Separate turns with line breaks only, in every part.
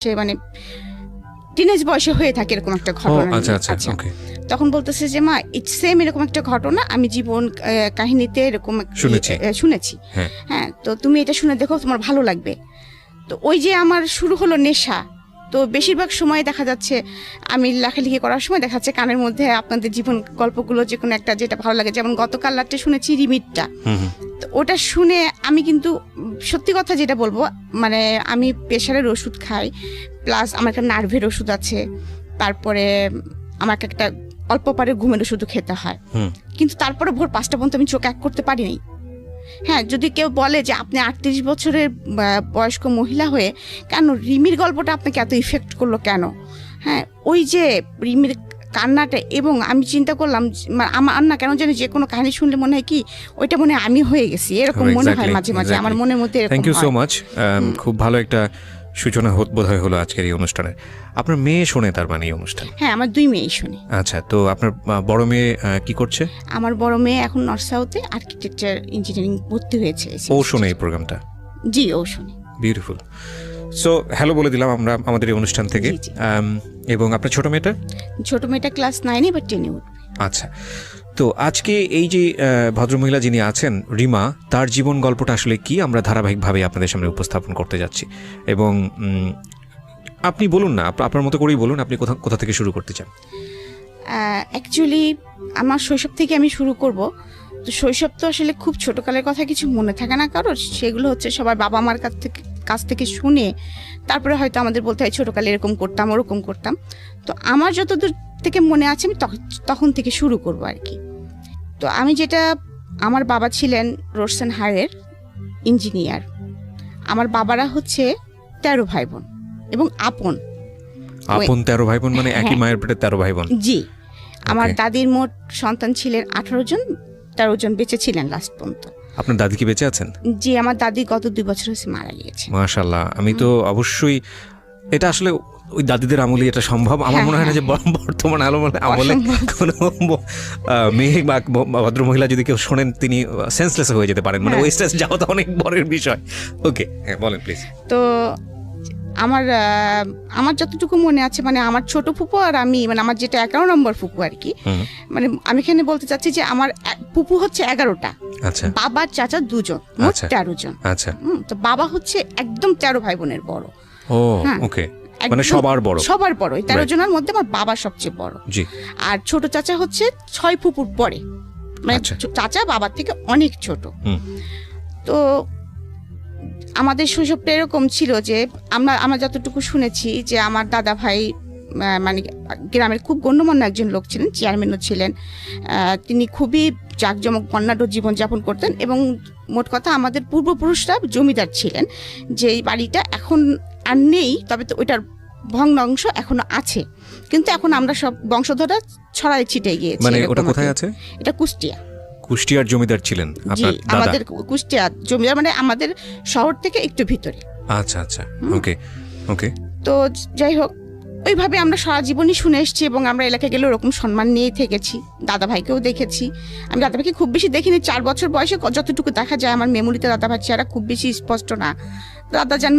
সে মানে টিনেজ বয়সে হয়ে থাকে এরকম একটা ঘটনা।
আচ্ছা
তখন বলতেছে যে মা ইটস সেম এরকম একটা ঘটনা আমি জীবন কাহিনীতে এরকম শুনেছি। হ্যাঁ, তো তুমি এটা শুনে দেখো, তোমার ভালো লাগবে। তো ওই যে আমার শুরু হলো নেশা। তো বেশিরভাগ সময় দেখা যাচ্ছে আমি লেখালেখি করার সময় দেখা যাচ্ছে কানের মধ্যে আপনাদের জীবন গল্পগুলো যে কোনো একটা যেটা ভালো লাগে, যেমন গতকাল রাত্রে শুনেছি রিমিটটা। তো ওটা শুনে আমি কিন্তু সত্যি কথা যেটা বলবো, মানে আমি প্রেশারের ওষুধ খাই, প্লাস আমার একটা নার্ভের ওষুধ আছে, তারপরে আমাকে একটা অল্প পারে ঘুমের ওষুধও খেতে হয়, কিন্তু তারপরে ভোর 5টা পর্যন্ত আমি চোখ এক করতে পারিনি। হ্যাঁ, যদি কেউ বলে যে আপনি 38 বছরের বয়স্ক মহিলা হয়ে কেন রিমির গল্পটা আপনাকে এত ইফেক্ট করলো কেন? হ্যাঁ, ওই যে রিমির কান্নাটা, এবং আমি চিন্তা করলাম আমার না কেন জানি যে কোনো কাহিনী শুনলে মনে হয় কি ওইটা মনে হয় আমি হয়ে গেছি, এরকম মনে হয় মাঝে মাঝে আমার মনের মধ্যে।
থ্যাংক ইউ সো মাচ, খুব ভালো একটা সূচনা বোধহয় হলো আজকের এই অনুষ্ঠানের। আপনার মেয়ে শোনে তার মানে এই অনুষ্ঠান?
হ্যাঁ, আমার 2 মেয়ে শোনে।
আচ্ছা, তো আপনার বড় মেয়ে কি করছে?
আমার বড় মেয়ে এখন নর্থ সাউথে আর্কিটেকচার ইঞ্জিনিয়ারিং ভর্তি হয়েছে।
ও শোনে এই প্রোগ্রামটা?
জি, ও শোনে।
বিউটিফুল। সো হ্যালো বলে দিলাম আমরা আমাদের এই অনুষ্ঠান থেকে। এবং আপনার ছোট মেয়েটা ক্লাস 9 এ বা 10 এ উঠবে। আচ্ছা, তো আজকে এই যে ভদ্রমহিলা যিনি আছেন রিমা, তার জীবন গল্পটা আসলে কি আমরা ধারাবাহিকভাবে আপনাদের সামনে উপস্থাপন করতে যাচ্ছি। এবং আপনি বলুন না, আপনার মতো করেই বলুন, আপনি কোথা থেকে শুরু করতে চান?
অ্যাকচুয়ালি আমার শৈশব থেকে আমি শুরু করব। তো শৈশব তো আসলে খুব ছোটকালের কথা কিছু মনে থাকে না কারোর, সেগুলো হচ্ছে সবার বাবা মার কাছ থেকে শুনে তারপরে হয়তো আমাদের বলতে হয় ছোটকালে এরকম করতাম ওরকম করতাম। তো আমার যতদূর থেকে মনে আছে আমি তখন থেকে শুরু করব আর কি। তো আমি যেটা, আমার বাবা ছিলেন রোডসেন হায়ারের ইঞ্জিনিয়ার। আমার বাবারা হচ্ছে 13 ভাই বোন এবং আপন
13 ভাই বোন, মানে একই মায়ের পেটে 13 ভাই বোন?
জি, আমার দাদির মোট সন্তান ছিলেন 18 জন, 13 জন বেঁচে ছিলেন লাস্ট পর্যন্ত।
আপনার দাদি কি বেঁচে আছেন?
জি, আমার দাদি গত 2 বছর হয়েছে মারা গিয়েছে।
মাশাআল্লাহ। আমি তো অবশ্যই, এটা আসলে ওই দাদিদের আমলে এটা সম্ভব। আমার মনে হয় না যে বর্তমান আমলে কোনো মেয়ে বা ভদ্রমহিলা যদি কেউ শোনেন তিনি সেন্সলেস হয়ে যেতে পারেন, মানে ওই স্টেজ যাওয়া তো অনেক বড়ের বিষয়। ওকে, হ্যাঁ বলেন প্লিজ।
তো আমার যতটুকু মনে আছে, মানে আমার ছোট ফুপু আর আমি, মানে আমার যেটা 11 নম্বর ফুপু আর কি, মানে আমি এখানে বলতে চাচ্ছি যে আমার ফুপু হচ্ছে 11টা।
আচ্ছা,
বাবার চাচা 2 জন, মোট 13 জন।
আচ্ছা,
তো বাবা হচ্ছে একদম 13 ভাই বোনের বড়।
ও ওকে, মানে সবার বড়।
13 জনের মধ্যে আমার বাবা সবচেয়ে বড়।
জি।
আর ছোট চাচা হচ্ছে 6 ফুপুর পরে, মানে চাচা বাবার থেকে অনেক ছোট। তো আমাদের শৈশবটা এরকম ছিল যে আমরা যতটুকু শুনেছি যে আমার দাদা ভাই মানে গ্রামের খুব গণ্যমান্য একজন লোক ছিলেন, চেয়ারম্যানও ছিলেন। তিনি খুবই জাঁকজমক বর্ণাঢ্য জীবনযাপন করতেন এবং মোট কথা আমাদের পূর্বপুরুষরা জমিদার ছিলেন। যে এই বাড়িটা এখন আর নেই, তবে তো ওইটার ভগ্নাংশ এখনো আছে, কিন্তু এখন আমরা সব বংশধররা ছড়াই ছিটে গিয়েছি।
মানে ওটা কোথায় আছে?
এটা
কুষ্টিয়ার জমিদার ছিলেন আপনার দাদা?
আমাদের কুষ্টিয়ার জমিদার, মানে আমাদের শহর থেকে একটু ভিতরে।
আচ্ছা, ওকে ওকে।
তো যাই হোক, ওইভাবে আমরা সারা জীবনই শুনে এসেছি এবং আমরা এলাকায় গেলে ওরকম সম্মান নিয়েই থেকেছি। দাদা ভাইকেও দেখেছি। আমি দাদা ভাইকে খুব বেশি দেখিনি, 4 বছর বয়সে যতটুকু দেখা যায় আমার মেমোরিতে দাদা ভাই চেহারা খুব বেশি স্পষ্ট না। দাদা যান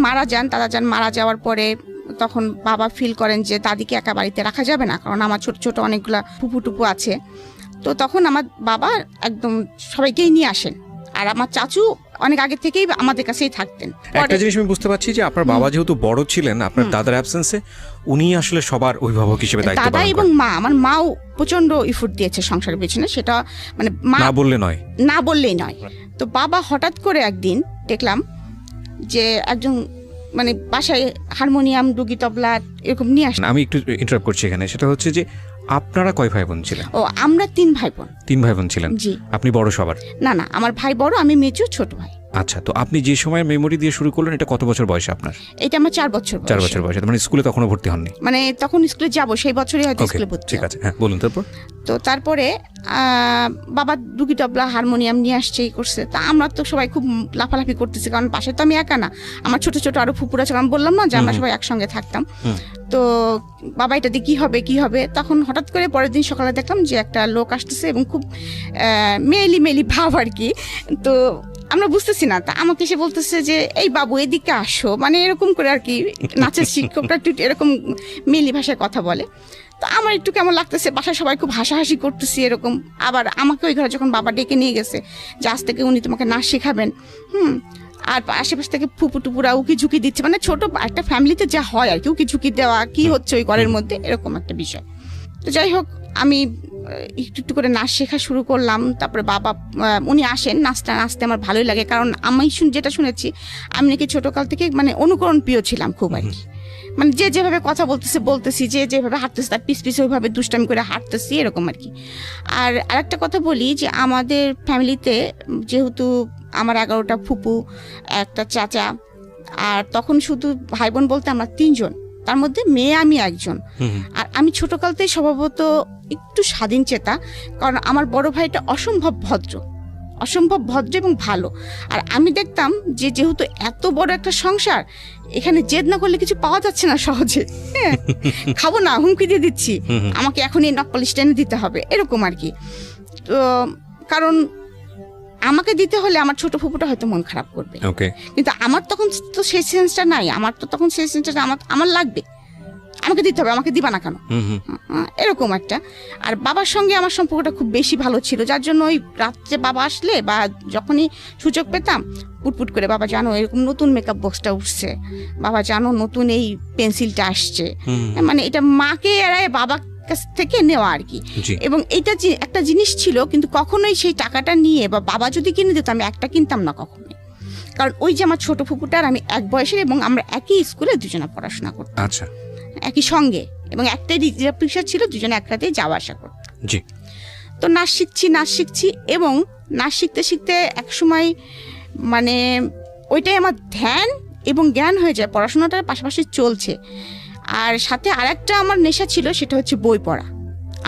মারা যাওয়ার পরে তখন বাবা ফিল করেন যে দাদিকে একা বাড়িতে রাখা যাবে না, কারণ আমার ছোট ছোট অনেকগুলা ফুপু টুপু আছে। তো তখন আমার বাবা একদম সবাইকেই নিয়ে আসেন, আর আমার চাচু অনেক আগে থেকেই আমাদের কাছেই থাকতেন।
একটা জিনিস আমি বুঝতে পারছি যে আপনার বাবা যেহেতু বড় ছিলেন, আপনার দাদার অ্যাবসেন্সে উনি আসলে সবার অভিভাবক হিসেবে দায়িত্ব পালন করেন।
দাদা এবং মা, আমার মাও প্রচন্ড ইফোর্ট দিয়েছে সংসারের পেছনে, সেটা মানে
না বললেই নয়।
তো বাবা হঠাৎ করে একদিন দেখলাম যে একজন মানে বাসায় হারমোনিয়াম, ডুগি, তবলা এরকম নিয়ে আসেন।
আমি একটু ইন্টারাপ্ট করছি এখানে, সেটা হচ্ছে যে আপনারা কয় ভাই বোন ছিলেন?
ও, আমরা 3 ভাই বোন।
3 ভাই বোন ছিলেন?
জি।
আপনি বড় সবার?
না, আমার ভাই বড়, আমি মেজো, ছোট ভাই।
আচ্ছা, তো আপনি যে সময় মেমোরি দিয়ে শুরু করলেন, এটা কত বছর বয়সে আপনার?
এটা আমার 4 বছর
বয়সে। মানে স্কুলে তখনও ভর্তি হননি?
মানে তখন স্কুলে যাব, সেই বছরই হয়তো স্কুলে ভর্তি।
ঠিক আছে, হ্যাঁ বলুন।
তারপরে বাবা ডুগি, তবলা, হারমোনিয়াম নিয়ে আসছে, করছে। তা আমরা তো সবাই খুব লাফালাফি করতেছি, কারণ পাশে তো আমি একা না, আমার ছোট ছোট আরো ফুপুরা ছিল। আমি বললাম না যে আমরা সবাই একসঙ্গে থাকতাম। তো বাবা এটা দিয়ে কি হবে, তখন হঠাৎ করে পরের দিন সকালে দেখলাম যে একটা লোক আসতেছে এবং খুব মেলি ভাব আর কি। তো আমরা বুঝতেছি না, তা আমাকে এসে বলতেছে যে এই বাবু এদিকে আসো, মানে এরকম করে আর কি। নাচের শিক্ষকরা একটু এরকম মেলি ভাষায় কথা বলে। তো আমার একটু কেমন লাগতেছে, বাসায় সবাই খুব হাসাহাসি করতেছি এরকম। আবার আমাকে ওই ঘরে যখন বাবা ডেকে নিয়ে গেছে যে আজ থেকে উনি তোমাকে নাচ শেখাবেন, আর আশেপাশ থেকে ফুপু টুপুরা উকি ঝুঁকি দিচ্ছে, মানে ছোট একটা ফ্যামিলিতে যা হয় আর কি, উকি ঝুঁকি দেওয়া কি হচ্ছে ওই ঘরের মধ্যে, এরকম একটা বিষয়। তো যাই হোক, আমি একটু একটু করে নাচ শেখা শুরু করলাম। তারপরে বাবা উনি আসেন, নাচটা নাচতে আমার ভালোই লাগে, কারণ আমি যেটা শুনেছি আমি নাকি ছোটকাল থেকে মানে অনুকরণ প্রিয় ছিলাম খুব আর কি। মানে যে যেভাবে কথা বলতেছি, যে যেভাবে হাঁটতেছি তার পিছ পিছে ওইভাবে দুষ্টামি করে হাঁটতেছি এরকম আর কি। আর আরেকটা কথা বলি যে আমাদের ফ্যামিলিতে যেহেতু আমার 11টা ফুপু, একটা চাচা, আর তখন শুধু ভাই বোন বলতে আমরা 3 জন, তার মধ্যে মেয়ে আমি একজন। আর আমি ছোটকালতেই স্বভাবত একটু স্বাধীন চেতা, কারণ আমার বড় ভাইটা অসম্ভব ভদ্র এবং ভালো। আর আমি দেখতাম যে যেহেতু এত বড় একটা সংসার, এখানে জেদ না করলে কিছু পাওয়া যাচ্ছে না সহজে। হ্যাঁ, খাবো না, হুমকি দিয়ে দিচ্ছি, আমাকে এখন এই নকপালিশ টেনে দিতে হবে এরকম আর কি। তো কারণ আমাকে দিতে হলে আমার ছোট ফুপুটা হয়তো মন খারাপ করবে, কিন্তু আমার তখন তো সেই সেন্সটা নাই। আমার লাগবে, আমাকে দিতে হবে, আমাকে দিবা না কেন, এরকম একটা। আর বাবার সঙ্গে আমার সম্পর্কটা খুব বেশি ভালো ছিল, যার জন্য ওই রাত্রে বাবা আসলে বা যখনই সুযোগ পেতাম পুটপুট করে, বাবা জানো এরকম নতুন মেকআপ বক্সটা উঠছে, বাবা জানো নতুন এই পেন্সিলটা আসছে, মানে এটা মাকে এড়ায় বাবার কাছ থেকে নেওয়া আর কি। এবং এটা যে একটা জিনিস ছিল, কিন্তু কখনোই সেই টাকাটা নিয়ে বা বাবা যদি কিনে দিত আমি একটা কিনতাম না কখনোই, কারণ ওই যে আমার ছোট ফুপুটার আমি এক বয়সের, এবং আমরা একই স্কুলে দুজনে পড়াশোনা করতাম, আচ্ছা একই সঙ্গে, এবং একটাই রিজার্ভ রিক্সা ছিল, দুজনে একটাতেই যাওয়া আসা করতাম। তো নাচ শিখছি এবং নাচ শিখতে শিখতে এক সময় মানে ওইটাই আমার ধ্যান এবং জ্ঞান হয়ে যায়, পড়াশোনাটার পাশাপাশি চলছে। আর সাথে আরেকটা আমার নেশা ছিল, সেটা হচ্ছে বই পড়া।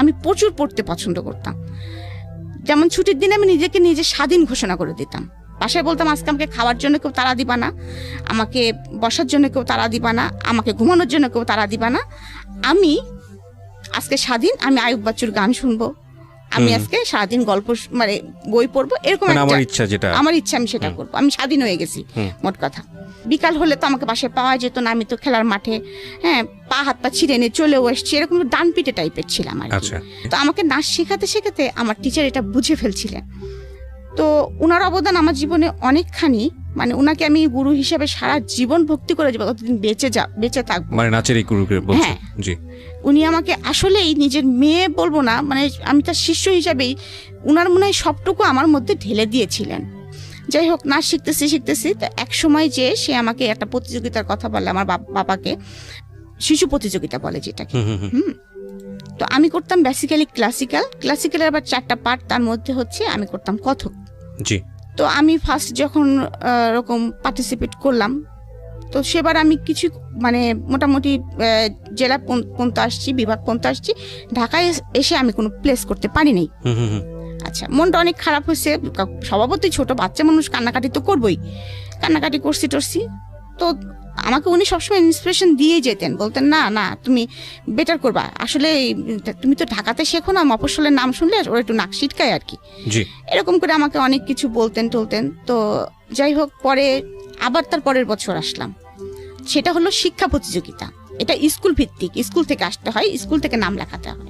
আমি প্রচুর পড়তে পছন্দ করতাম। যেমন ছুটির দিনে আমি নিজেকে নিজে স্বাধীন ঘোষণা করে দিতাম, বাসায় বলতাম আজকে আমাকে খাওয়ার জন্য কেউ তাড়া দিবা না, আমাকে বসার জন্য কেউ তাড়া দিবা না, আমাকে ঘুমানোর জন্য কেউ তাড়া দিবা না, আমি আজকে স্বাধীন, আমি আয়ুব বাচ্চুর গান শুনবো, আমি আজকে সারাদিন গল্প মানে বই পড়বো, এরকম আমার ইচ্ছা আমি সেটা করবো। আমি স্বাধীন হয়ে গেছি মোট কথা। বিকাল হলে তো আমাকে বাসায় পাওয়া যেত না, আমি তো খেলার মাঠে পা হাত পা ছিঁড়ে নিয়ে চলেও এসছি, এরকম ডান পিটে টাইপের ছিলাম আর কি। তো আমাকে নাচ শেখাতে আমার টিচার এটা বুঝে ফেলছিলেন। তো উনার অবদান আমার জীবনে অনেকখানি, মানে উনাকে আমি গুরু হিসেবে সারা জীবন ভক্তি করে যাবো, কতদিন বেঁচে থাকবো, মানে নাচের এই গুরুকে বলছেন। জি, উনি আমাকে আসলেই নিজের মেয়ে বলবো না, মানে আমি তার শিষ্য হিসাবেই উনার মনে হয় সবটুকু আমার মধ্যে ঢেলে দিয়েছিলেন। যাই হোক, নাচ শিখতেছি তো এক সময় যে সে আমাকে একটা প্রতিযোগিতার কথা বলে, আমার বাবাকে শিশু প্রতিযোগিতা বলে যেটাকে। তো আমি করতাম বেসিক্যালি ক্লাসিক্যালের আবার 4টা পার্ট, তার মধ্যে হচ্ছে আমি করতাম কথক। জি। তো আমি ফার্স্ট যখন এরকম পার্টিসিপেট করলাম, তো সেবার আমি কিছু মানে মোটামুটি জেলা পর্যন্ত আসছি, বিভাগ পর্যন্ত আসছি, ঢাকায় এসে আমি কোনো প্লেস করতে পারি নাই। আচ্ছা, মনটা অনেক খারাপ হয়েছে, স্বভাবতই ছোট বাচ্চা মানুষ কান্নাকাটি তো করবোই, কান্নাকাটি করছি। তো আমাকে উনি সবসময় ইন্সপিরেশন দিয়ে যেতেন, বলতেন না না তুমি বেটার করবা, আসলে তুমি তো ঢাকাতে শেখো না, মফস্বলের নাম শুনলে ওরা একটু নাক সিটকায় আর কি, এরকম করে আমাকে অনেক কিছু বলতেন টলতেন। তো যাই হোক, পরে আবার তার পরের বছর আসলাম, সেটা হলো শিক্ষা প্রতিযোগিতা। এটা স্কুল ভিত্তিক, স্কুল থেকে আসতে হয়, স্কুল থেকে নাম লেখাতে হয়।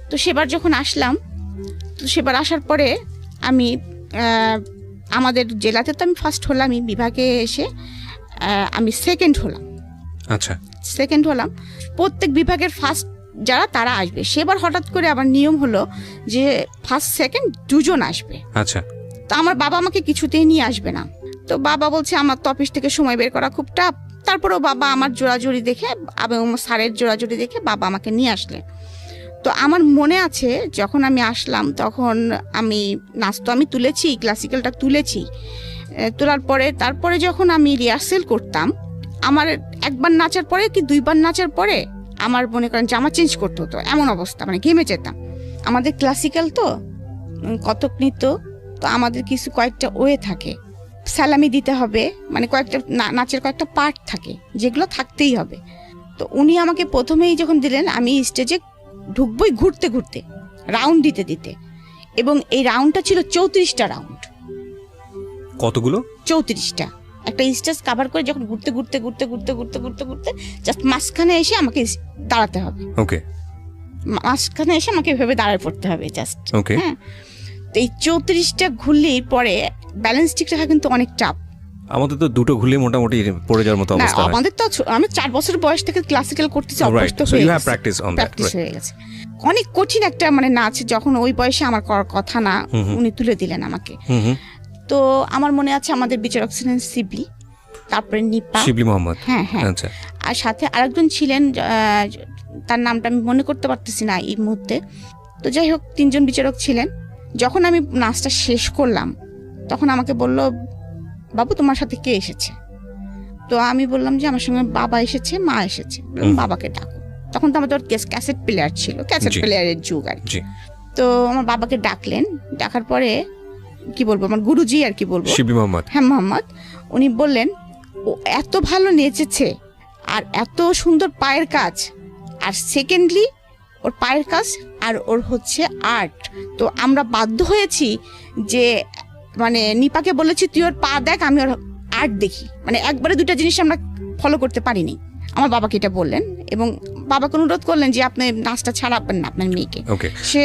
তো সেবার যখন আসলাম, তো সেবার আসার পরে আমি আমাদের জেলাতে তো আমি ফার্স্ট হলাম, বিভাগে এসে আমি সেকেন্ড হলাম। আচ্ছা, সেকেন্ড হলাম। প্রত্যেক বিভাগের ফার্স্ট যারা তারা আসবে, সেবার হঠাৎ করে আবার নিয়ম হলো যে ফার্স্ট সেকেন্ড 2 জন আসবে। আচ্ছা, তো আমার বাবা আমাকে কিছুতেই নিয়ে আসবে না। তো বাবা বলছে আমার তো অফিস থেকে সময় বের করা খুব টাফ। তারপরেও বাবা আমার জোড়াজুড়ি দেখে এবং স্যারের জোড়াজুড়ি দেখে বাবা আমাকে নিয়ে আসলেন। তো আমার মনে আছে যখন আমি আসলাম, তখন আমি নাচ তো আমি তুলেছি, ক্লাসিক্যালটা তুলেছি, তোলার পরে তারপরে যখন আমি রিহার্সেল করতাম, আমার একবার নাচার পরে কি 2বার নাচার পরে আমার মনে করেন জামা চেঞ্জ করতে হতো, এমন অবস্থা, মানে ঘেমে যেতাম। আমাদের ক্লাসিক্যাল তো কত্থক নৃত্য, তো আমাদের কিছু কয়েকটা ওয়ে থাকে, সালামি দিতে হবে, মানে কয়েকটা নাচের কয়েকটা পার্ট থাকে যেগুলো থাকতেই হবে। তো উনি আমাকে প্রথমেই যখন দিলেন, আমি স্টেজে ঢুকবই ঘুরতে ঘুরতে, রাউন্ড দিতে, এবং এই রাউন্ডটা ছিল 34টা রাউন্ড।
কতগুলো?
34টা। একটা স্টেজ কভার করে যখন ঘুরতে ঘুরতে ঘুরতে ঘুরতে ঘুরতে ঘুরতে ঘুরতে জাস্ট মাঝখানে এসে আমাকে দাঁড়াতে হবে।
ওকে,
মাঝখানে এসে আমাকে এভাবে দাঁড়ায় পড়তে হবে জাস্ট।
ওকে,
হ্যাঁ, তো এই 34টা ঘুরলেই পরে ব্যালেন্স ঠিক রাখা কিন্তু অনেক চাপ।
আমাদের তো দুটো ঘুরলে মোটামুটি পড়ে যাওয়ার মতো অবস্থা হয়।
আমাদের তো আমি 4 বছর বয়স থেকে ক্লাসিক্যাল করতেছি, অভ্যস্ত হয়ে গেছে, প্র্যাকটিস হয়ে গেছে। অনেক কঠিন একটা মানে নাচ, যখন ওই বয়সে আমার করার কথা না, উনি তুলে দিলেন আমাকে। তো আমার মনে আছে আমাদের বিচারক ছিলেন শিবলি, তারপরে নিপা,
শিবলি মোহাম্মদ,
হ্যাঁ হ্যাঁ,
আচ্ছা,
আর সাথে আরেকজন ছিলেন, তার নামটা আমি মনে করতে পারতেছি না এই মুহূর্তে। তো যাই হোক, 3 জন বিচারক ছিলেন। যখন আমি নাচটা শেষ করলাম তখন আমাকে বলল, বাবু তোমার সাথে কে এসেছে? তো আমি বললাম যে আমার সঙ্গে বাবা এসেছে, মা এসেছে। বাবাকে ডাকো। তখন তো আমাদের ক্যাসেট প্লেয়ার ছিল, ক্যাসেট প্লেয়ারের যুগ আর কি। তো আমার বাবাকে ডাকলেন, ডাকার পরে কি বলবো, আমার গুরুজি আর কি বলবো,
শিবলি মোহাম্মদ,
হ্যাঁ মোহাম্মদ, উনি বললেন ও এত ভালো নেচেছে আর এত সুন্দর পায়ের কাজ, আর সেকেন্ডলি ওর পায়ের কাজ আর ওর হচ্ছে আর্ট। তো আমরা বাধ্য হয়েছি যে মানে নিপাকে বলেছি তুই ওর পা দেখ, আমি ওর আর্ট দেখি। মানে একবারে 2টা জিনিস আমরা ফলো করতে পারিনি। আমার বাবাকে এটা বললেন এবং বাবাকে অনুরোধ করলেন যে আপনি নাচটা ছাড়াবেন না আপনার মেয়েকে। সে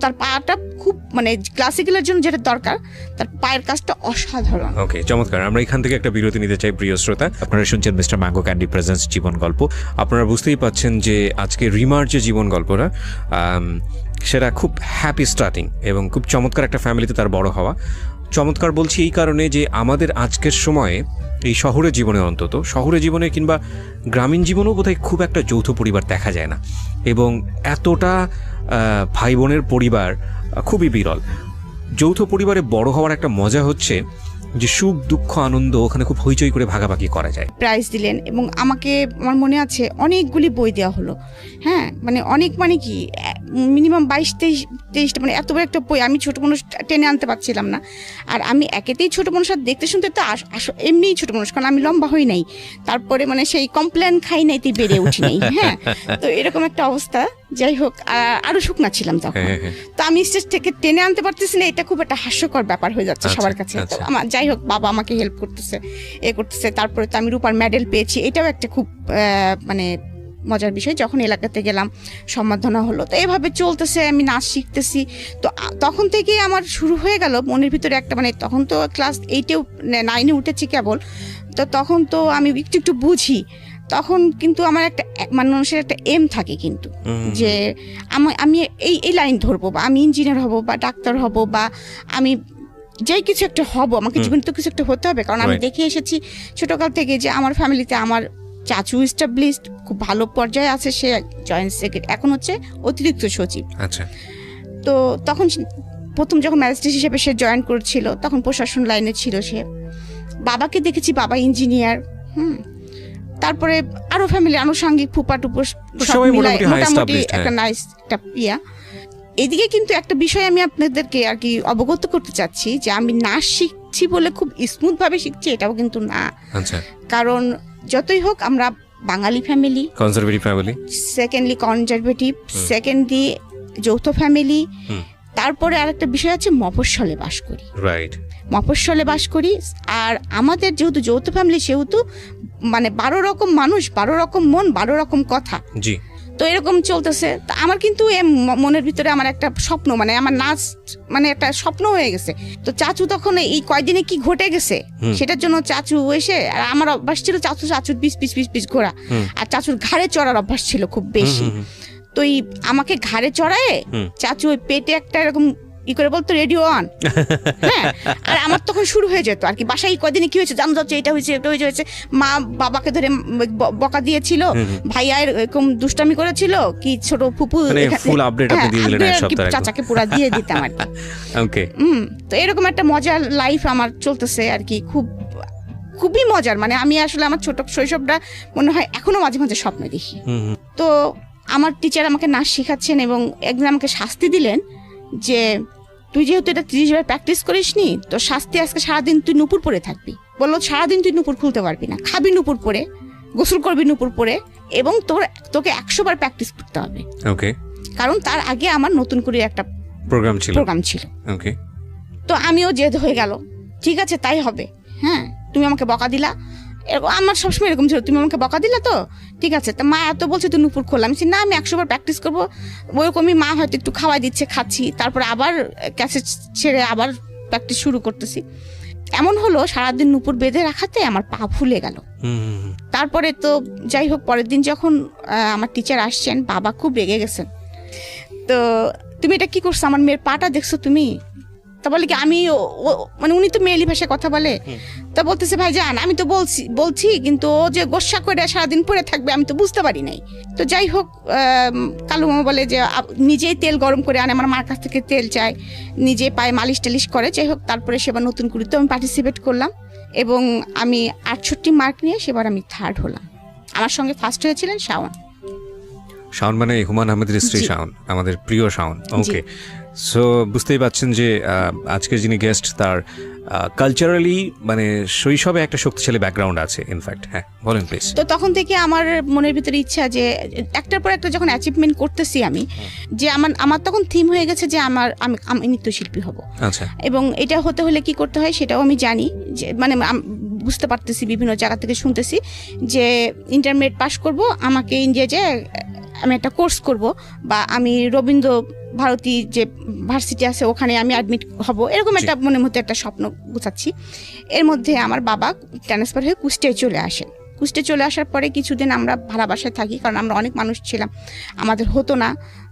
তার পাটা খুব মানে ক্লাসিক্যালের জন্য যেটা দরকার, তার পায়ের কাজটা অসাধারণ।
ওকে, চমৎকার। আমরা এখান থেকে একটা বিরতি নিতে চাই প্রিয় শ্রোতা। আপনারা শুনছেন মিস্টার ম্যাঙ্গো ক্যান্ডি প্রেজেন্স জীবন গল্প। আপনারা বুঝতেই পাচ্ছেন যে আজকে রিমার যে জীবন গল্পটা, সেটা খুব হ্যাপি স্টার্টিং এবং খুব চমৎকার একটা ফ্যামিলিতে তার বড় হওয়া। চমৎকার বলছি এই কারণে যে আমাদের আজকের সময়ে এই শহরের জীবনে, অন্তত শহরের জীবনে কিংবা গ্রামীণ জীবনেও বোধহয় খুব একটা যৌথ পরিবার দেখা যায় না, এবং এতটা ভাই বোনের পরিবার খুবই বিরল। যৌথ পরিবারে বড় হওয়ার একটা মজা হচ্ছে যে সুখ দুঃখ আনন্দ ওখানে খুব হইচই করে ভাগাভাগি করা যায়।
প্রাইজ দিলেন এবং আমাকে, আমার মনে আছে অনেকগুলি বই দেওয়া হলো। হ্যাঁ, মানে অনেক, মানে কি মিনিমাম 22-23টা, মানে এত বড় একটা বই আমি ছোট মানুষ টেনে আনতে পারছিলাম না। আর আমি একেতেই ছোট মানুষ, আর দেখতে শুনতে তো এমনিই ছোট মানুষ, কারণ আমি লম্বা হই নাই, তারপরে মানে সেই কমপ্লেন খাই নাই, তুই বেড়ে উঠি নাই। হ্যাঁ, তো এরকম একটা অবস্থা। যাই হোক, আরো শুকনা ছিলাম তখন। তো আমি স্টেজ থেকে টেনে আনতে পারতেছি না, এটা খুব একটা হাস্যকর ব্যাপার হয়ে যাচ্ছে সবার কাছে। আমার যাই হোক, বাবা আমাকে হেল্প করতেছে, করতেছে। তারপরে তো আমি রূপার মেডেল পেয়েছি, এটাও একটা খুব মানে মজার বিষয়। যখন এলাকাতে গেলাম সম্বর্ধনা হলো, তো এভাবে চলতেছে, আমি নাচ শিখতেছি। তো তখন থেকে আমার শুরু হয়ে গেল মনের ভিতরে একটা, মানে তখন তো ক্লাস 8-এ 9-এ উঠেছি কেবল, তো তখন তো আমি একটু একটু বুঝি। তখন কিন্তু আমার একটা মানুষের একটা এম থাকে কিন্তু, যে আমি এই লাইন ধরবো, বা আমি ইঞ্জিনিয়ার হব, বা ডাক্তার হব, বা আমি যেই কিছু একটা হব, আমাকে জীবনে তো কিছু একটা হতে হবে। কারণ আমি দেখে এসেছি ছোটকাল থেকে যে আমার ফ্যামিলিতে আমার চাচু এস্টাবলিশড, খুব ভালো পর্যায়ে আছে, সে জয়েন্ট সেক্রেটারি, এখন হচ্ছে অতিরিক্ত সচিব।
আচ্ছা।
তো তখন প্রথম যখন ম্যাজিস্ট্রেট হিসেবে সে জয়েন করেছিল, তখন প্রশাসন লাইনে ছিল সে। বাবাকে দেখেছি, বাবা ইঞ্জিনিয়ার। তারপরে আরো ফ্যামিলি আনুষঙ্গিক ফুপা টুপো মোটামুটি একটা নাইস একটা ইয়া। এদিকে কিন্তু একটা বিষয় আমি আপনাদেরকে আর কি অবগত করতে চাচ্ছি, যে আমি নাচ শিখছি বলে খুব স্মুথ ভাবে শিখছি এটাও কিন্তু না। কারণ যতই হোক আমরা Bangali family,
conservative family,
secondly conservative, secondly যৌথ ফ্যামিলি, তারপরে আরেকটা বিষয় আছে মফস্বলে বাস করি।
রাইট,
মফস্বলে বাস করি। আর আমাদের যেহেতু যৌথ ফ্যামিলি, সেহেতু মানে 12 রকম মানুষ, 12 রকম মন, 12 রকম কথা।
জি।
তো এরকম চলতেছে। তো আমার কিন্তু মনের ভিতরে আমার একটা স্বপ্ন, মানে আমার নাচ মানে একটা স্বপ্ন হয়ে গেছে। তো চাচু তখন এই কয়দিনে কি ঘটে গেছে সেটার জন্য চাচু এসে, আর আমার অভ্যাস ছিল চাচুর পিস ঘোরা, আর চাচুর ঘাড়ে চড়ার অভ্যাস ছিল খুব বেশি। তো আমাকে ঘাড়ে চড়ায় চাচু ওই পেটে একটা এরকম ই করে বলতো রেডিও অন। হ্যাঁ, আর আমার তখন শুরু হয়ে যেত আর কি, বাসায় কয়দিনে কি হয়েছে জানো, যাচ্ছে এটা হয়েছে, এটা হয়েছে। মা বাবাকে ধরে বকা দিয়েছিল, ভাইয়া এরকম দুষ্টামি করেছিল, কি ছোট ফুপু
ফুল আপডেট আপনি দিয়ে দিলেন এক সপ্তাহ আগে,
চাচাকে পুরো দিয়ে দিতাম আর কি।
ওকে।
তো এরকম একটা মজার লাইফ আমার চলতেছে আর কি, খুবই মজার। মানে আমি আসলে আমার ছোট শৈশবটা মনে হয় এখনো মাঝে মাঝে স্বপ্ন দেখি। তো আমার টিচার আমাকে নাচ শেখাচ্ছেন এবং একদিন আমাকে শাস্তি দিলেন যে তুই যেহেতু এটা 30 বার প্র্যাকটিস করিসনি, তো শাস্তি আজকে সারাদিন তুই নুপুর পরে থাকবি। বললো সারাদিন তুই নুপুর খুলতে পারবি না, খাবি নুপুর পরে, গোসল করবি নুপুর পরে, এবং তোকে 100 বার প্র্যাকটিস করতে হবে।
ওকে।
কারণ তার আগে আমার নতুন করে একটা প্রোগ্রাম ছিল।
ওকে।
তো আমিও জেদ হয়ে গেল, ঠিক আছে তাই হবে, হ্যাঁ তুমি আমাকে বকা দিলা, এরকম আমার সবসময় এরকম ছিল, তুমি আমাকে বকা দিলা তো ঠিক আছে, তা মা এত বলছে তুই নুপুর খোলা, আমি না আমি 100 বার প্র্যাকটিস করবো, ওইরকমই মা হয়তো একটু খাওয়াই দিচ্ছে, খাচ্ছি, তারপরে আবার ক্যাসেট ছেড়ে আবার প্র্যাকটিস শুরু করতেছি। এমন হলো সারাদিন নুপুর বেঁধে রাখাতে আমার পা ফুলে গেল। তারপরে তো যাই হোক, পরের দিন যখন আমার টিচার আসছেন, বাবা খুব রেগে গেছেন, তো তুমি এটা কি করছো, আমার মেয়ের পাটা দেখছো তুমি? তা বলে কি আমি মানে উনি তো মেয়েলি ভাষায় কথা বলে, তা বলতেছে ভাই জান আমি তো বলছি কিন্তু ও যে গোসা করে সারাদিন পরে থাকবে আমি তো বুঝতে পারি নাই। তো যাই হোক কালু মামা বলে যে নিজেই তেল গরম করে আনে, আমার মার কাছ থেকে তেল চায়, নিজে পায়ে মালিশ টালিশ করে। যাই হোক তারপরে সেবার নতুন করে তো আমি পার্টিসিপেট করলাম এবং আমি 68 মার্ক নিয়ে সেবার আমি 3rd হলাম। আমার সঙ্গে ফার্স্ট হয়েছিলেন শাওন।
শাওন মানে হুমায়ূন আহমেদের স্ত্রী শাওন, আমাদের প্রিয় শাওন। ওকে, সো বুঝতেই পারছেন যে আজকের যিনি গেস্ট তার কালচারালি মানে শৈশবে একটা শক্তিশালী ব্যাকগ্রাউন্ড আছে ইনফ্যাক্ট। হ্যাঁ বলেন প্লিজ।
তো তখন থেকে আমার মনের ভিতরে ইচ্ছা যে একটার পর একটা যখন অ্যাচিভমেন্ট করতেছি আমি, যে আমার তখন থিম হয়ে গেছে যে আমি নৃত্যশিল্পী হব।
আচ্ছা, এবং
এটা হতে হলে কি করতে হয় সেটাও আমি জানি, যে মানে বুঝতে পারতেছি, বিভিন্ন জায়গা থেকে শুনতেছি যে ইন্টারমিডিয়েট পাস করব, আমাকে ইন্ডিয়া যে আমি একটা কোর্স করব, বা আমি রবীন্দ্র ভারতী যে ভার্সিটি আছে ওখানে আমি অ্যাডমিট হব, এরকম একটা মনের মধ্যে একটা স্বপ্ন গুছাচ্ছি। এর মধ্যে আমার বাবা ট্রান্সফার হয়ে কুষ্টিয়ায় চলে আসেন। কুষ্টিয়ায় চলে আসার পরে কিছুদিন আমরা ভাড়া বাসায় থাকি, কারণ আমরা অনেক মানুষ ছিলাম, আমাদের হতো না।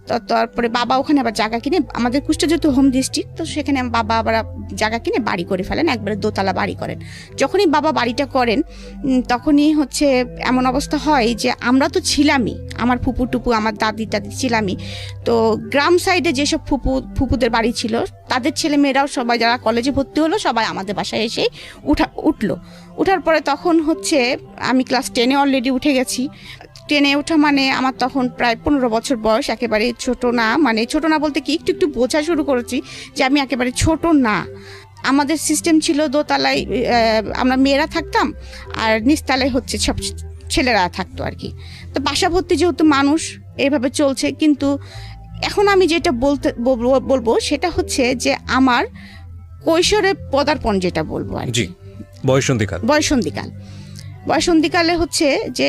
তো তারপরে বাবা ওখানে আবার জায়গা কিনে, আমাদের কুষ্টিয়া যেহেতু হোম ডিস্ট্রিক্ট, তো সেখানে বাবা আবার জায়গা কিনে বাড়ি করে ফেলেন, একবারে দোতলা বাড়ি করেন। যখনই বাবা বাড়িটা করেন তখনই হচ্ছে এমন অবস্থা হয় যে আমরা তো ছিলামই, আমার ফুপু টুপু আমার দাদি ছিলামই, তো গ্রাম সাইডে যেসব ফুপুদের বাড়ি ছিল তাদের ছেলে মেয়েরাও সবাই যারা কলেজে ভর্তি হলো সবাই আমাদের বাসায় এসে উঠার পরে তখন হচ্ছে আমি ক্লাস 10-এ অলরেডি উঠে গেছি। 10-এ ওঠা মানে আমার তখন প্রায় 15 বছর বয়স, একেবারে ছোট না, মানে ছোট না বলতে কি একটু বোঝা শুরু করেছি যে আমি একেবারে ছোট না। আমাদের সিস্টেম ছিল দোতলায় আমরা মেয়েরা থাকতাম আর নিচতলায় হচ্ছে সব ছেলেরা থাকতো আর কি। তো বাসা ভর্তি যেহেতু মানুষ এইভাবে চলছে, কিন্তু এখন আমি যেটা বলবো সেটা হচ্ছে যে আমার কৈশোরে পদার্পণ যেটা বলবো আর কি, বয়সন্ধিকালে হচ্ছে যে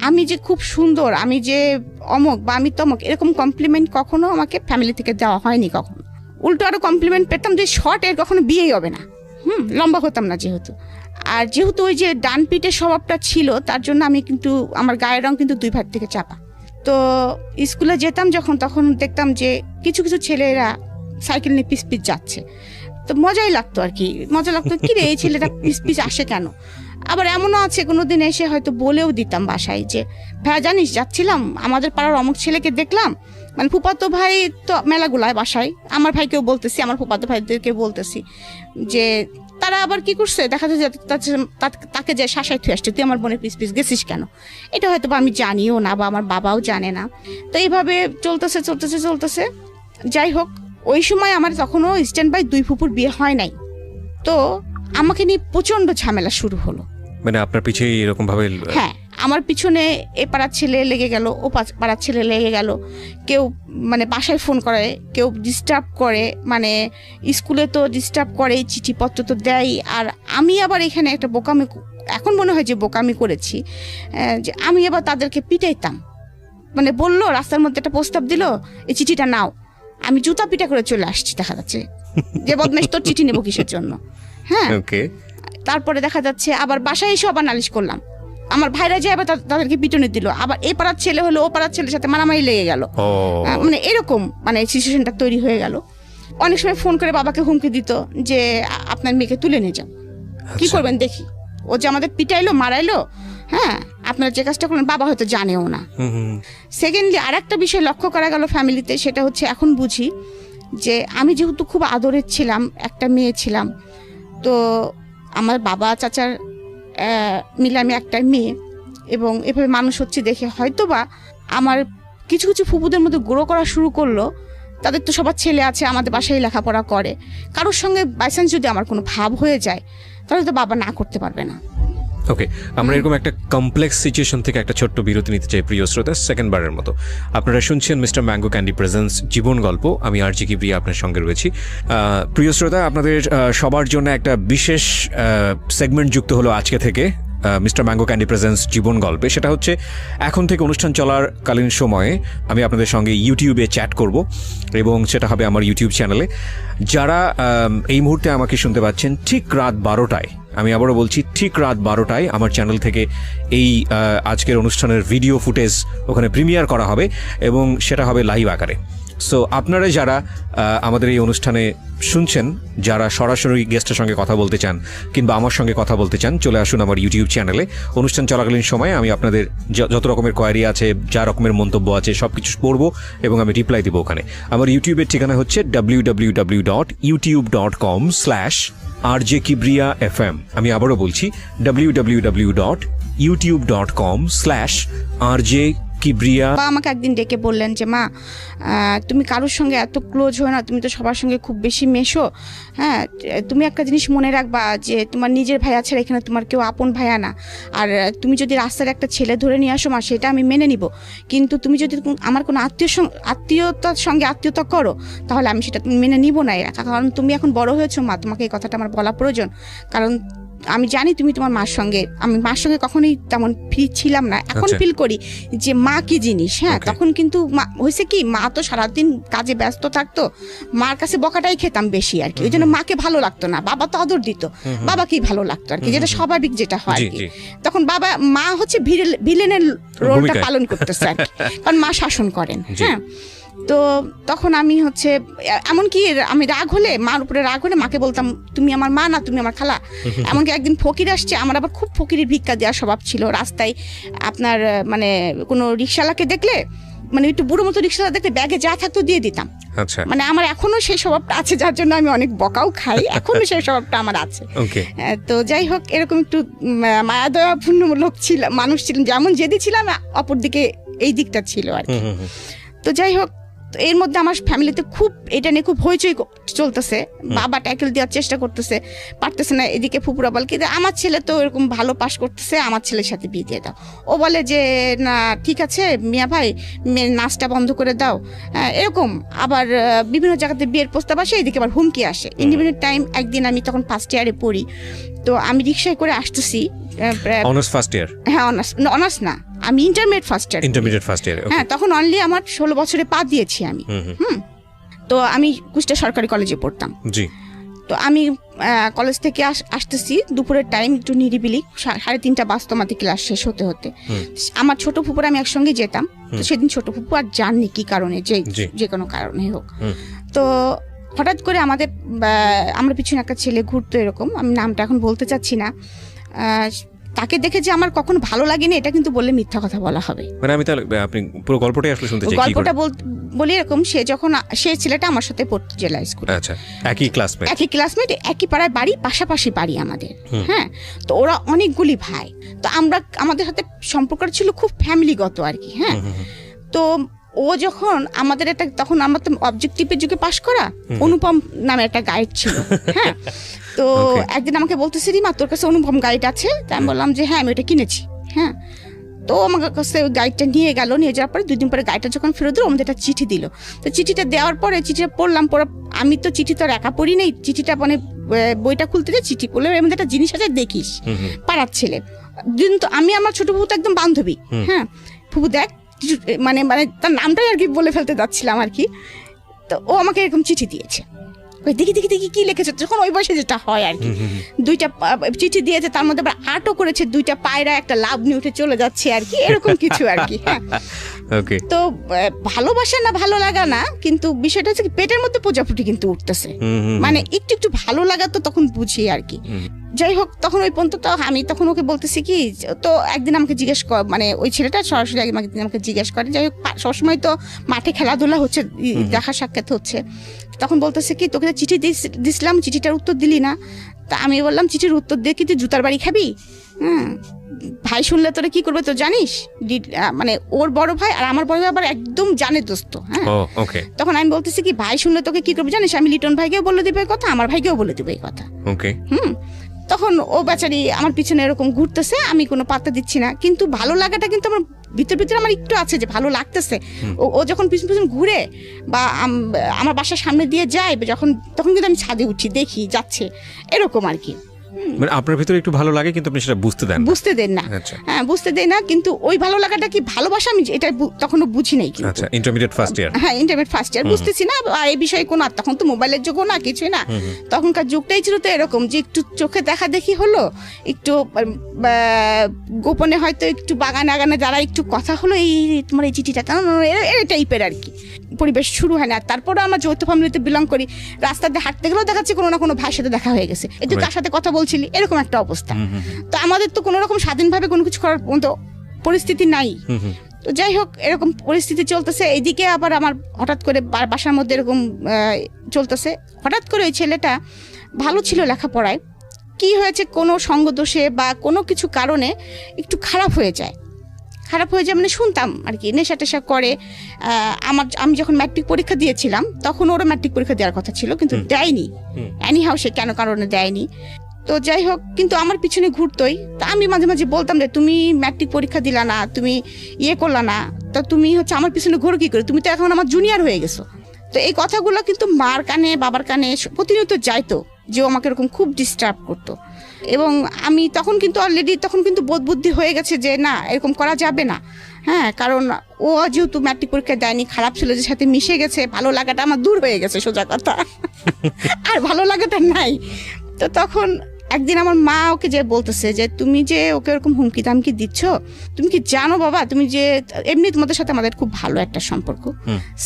আমি যে খুব সুন্দর, আমি যে অমক বা আমি তমক, এরকম কমপ্লিমেন্ট কখনো আমাকে ফ্যামিলি থেকে দেওয়া হয়নি কখনো। উল্টো আরো কমপ্লিমেন্ট পেতাম যে শর্ট এর কখনো বিয়েই হবে না, লম্বা হতাম না যেহেতু। আর যেহেতু ওই যে ডান পিঠের স্বভাবটা ছিল তার জন্য আমি কিন্তু আমার গায়ের রং কিন্তু 2 ভাগ থেকে চাপা। তো স্কুলে যেতাম যখন, তখন দেখতাম যে কিছু কিছু ছেলেরা সাইকেল নিয়ে পিস পিস যাচ্ছে, তো মজাই লাগতো আর কি, মজা লাগতো কি রে এই ছেলেটা পিস পিস আসে কেন। আবার এমনও আছে কোনোদিন এসে হয়তো বলেও দিতাম বাসায় যে ভাই জানিস যাচ্ছিলাম আমাদের পাড়ার অমুক ছেলেকে দেখলাম, মানে ফুপাতো ভাই তো মেলাগুলায় বাসায়, আমার ভাইকেও বলতেছি, আমার ফুপাতো ভাইদেরকে বলতেছি যে তারা আবার কি করছে, দেখা যায় তাকে যে শাসায় থুয়ে আসছে, তুই আমার বোনের পিস পিস গেছিস কেন। এটা হয়তো বা আমি জানিও না বা আমার বাবাও জানে না। তো এইভাবে চলতেছে। যাই হোক ওই সময় আমার তখনও স্ট্যান্ড বাই 2 ফুপুর বিয়ে হয় নাই, তো আমাকে নিয়ে প্রচন্ড ঝামেলা শুরু হলো।
মানে আপনার পিছনে এরকম ভাবে?
হ্যাঁ, আমার পিছনে এ পাড়ার ছেলে লেগে গেল, ও পাড়ার ছেলে লেগে গেল, কেউ মানে বাসায় ফোন করে, কেউ ডিস্টার্ব করে, মানে স্কুলে তো ডিস্টার্ব করে, চিঠিপত্র তো দেয়। আর আমি আবার এখানে একটা বোকামি, এখন মনে হয় যে বোকামি করেছি, যে আমি আবার তাদেরকে পিটাইতাম। মানে বললো রাস্তার মধ্যে একটা প্রস্তাব দিল, এই চিঠিটা নাও, আমি জুতা পিটা করে চলে আসছি, দেখা যাচ্ছে যে বদমাইশ তোর চিঠি নেবো কিসের জন্য। হ্যাঁ, তারপরে দেখা যাচ্ছে আবার বাসায় এসে আবার নালিশ করলাম, আমার ভাইরা যে আবার তাদেরকে পিটনে দিল, আবার এই পাড়ার ছেলে হলো ও পাড়ার ছেলের সাথে মারামারি লেগে গেল, মানে এরকম মানে সিচুয়েশনটা তৈরি হয়ে গেল। অনেক সময় ফোন করে বাবাকে হুমকি দিত যে আপনার মেয়েকে তুলে নিয়ে যান, কি করবেন দেখি, ও যে আমাদের পিটাইলো মারাইলো, হ্যাঁ আপনারা যে কাজটা করলেন বাবা হয়তো জানেও না। সেকেন্ডলি আর একটা বিষয় লক্ষ্য করা গেল ফ্যামিলিতে, সেটা হচ্ছে এখন বুঝি যে আমি যেহেতু খুব আদরের ছিলাম, একটা মেয়ে ছিলাম, তো আমার বাবা চাচার মিলে আমি একটা মেয়ে, এবং এভাবে মানুষ হচ্ছে দেখে হয়তোবা আমার কিছু কিছু ফুপুদের মধ্যে গ্রো করা শুরু করলো। তাদের তো সবার ছেলে আছে, আমাদের বাসায় লেখাপড়া করে, কারোর সঙ্গে বাইচান্স যদি আমার কোনো ভাব হয়ে যায় তাহলে তো বাবা না করতে পারবে না।
ওকে, আমরা এরকম একটা কমপ্লেক্স সিচুয়েশন থেকে একটা ছোট্ট বিরতি নিতে চাই প্রিয় শ্রোতা, সেকেন্ডবারের মতো। আপনারা শুনছেন মিস্টার ম্যাঙ্গো ক্যান্ডি প্রেজেন্স জীবন গল্প, আমি আরজি কিবরিয়া আপনার সঙ্গে রয়েছি। প্রিয় শ্রোতা, আপনাদের সবার জন্য একটা বিশেষ সেগমেন্ট যুক্ত হলো আজকে থেকে মিস্টার ম্যাঙ্গো ক্যান্ডি প্রেজেন্স জীবন গল্পে। সেটা হচ্ছে এখন থেকে অনুষ্ঠান চলার কালীন সময়ে আমি আপনাদের সঙ্গে ইউটিউবে চ্যাট করব, এবং সেটা হবে আমার ইউটিউব চ্যানেলে। যারা এই মুহূর্তে আমাকে শুনতে পাচ্ছেন ঠিক রাত 12টায়, আমি আবারও বলছি ঠিক রাত 12টায় আমার চ্যানেল থেকে এই আজকের অনুষ্ঠানের ভিডিও ফুটেজ ওখানে প্রিমিয়ার করা হবে, এবং সেটা হবে লাইভ আকারে। সো আপনারা যারা আমাদের এই অনুষ্ঠানে শুনছেন, যারা সরাসরি গেস্টের সঙ্গে কথা বলতে চান কিংবা আমার সঙ্গে কথা বলতে চান, চলে আসুন আমার ইউটিউব চ্যানেলে। অনুষ্ঠান চলাকালীন সময়ে আমি আপনাদের যত রকমের কোয়ারি আছে, যা রকমের মন্তব্য আছে, সব কিছু পড়বো এবং আমি রিপ্লাই দেবো ওখানে। আমার ইউটিউবের ঠিকানা হচ্ছে www.youtube.com/rjkibriya.fm। আমি আবারও বলছি www.youtube.com/rjkibriya।
আমাকে একদিন ডেকে বললেন যে মা, তুমি কারোর সঙ্গে এত ক্লোজ হয়ে না, তুমি তো সবার সঙ্গে খুব বেশি মেশো, হ্যাঁ, তুমি একটা জিনিস মনে রাখবা যে তোমার নিজের ভাইয়া ছাড়া এখানে তোমার কেউ আপন ভাইয়া না। আর তুমি যদি রাস্তার একটা ছেলে ধরে নিয়ে আসো মা, সেটা আমি মেনে নিব, কিন্তু তুমি যদি আমার কোনো আত্মীয়তার সঙ্গে আত্মীয়তা করো, তাহলে আমি সেটা মেনে নিব না। কারণ তুমি এখন বড় হয়েছো মা, তোমাকে এই কথাটা আমার বলা প্রয়োজন। কারণ আমি জানি তুমি তোমার মার সঙ্গে, আমি মার সঙ্গে কখনোই তেমন ফিল ছিলাম না, এখন ফিল করি যে মা কি জিনিস। হ্যাঁ, তখন কিন্তু হয়েছে কি, মা তো সারাদিন কাজে ব্যস্ত থাকতো, মার কাছে বকাটাই খেতাম বেশি আর কি। ওই জন্য মাকে ভালো লাগতো না, বাবা তো আদর দিত, বাবাকেই ভালো লাগতো আর কি, যেটা স্বাভাবিক যেটা হয় আর কি। তখন মা হচ্ছে ভিলেনের রোলটা পালন করতেছে আর কি, কারণ মা শাসন করেন। হ্যাঁ, তো তখন আমি হচ্ছে এমনকি আমি রাগ হলে, মার উপরে রাগ হলে মাকে বলতাম তুমি আমার মা না, তুমি আমার খালা। এমনকি একদিন ফকির আসছে, আমার আবার খুব ফকিরের ভিক্ষা দেওয়ার স্বভাব ছিল। রাস্তায় আপনার মানে কোনো রিক্সাওয়ালাকে দেখলে, মানে একটু বুড়ো মতো রিক্সাওয়ালা দেখলে ব্যাগে যা থাকতো দিয়ে দিতাম। আচ্ছা, মানে আমার এখনো সেই স্বভাবটা আছে, যার জন্য আমি অনেক বকাও খাই, এখনো সেই স্বভাবটা আমার আছে। তো যাই হোক, এরকম একটু মায়া দয়াপূর্ণ লোক ছিলাম, মানুষ ছিলাম, যেমন যেদি ছিলাম অপরদিকে এই দিকটা ছিল আর কি। তো যাই হোক, এর মধ্যে আমার ফ্যামিলিতে খুব এটা নিয়ে খুব হইচই চলতেছে। বাবা ট্যাকেল দেওয়ার চেষ্টা করতেছে, পারতেছে না। এদিকে ফুপুরা বল কি, আমার ছেলে তো এরকম ভালো পাস করতেছে, আমার ছেলের সাথে বিয়ে দিয়ে দাও। ও বলে যে না ঠিক আছে মিয়া ভাই, মেয়ের নাচটা বন্ধ করে দাও, এরকম। আবার বিভিন্ন জায়গাতে বিয়ের প্রস্তাব আসে, এদিকে আবার হুমকি আসে। ইন্ডিপেন্ডেন্ট টাইম একদিন আমি তখন ফার্স্ট ইয়ারে পড়ি, তো আমি রিক্সায় করে আসতেছি।
Honours first year? হ্যাঁ,
অনার্স না, আমি ইন্টারমিডিয়েট ফার্স্ট ইয়ার। হ্যাঁ, তখন অনলি আমার 16 বছরে পা দিয়েছি আমি। তো আমি কুষ্টিয়া সরকারি কলেজে পড়তাম। জি। তো আমি কলেজ থেকে আসতেছি দুপুরের টাইম, একটু নিরিবিলি, 3:30 বাজতো আমাদের ক্লাস শেষ হতে হতে। আমার ছোট ফুপুর আমি একসঙ্গে যেতাম। তো সেদিন ছোট ফুপু আর জাননি কি কারণে, যে কোনো কারণে হোক। তো হঠাৎ করে আমরা পিছনে একটা ছেলে ঘুরতো, এরকম, আমি নামটা এখন বলতে চাচ্ছি না। তাকে দেখে যে আমার কখনো ভালো লাগেনি, এটা কিন্তু বললে মিথ্যা কথা বলা হবে।
মানে আমি তাহলে আপনি পুরো গল্পটাই আসলে শুনতে চাই।
গল্পটা বলি এরকম, সেই ছেলেটা আমার সাথে পড়তো জেলা স্কুলে।
আচ্ছা, একই ক্লাসমেট, একই পাড়ায় বাড়ি, পাশাপাশি বাড়ি আমাদের। হ্যাঁ, তো ওরা অনেকগুলি ভাই, তো আমাদের সাথে সম্পর্ক ছিল খুব ফ্যামিলিগত আর কি। হ্যাঁ, তো ও যখন আমাদের একটা, তখন আমার তো অবজেক্টিভের যুগে পাশ করা, অনুপম নামে একটা গাইড ছিল। হ্যাঁ, তো একদিন আমাকে বলতেছে রিমা তোর কাছে অনুপম গাইড আছে? তাই আমি বললাম যে হ্যাঁ আমি এটা কিনেছি। হ্যাঁ, তো আমার কাছে ওই গাইডটা নিয়ে যাওয়ার পরে 2 দিন পরে গাইডটা যখন ফেরত দিল, আমাদের একটা চিঠি দিল। তো চিঠিটা দেওয়ার পরে চিঠিটা পড়লাম, আমি তো চিঠি তো আর একা পড়ি নেই, চিঠিটা মানে বইটা খুলতে যে চিঠি পড়লে এর মধ্যে একটা জিনিস আছে, দেখিস পাড়ার ছেলে। কিন্তু আমি আমার ছোট ফুপু তো একদম বান্ধবী। হ্যাঁ, ফুপু দেখ, মানে তার নামটাই আর কি বলে ফেলতে যাচ্ছিলাম আর কি। তো ও আমাকে এরকম চিঠি দিয়েছে, দেখি কি লিখেছে, যখন ওই বয়সে যেটা হয় আর কি। 2টা চিঠি দিয়েছে, তার মধ্যে আবার আর্টও করেছে, 2টা পায়রা একটা লাভ নিয়ে উঠে চলে যাচ্ছে আর কি, এরকম কিছু আর কি। হ্যাঁ, তো ভালোবাসা না ভালো লাগা না, কিন্তু বিষয়টা হচ্ছে পেটের মধ্যে প্রজাপতি কিন্তু উঠতেছে, মানে একটু ভালো লাগা তো তখন বুঝি আর কি। যাই হোক, তখন ওই পর্যন্ত তো আমি তখন ওকে বলতেছি কি, তো একদিন আমাকে জিজ্ঞেস মানে ওই ছেলেটা সরাসরি আমাকে জিজ্ঞেস করে। যাই হোক, সবসময় তো মাঠে খেলাধুলা হচ্ছে, দেখা সাক্ষাৎ হচ্ছে। তখন বলতেছে কি, তোকে চিঠি দিছিলাম, চিঠিটার উত্তর দিলি না। তা আমি বললাম চিঠির উত্তর দিয়ে কি তুই জুতার বাড়ি খাবি? ভাই শুনলে তোরা কি করবে তো জানিস? মানে ওর বড় ভাই আর আমার বড় ভাই আবার একদম জানে দোস্ত। হ্যাঁ, তখন আমি বলতেছি কি, ভাই শুনলে তোকে কি করবে জানিস? আমি লিটন ভাইকেও বলে দিবে এই কথা, আমার ভাইকেও বলে দিবে এই কথা।
তখন ও বেচারি আমার পিছনে এরকম ঘুরতেছে, আমি কোনো পাত্তা দিচ্ছি না, কিন্তু ভালো লাগাটা কিন্তু আমার ভিতরে আমার একটু আছে যে ভালো লাগতেছে। ও যখন পিছন পিছন ঘুরে বা আমার বাসার সামনে দিয়ে যায় তখন কিন্তু আমি ছাদে উঠি, দেখি যাচ্ছে, এরকম আর কি।
মানে আপনার ভিতরে একটু ভালো লাগে কিন্তু আপনি সেটা বুঝতে দেন না।
হ্যাঁ, বুঝতে দেন না, কিন্তু ওই ভালো লাগাটা কি ভালোবাসা আমি এটা তখনও বুঝি নাই।
আচ্ছা, ইন্টারমিডিয়েট ফার্স্ট ইয়ার।
হ্যাঁ, ইন্টারমিডিয়েট ফার্স্ট ইয়ার, বুঝতেছি না এই বিষয়ে কোনো, তখন তো মোবাইলের যুগও না, কিছুই না, তখনকার যুগটাই ছিল তো এরকম যে একটু চোখে দেখা দেখি হলো, একটু গোপনে হয়তো একটু বাগানে আগানে যারা একটু কথা হলো, এই তোমার এই চিঠিটা এই টাইপের আর কি পরিবেশ শুরু হয় না। তারপরে আমরা যৌথ ফ্যামিলিতে বিলং করি, রাস্তাতে হাঁটতে গেলেও দেখাচ্ছে কোনো না কোনো ভাইয়ের সাথে দেখা হয়ে গেছে, এই যে কার সাথে কথা বলছিলি, এরকম একটা অবস্থা। তো আমাদের তো কোনো রকম স্বাধীনভাবে কোনো কিছু করার মতো পরিস্থিতি নাই। তো যাই হোক, এরকম পরিস্থিতি চলতেছে। এইদিকে আবার আমার হঠাৎ করে বাসার মধ্যে এরকম চলতেছে, হঠাৎ করে ওই ছেলেটা ভালো ছিল লেখাপড়ায়, কি হয়েছে কোনো সঙ্গদোষে বা কোনো কিছু কারণে একটু খারাপ হয়ে যায় মানে শুনতাম আর কি, নেশা টেশা করে। আমি যখন ম্যাট্রিক পরীক্ষা দিয়েছিলাম তখন ওরা ম্যাট্রিক পরীক্ষা দেওয়ার কথা ছিল, কিন্তু দেয়নি। এনিহাউ সে কেন কারণে দেয়নি, তো যাই হোক, কিন্তু আমার পিছনে ঘুরতোই। তা আমি মাঝে মাঝে বলতাম যে তুমি ম্যাট্রিক পরীক্ষা দিলা না, তুমি করলা না, তা তুমি হচ্ছে আমার পিছনে ঘুরো কি করে, তুমি তো এখন আমার জুনিয়র হয়ে গেছো। তো এই কথাগুলো কিন্তু মার কানে বাবার কানে প্রতিনিয়ত যাইতো, যে ও আমাকে এরকম খুব ডিস্টার্ব করতো। এবং আমি তখন কিন্তু অলরেডি বোধ বুদ্ধি হয়ে গেছে যে না, এরকম করা যাবে না। হ্যাঁ, কারণ ও যেহেতু ম্যাট্রিক পরীক্ষা দেয়নি, খারাপ ছেলেদের সাথে মিশে গেছে, ভালো লাগাটা আমার দূর হয়ে গেছে, সোজা কথা, আর ভালো লাগাটা নাই। তো তখন একদিন আমার মা ওকে যে বলতেছে যে তুমি যে ওকে এরকম হুমকি দামকি দিচ্ছ, তুমি কি জানো বাবা, তুমি যে এমনি তোমাদের সাথে আমাদের খুব ভালো একটা সম্পর্ক,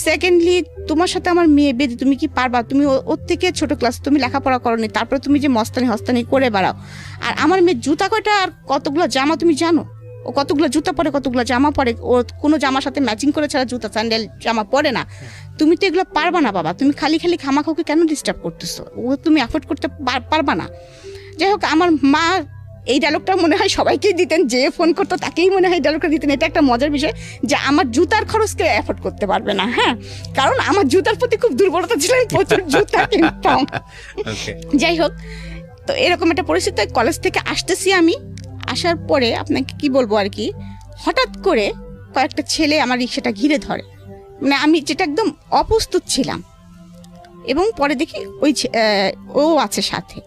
সেকেন্ডলি তোমার সাথে আমার মেয়ে বেঁধে তুমি কি পারবা, তুমি ওর থেকে ছোট ক্লাস, তুমি লেখাপড়া করনি, তারপরে তুমি যে মস্তানি হস্তানি করে বেড়াও, আর আমার মেয়ে জুতা কয়টা আর কতগুলো জামা তুমি জানো, ও কতগুলো জুতা পরে কতগুলো জামা পরে, ও কোনো জামার সাথে ম্যাচিং করে ছাড়া জুতা স্যান্ডেল জামা পরে না, তুমি তো এগুলো পারবা না বাবা, তুমি খালি খামাখাওকে কেন ডিস্টার্ব করতেছো, ও তুমি অ্যাফোর্ড করতে পারবা না। যাই হোক, আমার মা এই ডায়লগটা মনে হয় সবাইকেই দিতেন, যে ফোন করতো তাকেই মনে হয় ডায়লগটা দিতেন। এটা একটা মজার বিষয় যে আমার জুতার খরচকে অ্যাফোর্ড করতে পারবে না। হ্যাঁ, কারণ আমার জুতার প্রতি খুব দুর্বলতা ছিল, আমি প্রচুর জুতা কিনতাম। যাই হোক, তো এরকম একটা পরিস্থিতি, কলেজ থেকে আসতেছি আমি, আসার পরে আপনাকে কি বলবো আর কি, হঠাৎ করে কয়েকটা ছেলে আমার রিক্সাটা ঘিরে ধরে, মানে আমি যেটা একদম অপ্রস্তুত ছিলাম, এবং পরে দেখি ও আছে সাথে।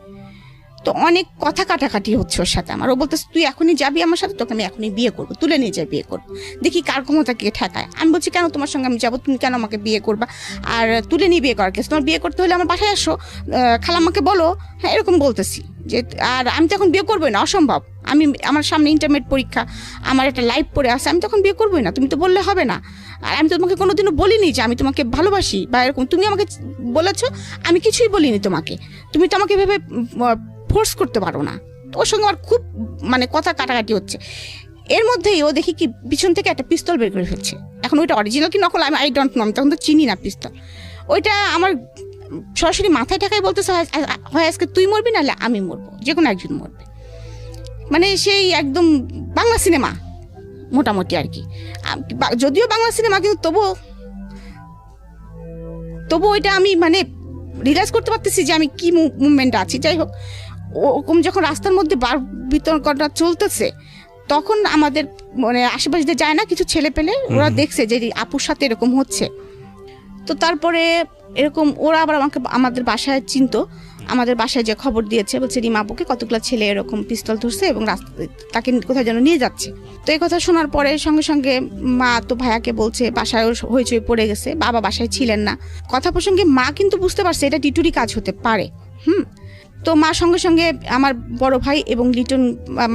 তো অনেক কথা কাটাকাটি হচ্ছে ওর সাথে আমার, ও বলতেছে তুই এখনই যাবি আমার সাথে, তোকে আমি এখনই বিয়ে করবো, তুলে নিয়ে যাই বিয়ে করবো, দেখি কার ক্ষমতা কে ঠেকায়। আমি বলছি কেন তোমার সঙ্গে আমি যাবো, তুমি কেন আমাকে বিয়ে করবা, আর তুলে নিয়ে বিয়ে করার কেস, তোমার বিয়ে করতে হলে আমার বাসায় আসো, খালাম্মাকে বলো। হ্যাঁ, এরকম বলতেছি যে, আর আমি তো এখন বিয়ে করবোই না, অসম্ভব, আমার সামনে ইন্টারমিডিয়েট পরীক্ষা, আমার একটা লাইফ পড়ে আছে, আমি তখন বিয়ে করবোই না, তুমি তো বললে হবে না, আর আমি তো তোমাকে কোনোদিনও বলিনি যে আমি তোমাকে ভালোবাসি বা এরকম, তুমি আমাকে বলেছো, আমি কিছুই বলিনি তোমাকে, তুমি তো আমাকে ভেবে ফোর্স করতে পারো না। ওর সঙ্গে আমার খুব মানে কথা কাটাকাটি হচ্ছে। এর মধ্যেই ও দেখি কি পিছন থেকে একটা পিস্তল বের করে ফেলছে। এখন ওইটা অরিজিনাল কি নকল আই ডোন্ট নো, আমি তখন তো চিনি না পিস্তল। ওইটা আমার সরাসরি মাথায় ঠেকাই বলতেছে, হয় আজকে তুই মরবি, নাহলে আমি মরবো, যে কোনো একজন মরবে। মানে সেই একদম বাংলা সিনেমা মোটামুটি আর কি, যদিও বাংলা সিনেমা, কিন্তু তবু ওইটা আমি মানে রিয়েলাইজ করতে পারতেছি যে আমি কি মুভমেন্টে আছি। যাই হোক, ওরকম যখন রাস্তার মধ্যে বার বিতর্কটা চলতেছে, তখন আমাদের মানে আশেপাশে যায় না কিছু ছেলে পেলে, ওরা দেখছে যে আপুর সাথে এরকম হচ্ছে। তো তারপরে এরকম ওরা আবার আমাদের বাসায় চিনতো, আমাদের বাসায় যে খবর দিয়েছে, বলছে রিমা আপুকে কতগুলো ছেলে এরকম পিস্তল ধরছে এবং তাকে কোথায় যেন নিয়ে যাচ্ছে। তো এই কথা শোনার পরে সঙ্গে সঙ্গে মা তো ভাইয়াকে বলছে, বাসায় হইচই পড়ে গেছে, বাবা বাসায় ছিলেন না। কথা প্রসঙ্গে মা কিন্তু বুঝতে পারছে এটা টিটুরি কাজ হতে পারে। তো মা সঙ্গে সঙ্গে আমার বড় ভাই এবং লিটন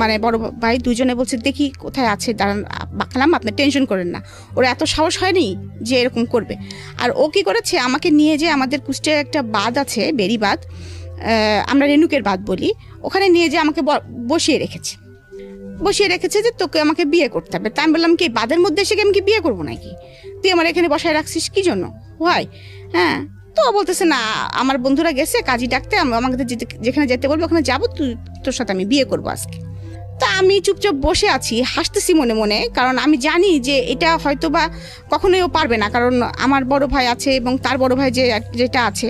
মানে বড় ভাই দুজনে বলছে দেখি কোথায় আছে, দাঁড়ান বাকলাম, আপনি টেনশন করেন না, ওরা এত সাহস হয়নি যে এরকম করবে। আর ও কি করেছে, আমাকে নিয়ে যে আমাদের কুষ্টিয়ার একটা বাঁধ আছে, বেরি বাঁধ, আমরা রেণুকের বাঁধ বলি, ওখানে নিয়ে যে আমাকে বসিয়ে রেখেছে যে তোকে আমাকে বিয়ে করতে হবে। তাই আমি বললাম কি বাঁধের মধ্যে এসে আমি কি বিয়ে করবো নাকি, তুই আমার এখানে বসায় রাখছিস কি জন্য, হয় হ্যাঁ। তো বলতেছে না, আমার বন্ধুরা গেছে কাজী ডাকতে, আমাকে যেখানে যেতে বলবো ওখানে যাবো, তোর সাথে আমি বিয়ে করবো আজকে। তা আমি চুপচাপ বসে আছি, হাসতেছি মনে মনে, কারণ আমি জানি যে এটা হয়তো বা কখনোই ও পারবে না, কারণ আমার বড় ভাই আছে এবং তার বড় ভাই যেটা আছে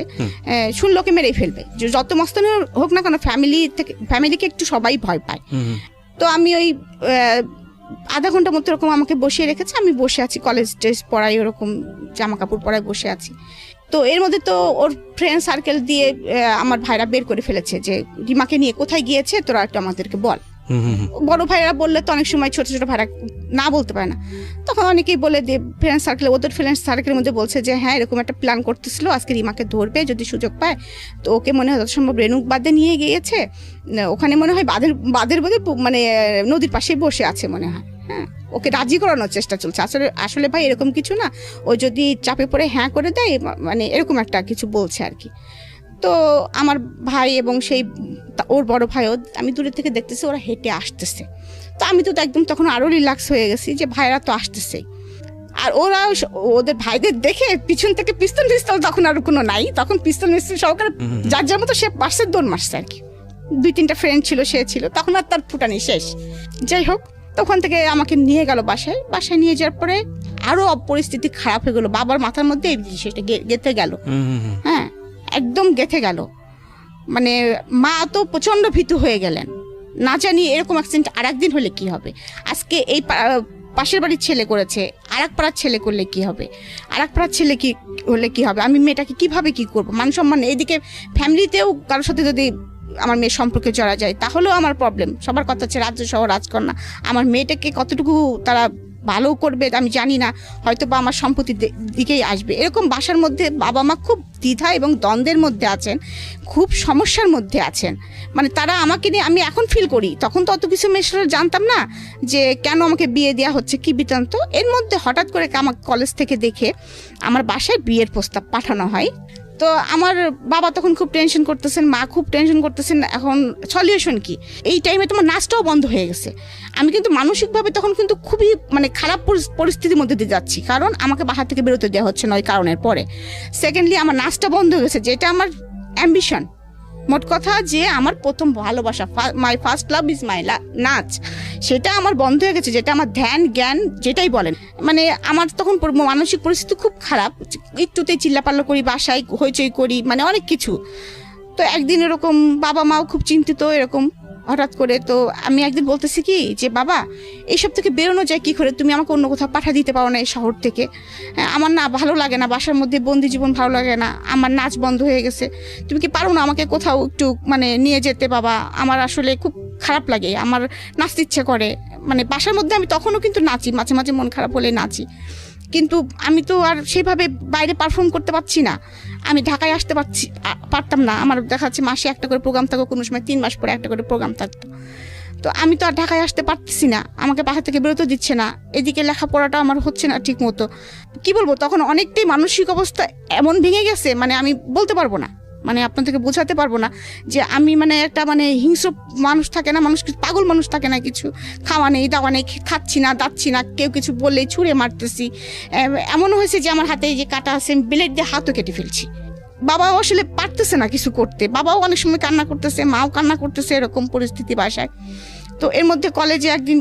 শুনলোকে মেরেই ফেলবে, যত মস্তানি হোক না কেন ফ্যামিলিকে একটু সবাই ভয় পায়। তো আমি ওই আধা ঘন্টা মতো এরকম আমাকে বসিয়ে রেখেছে, আমি বসে আছি, কলেজ ড্রেস পরাই, ওরকম জামা কাপড় পরাই বসে আছি। তো এর মধ্যে তো ওর ফ্রেন্ড সার্কেল দিয়ে আমার ভাইরা বের করে ফেলেছে যে রিমাকে নিয়ে কোথায় গিয়েছে তোরা একটু আমাদেরকে বল। বড় ভাইরা বললে তো অনেক সময় ছোট ছোট ভাইরা না বলতে পারে না, তখন অনেকেই বলে দিয়ে ফ্রেন্ড সার্কেল, ওদের ফ্রেন্ড সার্কেলের মধ্যে বলছে যে হ্যাঁ এরকম একটা প্ল্যান করতেছিল, আজকে রিমাকে ধরবে যদি সুযোগ পায়, তো ওকে মনে হয় যত সম্ভব রেণুক বাদে নিয়ে গিয়েছে, ওখানে মনে হয় বাদের বোধে মানে নদীর পাশেই বসে আছে মনে হয়। হ্যাঁ, ওকে রাজি করানোর চেষ্টা চলছে। আসলে ভাই এরকম কিছু না, ও যদি চাপে পড়ে হ্যাঁ করে দেয়, মানে এরকম একটা কিছু বলছে আর কি। তো আমার ভাই এবং সেই ওর বড় ভাইও, আমি দূরে থেকে দেখতেছি ওরা হেঁটে আসতেছে। তো আমি তো একদম তখন আরো রিল্যাক্স হয়ে গেছি যে ভাইরা তো আসতেছে। আর ওরা ওদের ভাইদের দেখে পিছন থেকে পিস্তল তখন আর কোনো নাই, তখন পিস্তল সহকারে যার যার মতো সে পাশে দৌড় মারছে আর কি। 2-3টা ফ্রেন্ড ছিল, সে ছিল, তখন আর তার ফুটানি শেষ। যাই হোক, তখন থেকে আমাকে নিয়ে গেল বাসায় নিয়ে যাওয়ার পরে আরো পরিস্থিতি খারাপ হয়ে গেল, বাবার মাথার মধ্যে এই জিনিসটা গেঁথে গেল। হ্যাঁ, একদম গেঁথে গেল, মানে মা তো প্রচন্ড ভীতু হয়ে গেলেন, না জানি এরকম অ্যাক্সিডেন্ট আর একদিন হলে কি হবে। আজকে এই পাশের বাড়ির ছেলে করেছে, আর এক পাড়ার ছেলে করলে কি হবে, আর এক পাড়ার ছেলে কি হলে কি হবে, আমি মেয়েটাকে কিভাবে কি করবো, মান সম্মান। এইদিকে ফ্যামিলিতেও কারোর সাথে যদি আমার মেয়ের সম্পর্কে জড়া যায় তাহলেও আমার প্রবলেম। সবার কথা হচ্ছে রাজ্য সহ রাজকন্যা, আমার মেয়েটাকে কতটুকু তারা ভালো করবে আমি জানি না, হয়তো বা আমার সম্পত্তির দিকেই আসবে। এরকম বাসার মধ্যে বাবা মা খুব দ্বিধা এবং দ্বন্দ্বের মধ্যে আছেন, খুব সমস্যার মধ্যে আছেন। মানে তারা আমাকে নিয়ে, আমি এখন ফিল করি, তখন তো অত কিছু মেয়েরা জানতাম না যে কেন আমাকে বিয়ে দেওয়া হচ্ছে, কি বৃত্তান্ত। এর মধ্যে হঠাৎ করে আমাকে কলেজ থেকে দেখে আমার বাসায় বিয়ের প্রস্তাব পাঠানো হয়। তো আমার বাবা তখন খুব টেনশন করতেছেন, মা খুব টেনশন করতেছেন, এখন সলিউশন কি। এই টাইমে তোমার নাচটাও বন্ধ হয়ে গেছে, আমি কিন্তু মানসিকভাবে তখন কিন্তু খুবই মানে খারাপ পরিস্থিতির মধ্যে দিয়ে যাচ্ছি, কারণ আমাকে বাসা থেকে বেরোতে দেওয়া হচ্ছে না ওই কারণের পরে। সেকেন্ডলি আমার নাচটা বন্ধ হয়ে গেছে, যেটা আমার অ্যাম্বিশন, মোট কথা যে আমার প্রথম ভালোবাসা, my first love is my নাচ, সেটা আমার বন্ধ হয়ে গেছে, যেটা আমার ধ্যান জ্ঞান যেটাই বলেন। মানে আমার তখন মানসিক পরিস্থিতি খুব খারাপ, একটুতেই চিল্লাপাল্লা করি, বাসায় হইচই করি, মানে অনেক কিছু। তো একদিন এরকম বাবা মাও খুব চিন্তিত, এরকম হঠাৎ করে। তো আমি একদিন বলতেছি কি যে বাবা, এইসব থেকে বেরোনো যায় কি করে, তুমি আমাকে অন্য কোথাও পাঠা দিতে পারো না এই শহর থেকে, আমার না ভালো লাগে না, বাসার মধ্যে বন্দি জীবন ভালো লাগে না, আমার নাচ বন্ধ হয়ে গেছে, তুমি কি পারো না আমাকে কোথাও একটু মানে নিয়ে যেতে বাবা, আমার আসলে খুব খারাপ লাগে, আমার নাচতে ইচ্ছে করে। মানে বাসার মধ্যে আমি তখনও কিন্তু নাচি, মাঝে মাঝে মন খারাপ হলে নাচি, কিন্তু আমি তো আর সেইভাবে বাইরে পারফর্ম করতে পারছি না। আমি ঢাকায় আসতে পারতাম না, আমার দেখা যাচ্ছে মাসে একটা করে প্রোগ্রাম থাকতো, কোনো সময় 3 মাস পরে একটা করে প্রোগ্রাম থাকতো। তো আমি তো আর ঢাকায় আসতে পারতেছি না, আমাকে বাসা থেকে বেরোতে দিচ্ছে না, এদিকে লেখাপড়াটা আমার হচ্ছে না ঠিক মতো। কি বলবো, তখন অনেকটাই মানসিক অবস্থা এমন ভেঙে গেছে, মানে আমি বলতে পারবো না, মানে আপনাদেরকে বোঝাতে পারবো না যে আমি মানে একটা মানে হিংস্র মানুষ থাকে না, মানুষ পাগল মানুষ থাকে না, কিছু খাওয়া নেই দাওয়া নেই, খাচ্ছি না দাচ্ছি না, কেউ কিছু বললেই ছুঁড়ে মারতেছি। এমনও হয়েছে যে আমার হাতে যে কাটা আছে, ব্লেড দিয়ে হাতও কেটে ফেলছি। বাবাও আসলে পারতেছে না কিছু করতে, বাবাও অনেক সময় কান্না করতেছে, মাও কান্না করতেছে, এরকম পরিস্থিতি বাসায়। তো এর মধ্যে কলেজে একদিন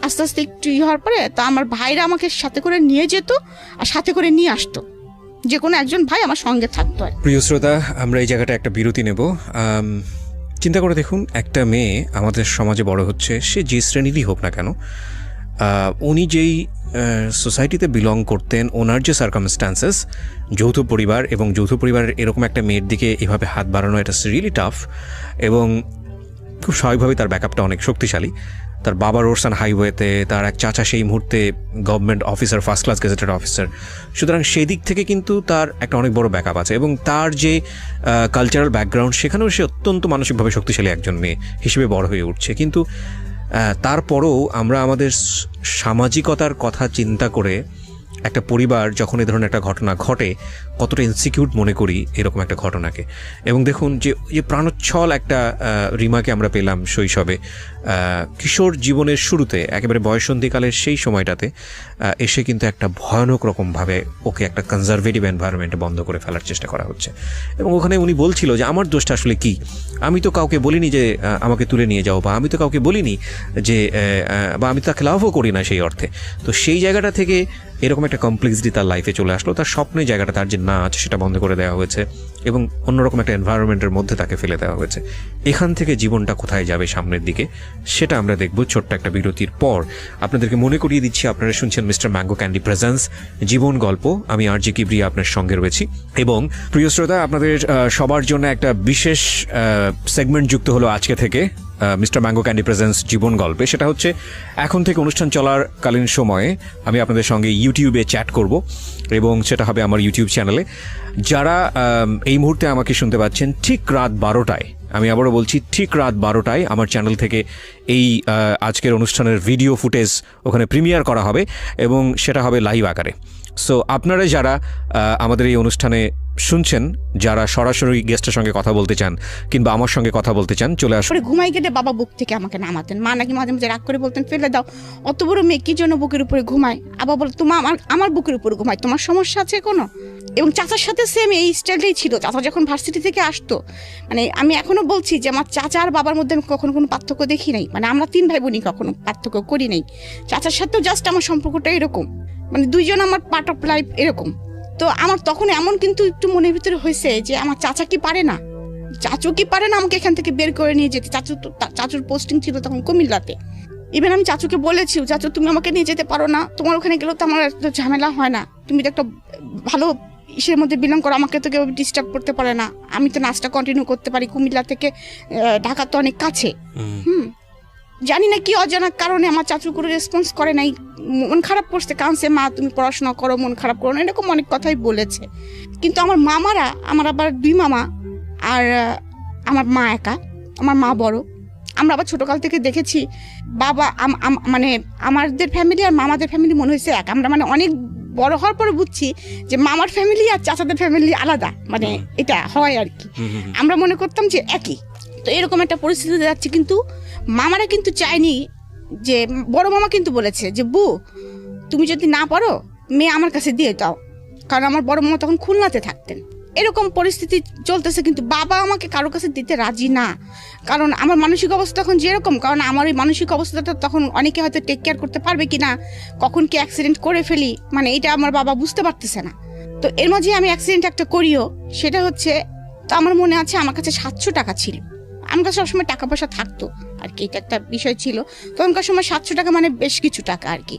আস্তে আস্তে একটু হওয়ার পরে তো আমার ভাইরা আমাকে সাথে করে নিয়ে যেত আর সাথে করে নিয়ে আসতো, যে কোনো একজন ভাই আমার সঙ্গে থাকতো।
প্রিয় শ্রোতা, আমরা এই জায়গাটা একটা বিরতি নেব। চিন্তা করে দেখুন, একটা মেয়ে আমাদের সমাজে বড় হচ্ছে, সে যে শ্রেণীরই হোক না কেন, উনি যেই সোসাইটিতে বিলং করতেন, ওনার যে সার্কামস্ট্যান্সেস, যৌথ পরিবার, এবং যৌথ পরিবারের এরকম একটা মেয়ের দিকে এভাবে হাত বাড়ানো, এটা রিয়েলি টাফ। এবং খুব স্বাভাবিকভাবেই তার ব্যাকআপটা অনেক শক্তিশালী। তার বাবা রোডসান হাইওয়েতে, তার এক চাচা সেই মুহূর্তে government officer, first class gazetted officer, সুতরাং সেই দিক থেকে কিন্তু তার একটা অনেক বড় ব্যাকআপ আছে। এবং তার যে কালচারাল ব্যাকগ্রাউন্ড, সেখানেও সে অত্যন্ত মানসিকভাবে শক্তিশালী একজন মেয়ে হিসেবে বড় হয়ে উঠছে। কিন্তু তারপরেও আমরা আমাদের সামাজিকতার কথা চিন্তা করে একটা পরিবার যখন এই ধরনের একটা ঘটনা ঘটে, কতটা ইনসিকিউর মনে করি এরকম একটা ঘটনাকে। এবং দেখুন যে প্রাণোচ্ছল একটা রিমাকে আমরা পেলাম শৈশবে, কিশোর জীবনের শুরুতে একেবারে বয়সন্ধিকালের সেই সময়টাতে এসে কিন্তু একটা ভয়ানক রকমভাবে ওকে একটা কনজারভেটিভ এনভায়রনমেন্টে বন্ধ করে ফেলার চেষ্টা করা হচ্ছে। এবং ওখানে উনি বলছিল যে আমার দোষটা আসলে কি, আমি তো কাউকে বলিনি যে আমাকে তুলে নিয়ে যাও, বা আমি তো কাউকে বলিনি যে বা আমি তাকে লাভও করি না সেই অর্থে। তো সেই জায়গাটা থেকে এরকম একটা কমপ্লেক্সিটি তার লাইফে চলে আসলো। তার স্বপ্নের জায়গাটা, তার যে নাচ, সেটা বন্ধ করে দেওয়া হয়েছে এবং অন্যরকম একটা এনভায়রনমেন্টের মধ্যে তাকে ফেলে দেওয়া হয়েছে। এখান থেকে জীবনটা কোথায় যাবে সামনের দিকে সেটা আমরা দেখব ছোট্ট একটা বিরতির পর। আপনাদেরকে মনে করিয়ে দিচ্ছি, আপনারা শুনছেন মিস্টার ম্যাঙ্গো ক্যান্ডি প্রেজেন্স জীবন গল্প। আমি আরজি কিবরিয়া আপনার সঙ্গে রয়েছি এবং প্রিয় শ্রোতা, আপনাদের সবার জন্য একটা বিশেষ সেগমেন্ট যুক্ত হলো আজকে থেকে মিস্টার ম্যাঙ্গো ক্যান্ডি প্রেজেন্স জীবন গল্পে। সেটা হচ্ছে এখন থেকে অনুষ্ঠান চলার কালীন সময়ে আমি আপনাদের সঙ্গে ইউটিউবে চ্যাট করব এবং সেটা হবে আমার ইউটিউব চ্যানেলে। যারা এই মুহূর্তে আমাকে শুনতে পাচ্ছেন ঠিক রাত 12টায়, আমি আবারও বলছি ঠিক রাত 12টায় আমার চ্যানেল থেকে এই আজকের অনুষ্ঠানের ভিডিও ফুটেজ ওখানে প্রিমিয়ার করা হবে এবং সেটা হবে লাইভ আকারে। সো আপনারা যারা আমাদের এই অনুষ্ঠানে শুনছেন, যারা সরাসরি গেস্টের সঙ্গে কথা বলতে চান কিংবা আমার সঙ্গে কথা বলতে চান, চলে আসুন।
ঘুমাই গেলে বাবা বুক থেকে আমাকে নামাতেন, মা নাকি মাঝে মাঝে রাগ করে বলতেন ফেলে দাও, অত বড় মেয়ে কি জন্য বুকের উপরে ঘুমায়। আবার বল তোমার আমার বুকের উপরে ঘুমায়, তোমার সমস্যা আছে কোনো? এবং চাচার সাথে সেম এই স্টাইলটাই ছিল। চাচা যখন ভার্সিটি থেকে আসতো, মানে আমি এখনো বলছি যে আমার চাচা আর বাবার মধ্যে আমি কখনো কোনো পার্থক্য দেখি নাই। মানে আমরা 3 ভাই বোনই কখনো পার্থক্য করি নাই। চাচার সাথেও জাস্ট আমার সম্পর্কটা এরকম, মানে দুইজন আমার পার্ট অফ লাইফ এরকম। তো আমার তখন এমন কিন্তু একটু মনের ভিতরে হয়েছে যে আমার চাচা কি পারে না, চাচু কি পারে না আমাকে এখান থেকে বের করে নিয়ে যেতে। চাচুর পোস্টিং ছিল তখন কুমিল্লাতে। ইভেন আমি চাচুকে বলেছি, চাচু তুমি আমাকে নিয়ে যেতে পারো না, তোমার ওখানে গেলেও তো আমার এত ঝামেলা হয় না, তুমি তো একটা ভালো ইসের মধ্যে বিলং করো, আমাকে তো কেউ ডিস্টার্ব করতে পারে না, আমি তো নাচটা কন্টিনিউ করতে পারি, কুমিল্লা থেকে ঢাকা তো অনেক কাছে। জানি না কি অজানা কারণে আমার চাচু করে রেসপন্স করে নাই, মন খারাপ করছে, কাঁদছে, মা তুমি পড়াশোনা করো, মন খারাপ করো না, এরকম অনেক কথাই বলেছে। কিন্তু আমার মামারা, আমার আবার 2 মামা আর আমার মা একা, আমার মা বড়। আমরা আবার ছোটকাল থেকে দেখেছি বাবা মানে আমাদের ফ্যামিলি আর মামাদের ফ্যামিলি মনে হয়েছে এক। আমরা মানে অনেক বড় হওয়ার পরে বুঝছি যে মামার ফ্যামিলি আর চাচাদের ফ্যামিলি আলাদা, মানে এটা হয় আর কি। আমরা মনে করতাম যে একই। তো এরকম একটা পরিস্থিতিতে যাচ্ছে, কিন্তু মামারা কিন্তু চায়নি যে, বড় মামা কিন্তু বলেছে যে বু তুমি যদি না পারো মেয়ে আমার কাছে দিয়ে দাও, কারণ আমার বড় মামা তখন খুলনাতে থাকতেন। এরকম পরিস্থিতি চলতেছে, কিন্তু বাবা আমাকে কারোর কাছে দিতে রাজি না, কারণ আমার মানসিক অবস্থা তখন যেরকম, কারণ আমার ওই মানসিক অবস্থাটা তখন অনেকে হয়তো টেক কেয়ার করতে পারবে কিনা, কখন কি অ্যাক্সিডেন্ট করে ফেলি, মানে এটা আমার বাবা বুঝতে পারতেছে না। তো এর মাঝে আমি অ্যাক্সিডেন্ট একটা করিও, সেটা হচ্ছে, তো আমার মনে আছে আমার কাছে 700 টাকা ছিল। আমার কাছে সবসময় টাকা পয়সা থাকতো আর কি, এটা একটা বিষয় ছিল তখনকার সময়। 700 টাকা মানে বেশ কিছু টাকা আর কি।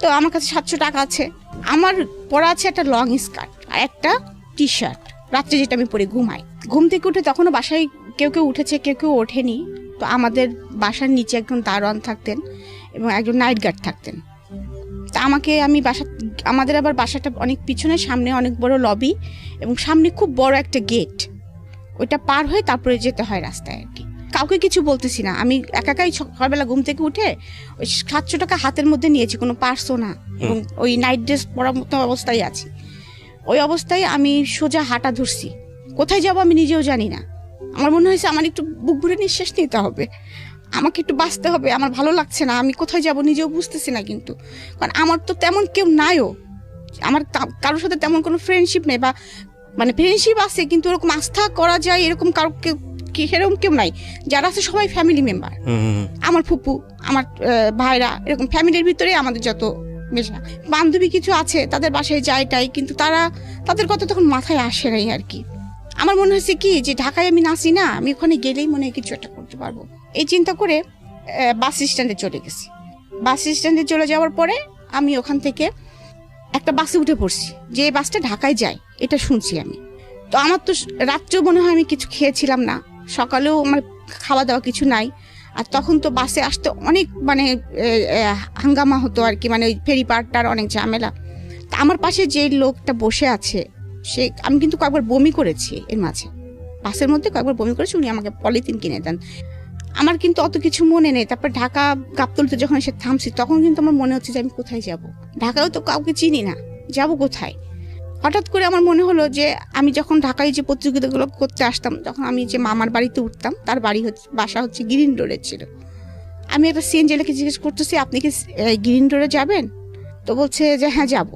তো আমার কাছে 700 টাকা আছে, আমার পরা আছে একটা লং স্কার্ট আর একটা টি শার্ট, রাত্রে যেটা আমি পরে ঘুমাই। ঘুম থেকে উঠে তখনও বাসায় কেউ কেউ উঠেছে, কেউ কেউ ওঠেনি। তো আমাদের বাসার নিচে একজন দারোয়ান থাকতেন এবং একজন নাইট গার্ড থাকতেন। তা আমাদের আবার বাসাটা অনেক পিছনে, সামনে অনেক বড় লবি এবং সামনে খুব বড় একটা গেট, ওইটা পার হয়ে তারপরে যেতে হয় রাস্তায় আর কি। কাউকে কিছু বলতেছি না, আমি একাই সকালবেলা ঘুম থেকে উঠে ওই 700 টাকা হাতের মধ্যে নিয়েছি, কোনো পার্সও না, এবং ওই নাইট ড্রেস পরার মতো অবস্থায় আছি। ওই অবস্থায় আমি সোজা হাঁটা ধরছি, কোথায় যাব আমি নিজেও জানি না। আমার মনে হয়েছে আমার একটু বুক ভরে নিঃশ্বাস নিতে হবে, আমাকে একটু বাঁচতে হবে, আমার ভালো লাগছে না, আমি কোথায় যাব নিজেও বুঝতেছি না। কিন্তু কারণ আমার তো তেমন কেউ নাইও, আমার কারোর সাথে তেমন কোনো ফ্রেন্ডশিপ নেই, বা মানে ফ্রেন্ডশিপ আছে কিন্তু ওরকম আস্থা করা যায় এরকম কারো সেরকম কেউ নাই। যারা আছে সবাই ফ্যামিলি মেম্বার, আমার ফুপু, আমার ভাইরা, এরকম ফ্যামিলির ভিতরে আমাদের যত মেশা। বান্ধবী কিছু আছে, তাদের বাসায় যাইটাই, কিন্তু তাদের কথা তখন মাথায় আসে নাই আর কি। আমার মনে হয়েছে কি যে ঢাকায় আমি নাচি না, আমি ওখানে গেলেই মনে হয় কিছু একটা করতে পারবো, এই চিন্তা করে বাস স্ট্যান্ডে চলে গেছি। বাস স্ট্যান্ডে চলে যাওয়ার পরে আমি ওখান থেকে একটা বাসে উঠে পড়ছি, যে বাসটা ঢাকায় যায় এটা শুনছি আমি। তো আমার তো রাত্রেও মনে হয় আমি কিছু খেয়েছিলাম না, সকালেও আমার খাওয়া দাওয়া কিছু নাই। আর তখন তো বাসে আসতে অনেক মানে হাঙ্গামা হতো আর কি, মানে ওই ফেরি পার্কটার অনেক ঝামেলা। তা আমার পাশে যে লোকটা বসে আছে, আমি কিন্তু কয়েকবার বমি করেছি এর মাঝে, বাসের মধ্যে কয়েকবার বমি করেছি, উনি আমাকে পলিথিন কিনে দেন। আমার কিন্তু অত কিছু মনে নেই। তারপর ঢাকা গাবতলীতে যখন এসে থামছি, তখন কিন্তু আমার মনে হচ্ছে যে আমি কোথায় যাব, ঢাকায়ও তো কাউকে চিনি না, যাব কোথায়। হঠাৎ করে আমার মনে হলো যে আমি যখন ঢাকায় যে প্রতিযোগিতাগুলো করতে আসতাম, তখন আমি যে মামার বাড়িতে উঠতাম, তার বাসা হচ্ছে গ্রিন রোডে ছিল। আমি একটা সিএনজিকে জিজ্ঞেস করতেছি আপনি কি গ্রিন রোডে যাবেন? তো বলছে যে হ্যাঁ যাবো।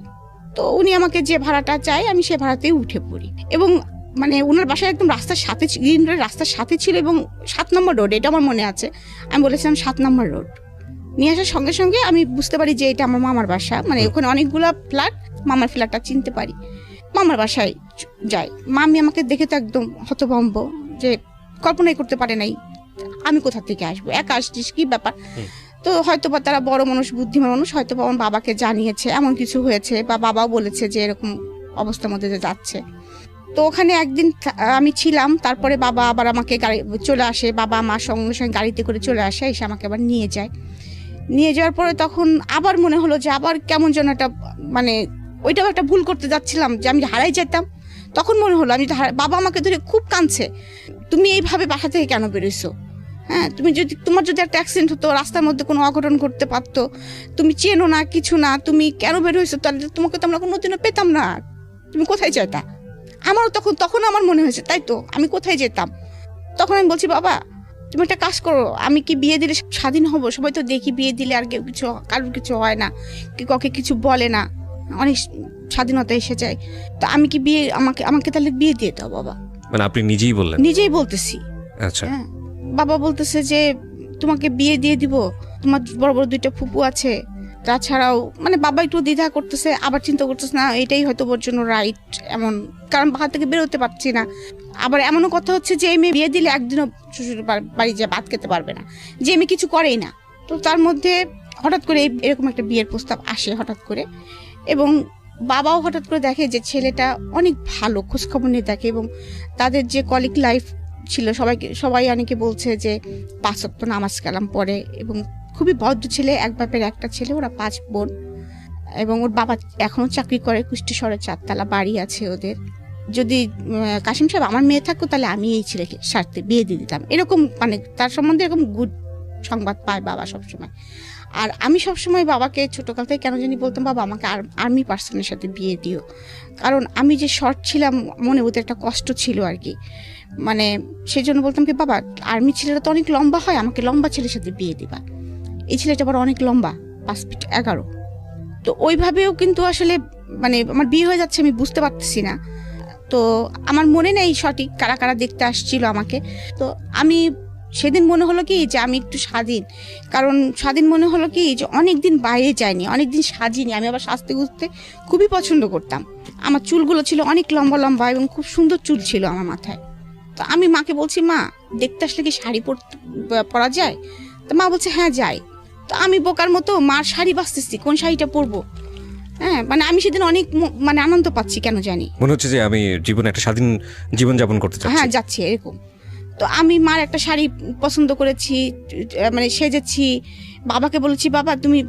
তো উনি আমাকে যে ভাড়াটা চাই আমি সে ভাড়াতেই উঠে পড়ি, এবং মানে ওনার বাসায় একদম রাস্তার সাথে, গ্রিন রোডের রাস্তার সাথে ছিল, এবং 7 নম্বর রোড, এটা আমার মনে আছে। আমি বলেছিলাম 7 নম্বর রোড। নিয়ে আসার সঙ্গে সঙ্গে আমি বুঝতে পারি যে এটা আমার মামার বাসা, মানে ওখানে অনেকগুলো ফ্ল্যাট, মামার ফ্ল্যাটটা চিনতে পারি। মামার বাসায় যাই, মামি আমাকে দেখে তো একদম হতভম্ব, যে কল্পনাই করতে পারে নাই আমি কোথা থেকে আসবো, একা আসছিস কি ব্যাপার। তো হয়তো বা তারা বড় মানুষ, বুদ্ধিমান মানুষ, হয়তো বা আমার বাবাকে জানিয়েছে এমন কিছু হয়েছে, বা বাবাও বলেছে যে এরকম অবস্থার মধ্যে যে যাচ্ছে। তো ওখানে একদিন আমি ছিলাম, তারপরে বাবা আবার আমাকে গাড়ি চলে আসে, বাবা মা সঙ্গে সঙ্গে গাড়িতে করে চলে আসে, এসে আমাকে আবার নিয়ে যায়। নিয়ে যাওয়ার পরে তখন আবার মনে হলো যে আবার কেমন যেন একটা, মানে ওইটাও একটা ভুল করতে যাচ্ছিলাম, যে আমি হারাই যেতাম। তখন মনে হলো আমি, বাবা আমাকে ধরে খুব কাঁদছে, তুমি এইভাবে বাসা থেকে কেন বেরোইছো? হ্যাঁ, তোমার যদি একটা অ্যাক্সিডেন্ট হতো, রাস্তার মধ্যে কোনো অঘটন ঘটতে পারতো, তুমি চেনো না, কিছু না, তুমি কেন বের হয়েছো? তাহলে তোমাকে তো আমরা কোনোদিনও পেতাম না, তুমি কোথায় যেতা? আমারও তখন আমার মনে হয়েছে, তাই তো আমি কোথায় যেতাম? তখন আমি বলছি বাবা তুমি একটা কাজ করো, আমি কি বিয়ে দিলে স্বাধীন হব? সবাই তো দেখি বিয়ে দিলে আর কেউ কিছু, কারোর কিছু হয় না, কাউকে কিছু বলে না, অনেক স্বাধীনতা এসে যায়। তো আমি কি বিয়ে, আমাকে তাহলে বিয়ে দিয়ে দাও বাবা।
মানে আপনি নিজেই বললেন? নিজেই
বলতেছি।
আচ্ছা।
হ্যাঁ, বাবা বলতেছে যে তোমাকে বিয়ে দিয়ে দিব, তোমার বড় বড় 2টা ফুপু আছে, তাছাড়াও মানে বাবা একটু দ্বিধা করতেছে, আবার চিন্তা করতেছে না এটাই হয়তো ওর জন্য রাইট, এমন কারণ বাসা থেকে বেরোতে পারছি না। আবার এমনও কথা হচ্ছে যে এই মেয়ে বিয়ে দিলে একদিনও শ্বশুর বাড়ি যে ভাত খেতে পারবে না, যে মেয়ে কিছু করেই না। তো তার মধ্যে হঠাৎ করে এরকম একটা বিয়ের প্রস্তাব আসে হঠাৎ করে, এবং বাবাও হঠাৎ করে দেখে যে ছেলেটা অনেক ভালো, খোঁজখবর নিয়ে দেখে, এবং তাদের যে কলিগ লাইফ ছিল, সবাই অনেকে বলছে যে 5 ওয়াক্ত নামাজ কালাম পড়ে, এবং খুবই ভদ্র ছেলে, এক বাপের একটা ছেলে, ওরা 5 বোন, এবং ওর বাবা এখনো চাকরি করে, কুষ্টি শহরে 4 তলা বাড়ি আছে ওদের। যদি কাশিম সাহেব আমার মেয়ে থাকতো তাহলে আমি এই ছেলেকে সাথে বিয়ে দিয়ে দিতাম, এরকম মানে তার সম্বন্ধে এরকম গুড সংবাদ পায় বাবা সবসময়। আর আমি সবসময় বাবাকে ছোটকাল থেকে কেন জানি বলতাম বাবা আমাকে আর্মি পার্সনের সাথে বিয়ে দিও, কারণ আমি যে শর্ট ছিলাম মনে ওদের একটা কষ্ট ছিল আর কি, মানে সেই জন্য বলতাম কি বাবা আর্মি ছেলেরা তো অনেক লম্বা হয়, আমাকে লম্বা ছেলের সাথে বিয়ে দিবা। এই ছেলেটা আবার অনেক লম্বা, 5 ফিট 11। তো ওইভাবেও কিন্তু আসলে মানে আমার বিয়ে হয়ে যাচ্ছে আমি বুঝতে পারতেছি না। তো আমার মনে নেই সঠিক কারা কারা দেখতে আসছিল আমাকে। তো আমি সেদিন মনে হলো কি যে আমি একটু স্বাধীন, কারণ স্বাধীন মনে হলো কি যে অনেকদিন বাইরে যাইনি, অনেকদিন সাজিনি। আমি আবার সাজতে গুজতে খুবই পছন্দ করতাম, আমার চুলগুলো ছিল অনেক লম্বা লম্বা এবং খুব সুন্দর চুল ছিল আমার মাথায়। তো আমি মাকে বলছি মা দেখতে আসলে কি শাড়ি পরা যায়? তো মা বলছে হ্যাঁ যাই। তো আমি বোকার মতো মার শাড়ি বাঁচতেছি, কোন শাড়িটা পরবো। হ্যাঁ, মানে আমি সেদিন অনেক মানে আনন্দ পাচ্ছি, কেন জানি
মনে হচ্ছে যে আমি জীবনে একটা স্বাধীন জীবন যাপন করতে চাচ্ছি।
হ্যাঁ যাচ্ছি এরকম। তো আমি মার একটা শাড়ি পছন্দ করেছি, মানে সেজেছি, বাবাকে বলেছি বাবা তুমি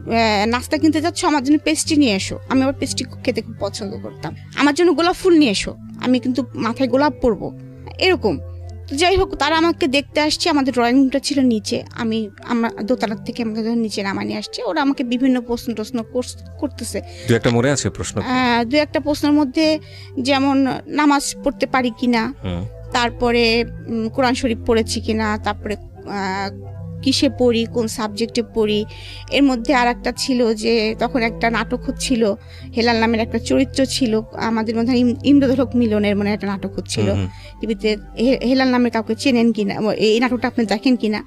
নাস্তা কিনতে যাচ্ছ, আমার জন্য পেস্ট্রি নিয়ে এসো। আমি আবার পেস্ট্রি খেতে খুব পছন্দ করতাম। আমার জন্য গোলাপ ফুল নিয়ে এসো, আমি কিন্তু মাথায় গোলাপ পরবো, এরকম। তো যাই হোক তারা আমাকে দেখতে আসছে, আমাদের ড্রয়িং রুমটা ছিল নিচে, আমরা দোতলার থেকে আমাকে নিচে নামায় নিয়ে আসছে। ওরা আমাকে বিভিন্ন প্রশ্ন করতেছে।
দু একটা মনে আছে প্রশ্ন?
দু একটা প্রশ্নের মধ্যে যেমন নামাজ পড়তে পারি কিনা, তারপরে কোরআন শরীফ পড়েছি কিনা, তারপরে কিসে পড়ি, কোন সাবজেক্টে পড়ি। এর মধ্যে আর একটা ছিল যে তখন একটা নাটক হচ্ছিল, হেলাল নামের একটা চরিত্র ছিল আমাদের মধ্যে, ইমদাদুল হক মিলনের মানে একটা নাটক হচ্ছিল টিভিতে। হেলাল নামের কাউকে চেনেন কিনা, এই নাটকটা আপনি দেখেন কিনা?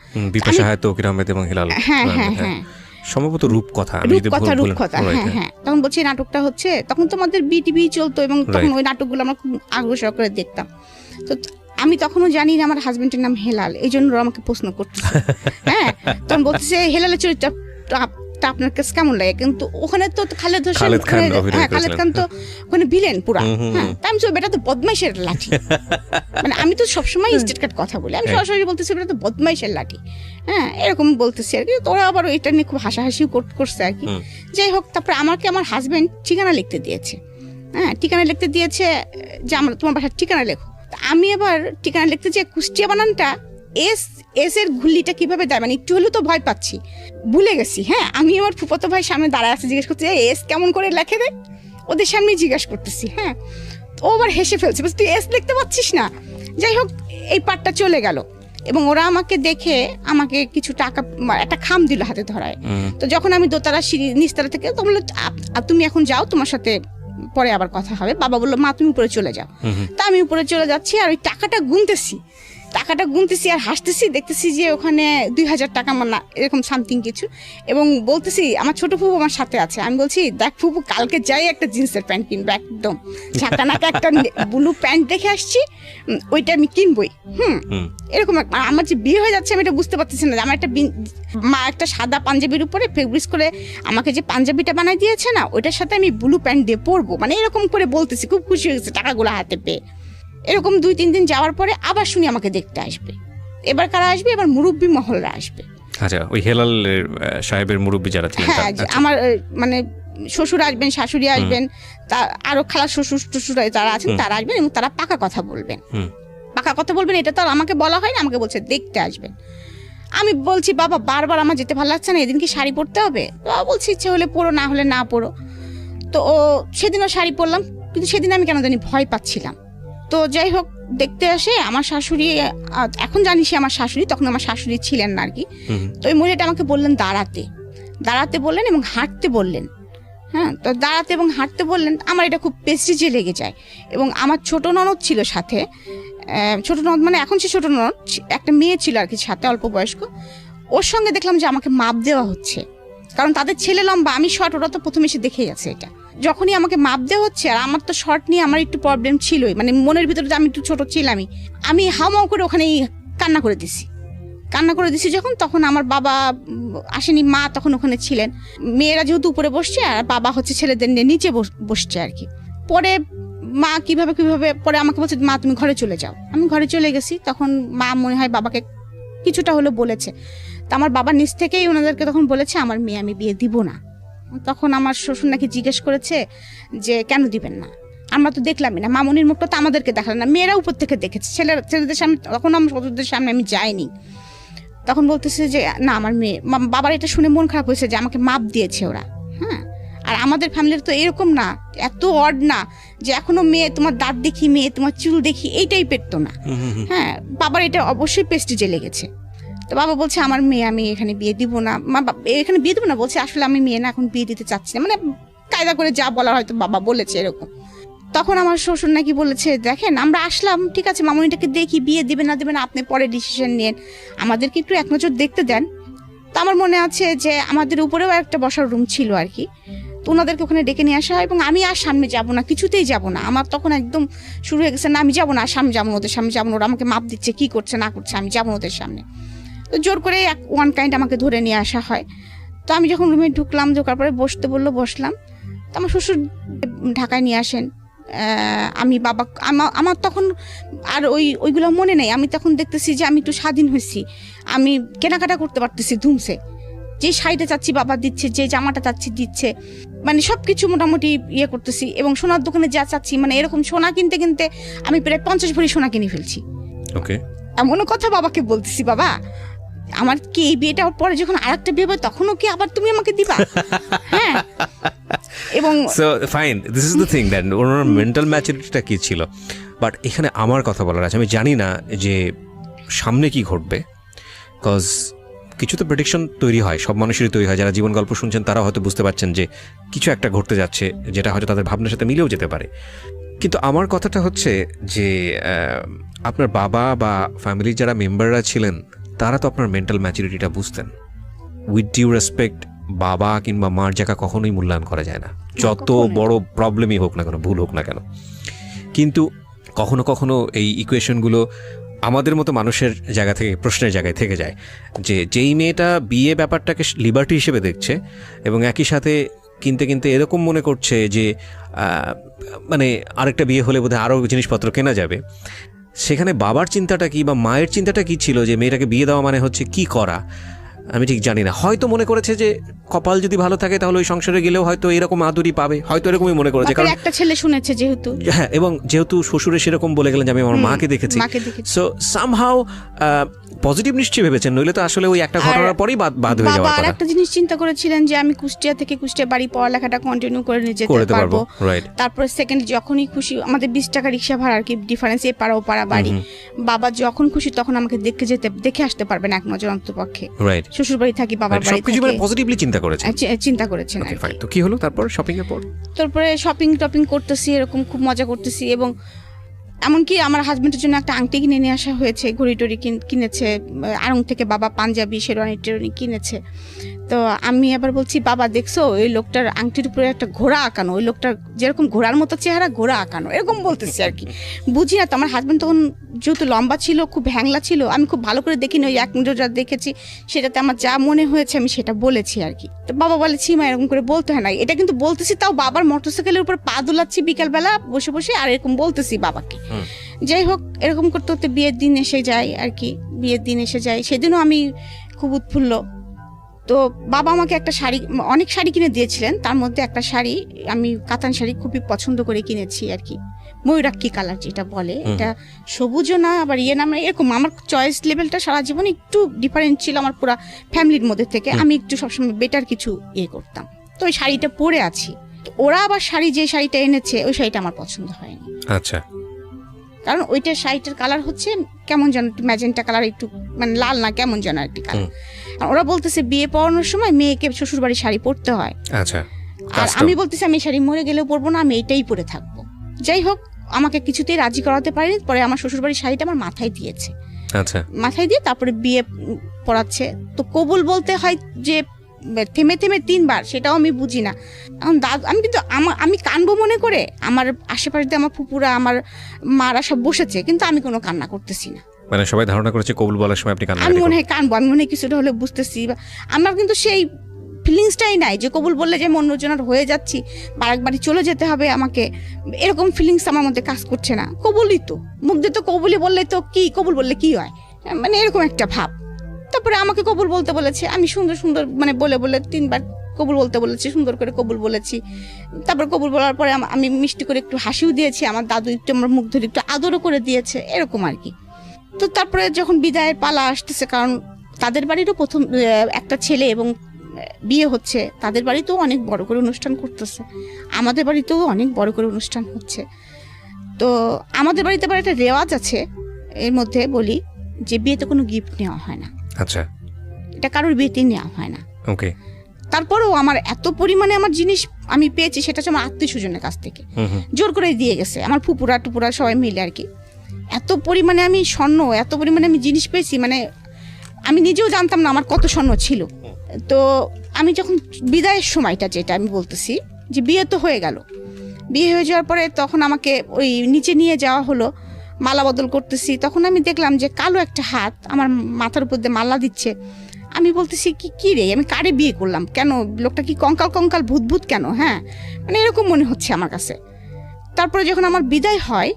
হ্যাঁ হ্যাঁ হ্যাঁ,
সম্ভবত রূপকথা।
হ্যাঁ হ্যাঁ, তখন বলছি নাটকটা হচ্ছে, তখন তো আমাদের বিটিভি চলতো এবং তখন ওই নাটকগুলো আমরা খুব আগ্রহ সহকারে দেখতাম। তো আমি তখনও জানি না আমার হাজবেন্ডের নাম হেলাল, এই জন্য আমাকে প্রশ্ন করতেছে। হ্যাঁ, তখন বলতেছে হেলালের চরিত্রটা আপনার কাছে কেমন লাগে? কিন্তু ওখানে তো খালেদ খান তো ওখানে ভিলেন পুরা। হ্যাঁ, আমি বেটা তো বদমাইশের লাঠি, মানে আমি তো সবসময় স্টেট কাট কথা বলি, আমি সরাসরি বলতেছি বেটা তো বদমাইশের লাঠি। হ্যাঁ, এরকম বলতেছি আর কি। তোরা আবার এটা নিয়ে খুব হাসাহাসি করছে আর কি। যাই হোক, তারপরে আমাকে আমার হাজবেন্ড ঠিকানা লিখতে দিয়েছে। হ্যাঁ, ঠিকানা লিখতে দিয়েছে যে আমার তোমার বাসার ঠিকানা লেখো। আমি আবার ঠিকানা লিখতে যে কুষ্টিয়া বানানটা এস এর ঘুল্লিটা কিভাবে দেয়, মানে একটু হলেও তো ভয় পাচ্ছি, ভুলে গেছি। হ্যাঁ, আমি আমার ফুফাতো ভাই সামনে দাঁড়ায় আছে, জিজ্ঞেস করতে এস কেমন করে লেখে রে, ওদের সামনে জিজ্ঞাসা করতেছি। হ্যাঁ, ও আবার হেসে ফেলছে, তুই এস লিখতে পারছিস না। যাই হোক এই পার্টটা চলে গেল। এবং ওরা আমাকে দেখে আমাকে কিছু টাকা, একটা খাম দিল হাতে ধরায়। তো যখন আমি দোতলা সিঁড়ি নিচতলা থেকে, তো বললো তুমি এখন যাও, তোমার সাথে পরে আবার কথা হবে। বাবা বললো মা তুমি উপরে চলে যাও। তা আমি উপরে চলে যাচ্ছি আর ওই টাকাটা গুনতেছি আর হাসতেছি, দেখতেছি যে ওখানে 2000 টাকা আমার না এরকম সামথিং কিছু, এবং বলতেছি আমার ছোট ফুপু আমার সাথে আছে। আমি বলছি দেখ ফুপু, কালকে যাই একটা জিন্সের প্যান্ট কিনবো, একদম ঝাঁকানাকা একটা ব্লু প্যান্ট দেখে আসছি, ওইটা আমি কিনবই। এরকম আমার যে বিয়ে হয়ে যাচ্ছে আমি এটা বুঝতে পারতেছি না। আমার মা একটা সাদা পাঞ্জাবির উপরে ফেব্রিক্স করে আমাকে যে পাঞ্জাবিটা বানাই দিয়েছে না, ওইটার সাথে আমি ব্লু প্যান্ট দিয়ে পরবো, মানে এরকম করে বলতেছি। খুব খুশি হয়ে গেছে টাকাগুলো হাতে পেয়ে। এরকম 2-3 দিন যাওয়ার পরে আবার শুনি আমাকে দেখতে আসবে। এবার কারা আসবে? এবার মুরব্বী মহলরা আসবে।
আচ্ছা, ওই হেলাল সাহেবের মুরব্বী যারা ছিলেন,
হ্যাঁ, আমার মানে শ্বশুর আসবেন, শাশুড়ি আসবেন, তা আরো খালা শ্বশুর টশুর যারা আছেন তারা আসবেন, এবং তারা পাকা কথা বলবেন। এটা তো আর আমাকে বলা হয় না, আমাকে বলছে দেখতে আসবেন। আমি বলছি বাবা বারবার আমার যেতে ভালো লাগছে না, এদিন কি শাড়ি পরতে হবে? বাবা বলছি ইচ্ছে হলে পরো, না হলে না পরো। তো ও সেদিনও শাড়ি পরলাম, কিন্তু সেদিন আমি কেন জানি ভয় পাচ্ছিলাম। তো যাই হোক, দেখতে আসে আমার শাশুড়ি, এখন জানি সে আমার শাশুড়ি, তখন আমার শাশুড়ি ছিলেন না আর কি। তো ওই মহিলাটা আমাকে বললেন দাঁড়াতে বললেন এবং হাঁটতে বললেন। হ্যাঁ, তো দাঁড়াতে এবং হাঁটতে বললেন। আমার এটা খুব প্রেস্টিজে লেগে যায়। এবং আমার ছোট ননদ ছিল সাথে, ছোট ননদ মানে এখন সে ছোট ননদ, একটা মেয়ে ছিল আর কি সাথে, অল্প বয়স্ক। ওর সঙ্গে দেখলাম যে আমাকে মাপ দেওয়া হচ্ছে, কারণ তাদের ছেলে লম্বা, আমি শর্ট, ওরা তো প্রথমে এসে দেখে গেছে এটা। যখনই আমাকে মাপ দেওয়া হচ্ছে, আর আমার তো শর্ট নিয়ে আমার একটু প্রবলেম ছিলই, মানে মনের ভিতরে যে আমি একটু ছোট ছিলামই, আমি হাওমাও করে ওখানেই কান্না করে দিছি যখন, তখন আমার বাবা আসেনি, মা তখন ওখানে ছিলেন। মেয়েরা যেহেতু উপরে বসছে আর বাবা হচ্ছে ছেলেদের নিয়ে নিচে বসছে আর কি। পরে মা কিভাবে পরে আমাকে বলছে মা তুমি ঘরে চলে যাও। আমি ঘরে চলে গেছি। তখন মা মনে হয় বাবাকে কিছুটা হলো বলেছে। তা আমার বাবা নিজ থেকেই ওনাদেরকে তখন বলেছে আমার মেয়ে আমি বিয়ে দিব না। তখন আমার শ্বশুর নাকি জিজ্ঞেস করেছে যে কেন দিবেন না, আমরা তো দেখলামই না, মামনির মুখটা তো আমাদেরকে দেখালেন না, মেয়েরা উপর থেকে দেখেছে, ছেলেদের সামনে, তখন আমার শ্বশুরদের সামনে আমি যাইনি। তখন বলতেছে যে না আমার মেয়ে, বাবার এটা শুনে মন খারাপ হয়েছে যে আমাকে মাপ দিয়েছে ওরা। হ্যাঁ, আর আমাদের ফ্যামিলির তো এরকম না, এত অড না যে এখনো মেয়ে তোমার দাঁত দেখি, মেয়ে তোমার চুল দেখি, এই টাইপের তো না। হ্যাঁ, বাবার এটা অবশ্যই প্রেস্টিজে লেগেছে। তো বাবা বলছে আমার মেয়ে আমি এখানে বিয়ে দিব না, এখানে বিয়ে দিব না বলছে, আসলে আমি মেয়ে না এখন বিয়ে দিতে চাচ্ছি না, মানে কায়দা করে যা বলার হয়তো বাবা বলেছে এরকম। তখন আমার শ্বশুর নাকি বলেছে দেখেন আমরা আসলাম, ঠিক আছে মামনিটাকে দেখি, বিয়ে দিবে না আপনি পরে ডিসিশন নেন, আমাদেরকে একটু এক নজর দেখতে দেন। তো আমার মনে আছে যে আমাদের উপরেও একটা বসার রুম ছিল আর কি, তো ওনাদেরকে ওখানে ডেকে নিয়ে আসা হয়, এবং আমি আর সামনে যাব না, কিছুতেই যাব না। আমার তখন একদম শুরু হয়ে গেছে, না আমি যাবো না, সামনে যাবো, ওদের সামনে যাবো, ওরা আমাকে মাপ দিচ্ছে, কি করছে না করছে, আমি যাবো ওদের সামনে। তো জোর করে ওয়ান কাইন্ড আমাকে ধরে নিয়ে আসা হয়। তো আমি যখন রুমে ঢোকার পরে বসতে বললো, বসলাম। তো আমার শ্বশুর ঢাকায় নিয়ে আসেন, আমি বাবা আমার তখন আর ওইগুলো মনে নেই। আমি তখন দেখতেছি যে আমি একটু স্বাধীন হয়েছি, আমি কেনাকাটা করতে পারতেছি ধুমসে, যে শাড়িটা চাচ্ছি বাবা দিচ্ছে, যে জামাটা চাচ্ছি দিচ্ছে, মানে সবকিছু মোটামুটি ইয়ে করতেছি। এবং সোনার দোকানে যা চাচ্ছি, মানে এরকম সোনা কিনতে কিনতে আমি প্রায় 50 ভরি সোনা কিনে ফেলছি। ওকে, এমনও কথা বাবাকে বলতেছি, বাবা আমার কি এই বিয়েটা পরে যখন আরেকটা বিয়ে হবে তখনও কি আবার তুমি আমাকে দিবা? হ্যাঁ, এবং
so fine, this is the thing that ওনার মেন্টাল ম্যাচুরিটিটা কি ছিল। বাট এখানে আমার কথা বলার আছে, আমি জানি না যে সামনে কি ঘটবে, কজ কিছু তো প্রেডিকশন তৈরি হয়, সব মানুষেরই তৈরি হয়। যারা জীবন গল্প শুনছেন তারা হয়তো বুঝতে পারছেন যে কিছু একটা ঘটতে যাচ্ছে, যেটা হয়তো তাদের ভাবনার সাথে মিলেও যেতে পারে। কিন্তু আমার কথাটা হচ্ছে যে আপনার বাবা বা ফ্যামিলির যারা মেম্বাররা ছিলেন তারা তো আপনার মেন্টাল ম্যাচুরিটিটা বুঝতেন। উইথ ডিউ রেসপেক্ট, বাবা কিংবা মার জায়গা কখনোই মূল্যায়ন করা যায় না, যত বড় প্রবলেমই হোক না কেন, ভুল হোক না কেন। কিন্তু কখনো কখনো এই ইকুয়েশনগুলো আমাদের মতো মানুষের জায়গা থেকে, প্রশ্নের জায়গায় থেকে যায়, যে যেই মেয়েটা বিয়ে ব্যাপারটাকে লিবার্টি হিসেবে দেখছে এবং একই সাথে কিনতে কিনতে এরকম মনে করছে যে মানে আরেকটা বিয়ে হলে বোধহয় আরও জিনিসপত্র কেনা যাবে, সেখানে বাবার চিন্তাটা কি বা মায়ের চিন্তাটা কি ছিল যে মেয়েটাকে বিয়ে দেওয়া মানে হচ্ছে কি করা, আমি ঠিক জানি না, হয়তো মনে করেছে যে কপাল যদি ভালো থাকে তাহলে ওই সংসারে গেলেও হয়তো এরকম আদরই পাবে, হয়তো এরকমই মনে করেছে, কারণ
একটা ছেলে শুনেছে যেহেতু।
হ্যাঁ, এবং যেহেতু শ্বশুরে সেরকম বলে গেলেন যে আমি আমার মাকে দেখেছি, সো সামহাউ পজিটিভ নিশ্চয়ই ভেবেছেন, নইলে তো আসলে ওই একটা ঘটনার পরেই বাদ হয়ে যাওয়ার কথা।
আর একটা জিনিস চিন্তা করেছিলেন যে আমি কুষ্টিয়া থেকে কুষ্টিয়া বাড়ি পড়ালেখাটা কন্টিনিউ করে নিয়ে যেতে পারবো, তারপরে সেকেন্ড যখনই খুশি, আমাদের 20 টাকা রিক্সা ভাড়া আর কি ডিফারেন্স, এ পাড়া ও পাড়া বাড়ি, বাবা যখন খুশি তখন আমাকে দেখে আসতে পারবেন এক নজর অন্তপক্ষে। শ্বশুর বাড়ি থাকি, বাবার বাড়ি থাকি,
পজিটিভলি চিন্তা করেছেন। তো কি হলো তারপর? শপিং এর পর
তারপরে শপিং টপিং করতেছি, এরকম খুব মজা করতেছি, এবং এমনকি আমার হাজবেন্ডের জন্য একটা আংটি কিনে নিয়ে আসা হয়েছে, ঘড়ি টড়ি কিনেছে আড়ং থেকে, বাবা পাঞ্জাবি শেরওয়ানি টেরওয়ানি কিনেছে। তো আমি আবার বলছি, বাবা দেখছো ওই লোকটার আংটির উপরে একটা ঘোড়া আঁকানো, ওই লোকটার যেরকম ঘোড়ার মতো চেহারা, ঘোড়া আঁকানো, এরকম বলতেছি আর কি। বুঝি না তো, আমার হাজবেন্ড তখন যেহেতু লম্বা ছিল, খুব হ্যাংলা ছিল, আমি খুব ভালো করে দেখিনি, ওই এক নজর যা দেখেছি সেটাতে আমার যা মনে হয়েছে আমি সেটা বলেছি আর কি। তো বাবা বলে, ছিমা এরকম করে বলতে হয় না, এটা কিন্তু বলতেছি, তাও বাবার মোটরসাইকেলের উপর পা দুলাচ্ছি বিকালবেলা বসে বসে, আর এরকম বলতেছি বাবাকে। যাই হোক, এরকম করতে করতে বিয়ের দিন এসে যায় আর কি, বিয়ের দিন এসে যায়, সেদিনও আমি খুব উৎফুল্ল। তো বাবা আমাকে একটা শাড়ি, অনেক শাড়ি কিনে দিয়েছিলেন, তার মধ্যে একটা শাড়ি আমি কাতান শাড়ি খুবই পছন্দ করে কিনেছি আর কি, ময়ূরাক্ষী কালার যেটা বলে, এটা সবুজও না আবার ইয়ে না, এরকম আমার চয়েস লেভেলটা সারা জীবন একটু ডিফারেন্ট ছিল আমার পুরো ফ্যামিলির মধ্যে থেকে, আমি একটু সবসময় বেটার কিছু ইয়ে করতাম। তো ওই শাড়িটা পরে আছি, ওরা আবার শাড়ি যে শাড়িটা এনেছে ওই শাড়িটা আমার পছন্দ হয়নি।
আচ্ছা,
কারণ ওইটার শাড়িটার কালার হচ্ছে কেমন যেন একটু ম্যাজেন্টা কালার, একটু মানে লাল না কেমন যেন একটি কালার। ওরা বলতেছে বিয়ে পড়ানোর সময় মেয়েকে শ্বশুর বাড়ির শাড়ি পরতে হয়।
আচ্ছা,
আর আমি বলতেছি আমি শাড়ি মরে গেলেও পরবো না, আমি এইটাই পরে থাকবো। যাই হোক, আমাকে কিছুতেই রাজি করাতে পারিনি, পরে আমার শ্বশুর বাড়ির শাড়িটা আমার মাথায় দিয়েছে।
আচ্ছা,
মাথায় দিয়ে তারপরে বিয়ে পড়াচ্ছে। তো কবুল বলতে হয় যে থেমে থেমে 3 বার, সেটাও আমি বুঝি না। এখন আমি কিন্তু আমি কানবো মনে করে, আমার আশেপাশে দিয়ে আমার ফুপুরা আমার মারা সব বসেছে, কিন্তু আমি কোনো কান্না করতেছি না।
মানে সবাই ধারণা করেছে কবুল বলার সময় আপনি কান্না,
আমি মনে হয় কানবো, আমি মনে হয় কিছুটা হলে বুঝতেছি, আমার কিন্তু সেই ফিলিংসটাই নাই যে কবুল বললে যে অন্যজনের হয়ে যাচ্ছি, বারাক বাড়ি চলে যেতে হবে আমাকে, এরকম ফিলিংস আমার মধ্যে কাজ করছে না। কবুলই তো, মুখ দিয়ে তো কবুলই বললে তো কি, কবুল বললে কি হয়, মানে এরকম একটা ভাব। তারপরে আমাকে কবুল বলতে বলেছে, আমি সুন্দর সুন্দর মানে বলে 3 বার কবুল বলতে বলেছি, সুন্দর করে কবুল বলেছি। তারপর কবুল বলার পরে আমি মিষ্টি করে একটু হাসিও দিয়েছি, আমার দাদু একটু আমার মুখ ধরে একটু আদরও করে দিয়েছে, এরকম আর কি। তো তারপরে যখন বিদায়ের পালা আসতেছে, কারণ তাদের বাড়িরও প্রথম একটা ছেলে এবং বিয়ে হচ্ছে, তাদের বাড়িতেও অনেক বড় করে অনুষ্ঠান করতেছে, আমাদের বাড়িতেও অনেক বড় করে অনুষ্ঠান হচ্ছে। তো আমাদের বাড়িতে আবার একটা রেওয়াজ আছে, এর মধ্যে বলি যে বিয়েতে কোনো গিফট নেওয়া হয় না।
আচ্ছা, এটা
কারোর বিয়েতেই নেওয়া হয় না।
ওকে।
তারপরেও আমার এত পরিমাণে আমার জিনিস আমি পেয়েছি, সেটা হচ্ছে আমার আত্মীয় স্বজনের কাছ থেকে জোর করে দিয়ে গেছে, আমার ফুপুরা টুপুরা সবাই মিলে আর কি। এত পরিমাণে আমি স্বর্ণ, এত পরিমাণে আমি জিনিস পেয়েছি, মানে আমি নিজেও জানতাম না আমার কত স্বর্ণ ছিল। তো আমি যখন বিদায়ের সময়টা যেটা আমি বলতেছি, যে বিয়ে তো হয়ে গেল, বিয়ে হয়ে যাওয়ার পরে তখন আমাকে ওই নিচে নিয়ে যাওয়া হলো, মালা বদল করতেছি, তখন আমি দেখলাম যে কালো একটা হাত আমার মাথার উপর দিয়ে মালা দিচ্ছে। আমি বলতেছি কি রে, আমি কারে বিয়ে করলাম, কেন লোকটা কি কঙ্কাল কঙ্কাল ভূত কেন, হ্যাঁ মানে এরকম মনে হচ্ছে আমার কাছে। তারপরে যখন আমার বিদায় হয়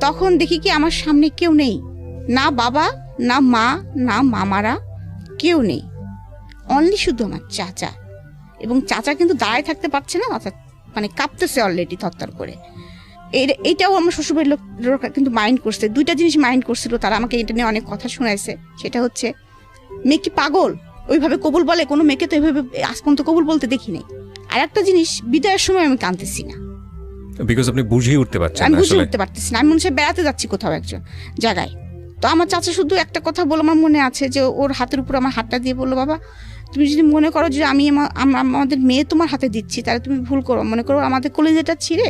তখন দেখি কি আমার সামনে কেউ নেই, না বাবা, না মা, না মামারা, কেউ নেই, অনলি শুধু আমার চাচা। এবং চাচা কিন্তু দাঁড়ায় থাকতে পারছে না, অর্থাৎ মানে কাঁপতেছে অলরেডি থরথর করে। এইটাও আমার শ্বশুরবাড়ির লোক কিন্তু মাইন্ড করছে, 2টা জিনিস মাইন্ড করছিল তারা, আমাকে এটা নিয়ে অনেক কথা শোনাইছে। সেটা হচ্ছে, মেয়ে কি পাগল, ওইভাবে কবুল বলে, কোনো মেয়েকে তো এইভাবে আজ পর্যন্ত কবুল বলতে দেখি নাই। আর একটা জিনিস, বিদায়ের সময় আমি কাঁদতেছি না,
বিকজ আপনি বুঝেই উঠতে পারছেন না,
আমি বুঝে উঠতে পারতেছি না, আমি মনে হচ্ছে বেড়াতে যাচ্ছি কোথাও একজন জায়গায়। তো আমার চাচা শুধু একটা কথা বলে, আমার মনে আছে যে ওর হাতের উপর আমার হাতটা দিয়ে বললো, বাবা তুমি যদি মনে করো যে আমি আমাদের মেয়ে তোমার হাতে দিচ্ছি, তাহলে তুমি ভুল করো, মনে করো আমাদের কলেজেটা ছিঁড়ে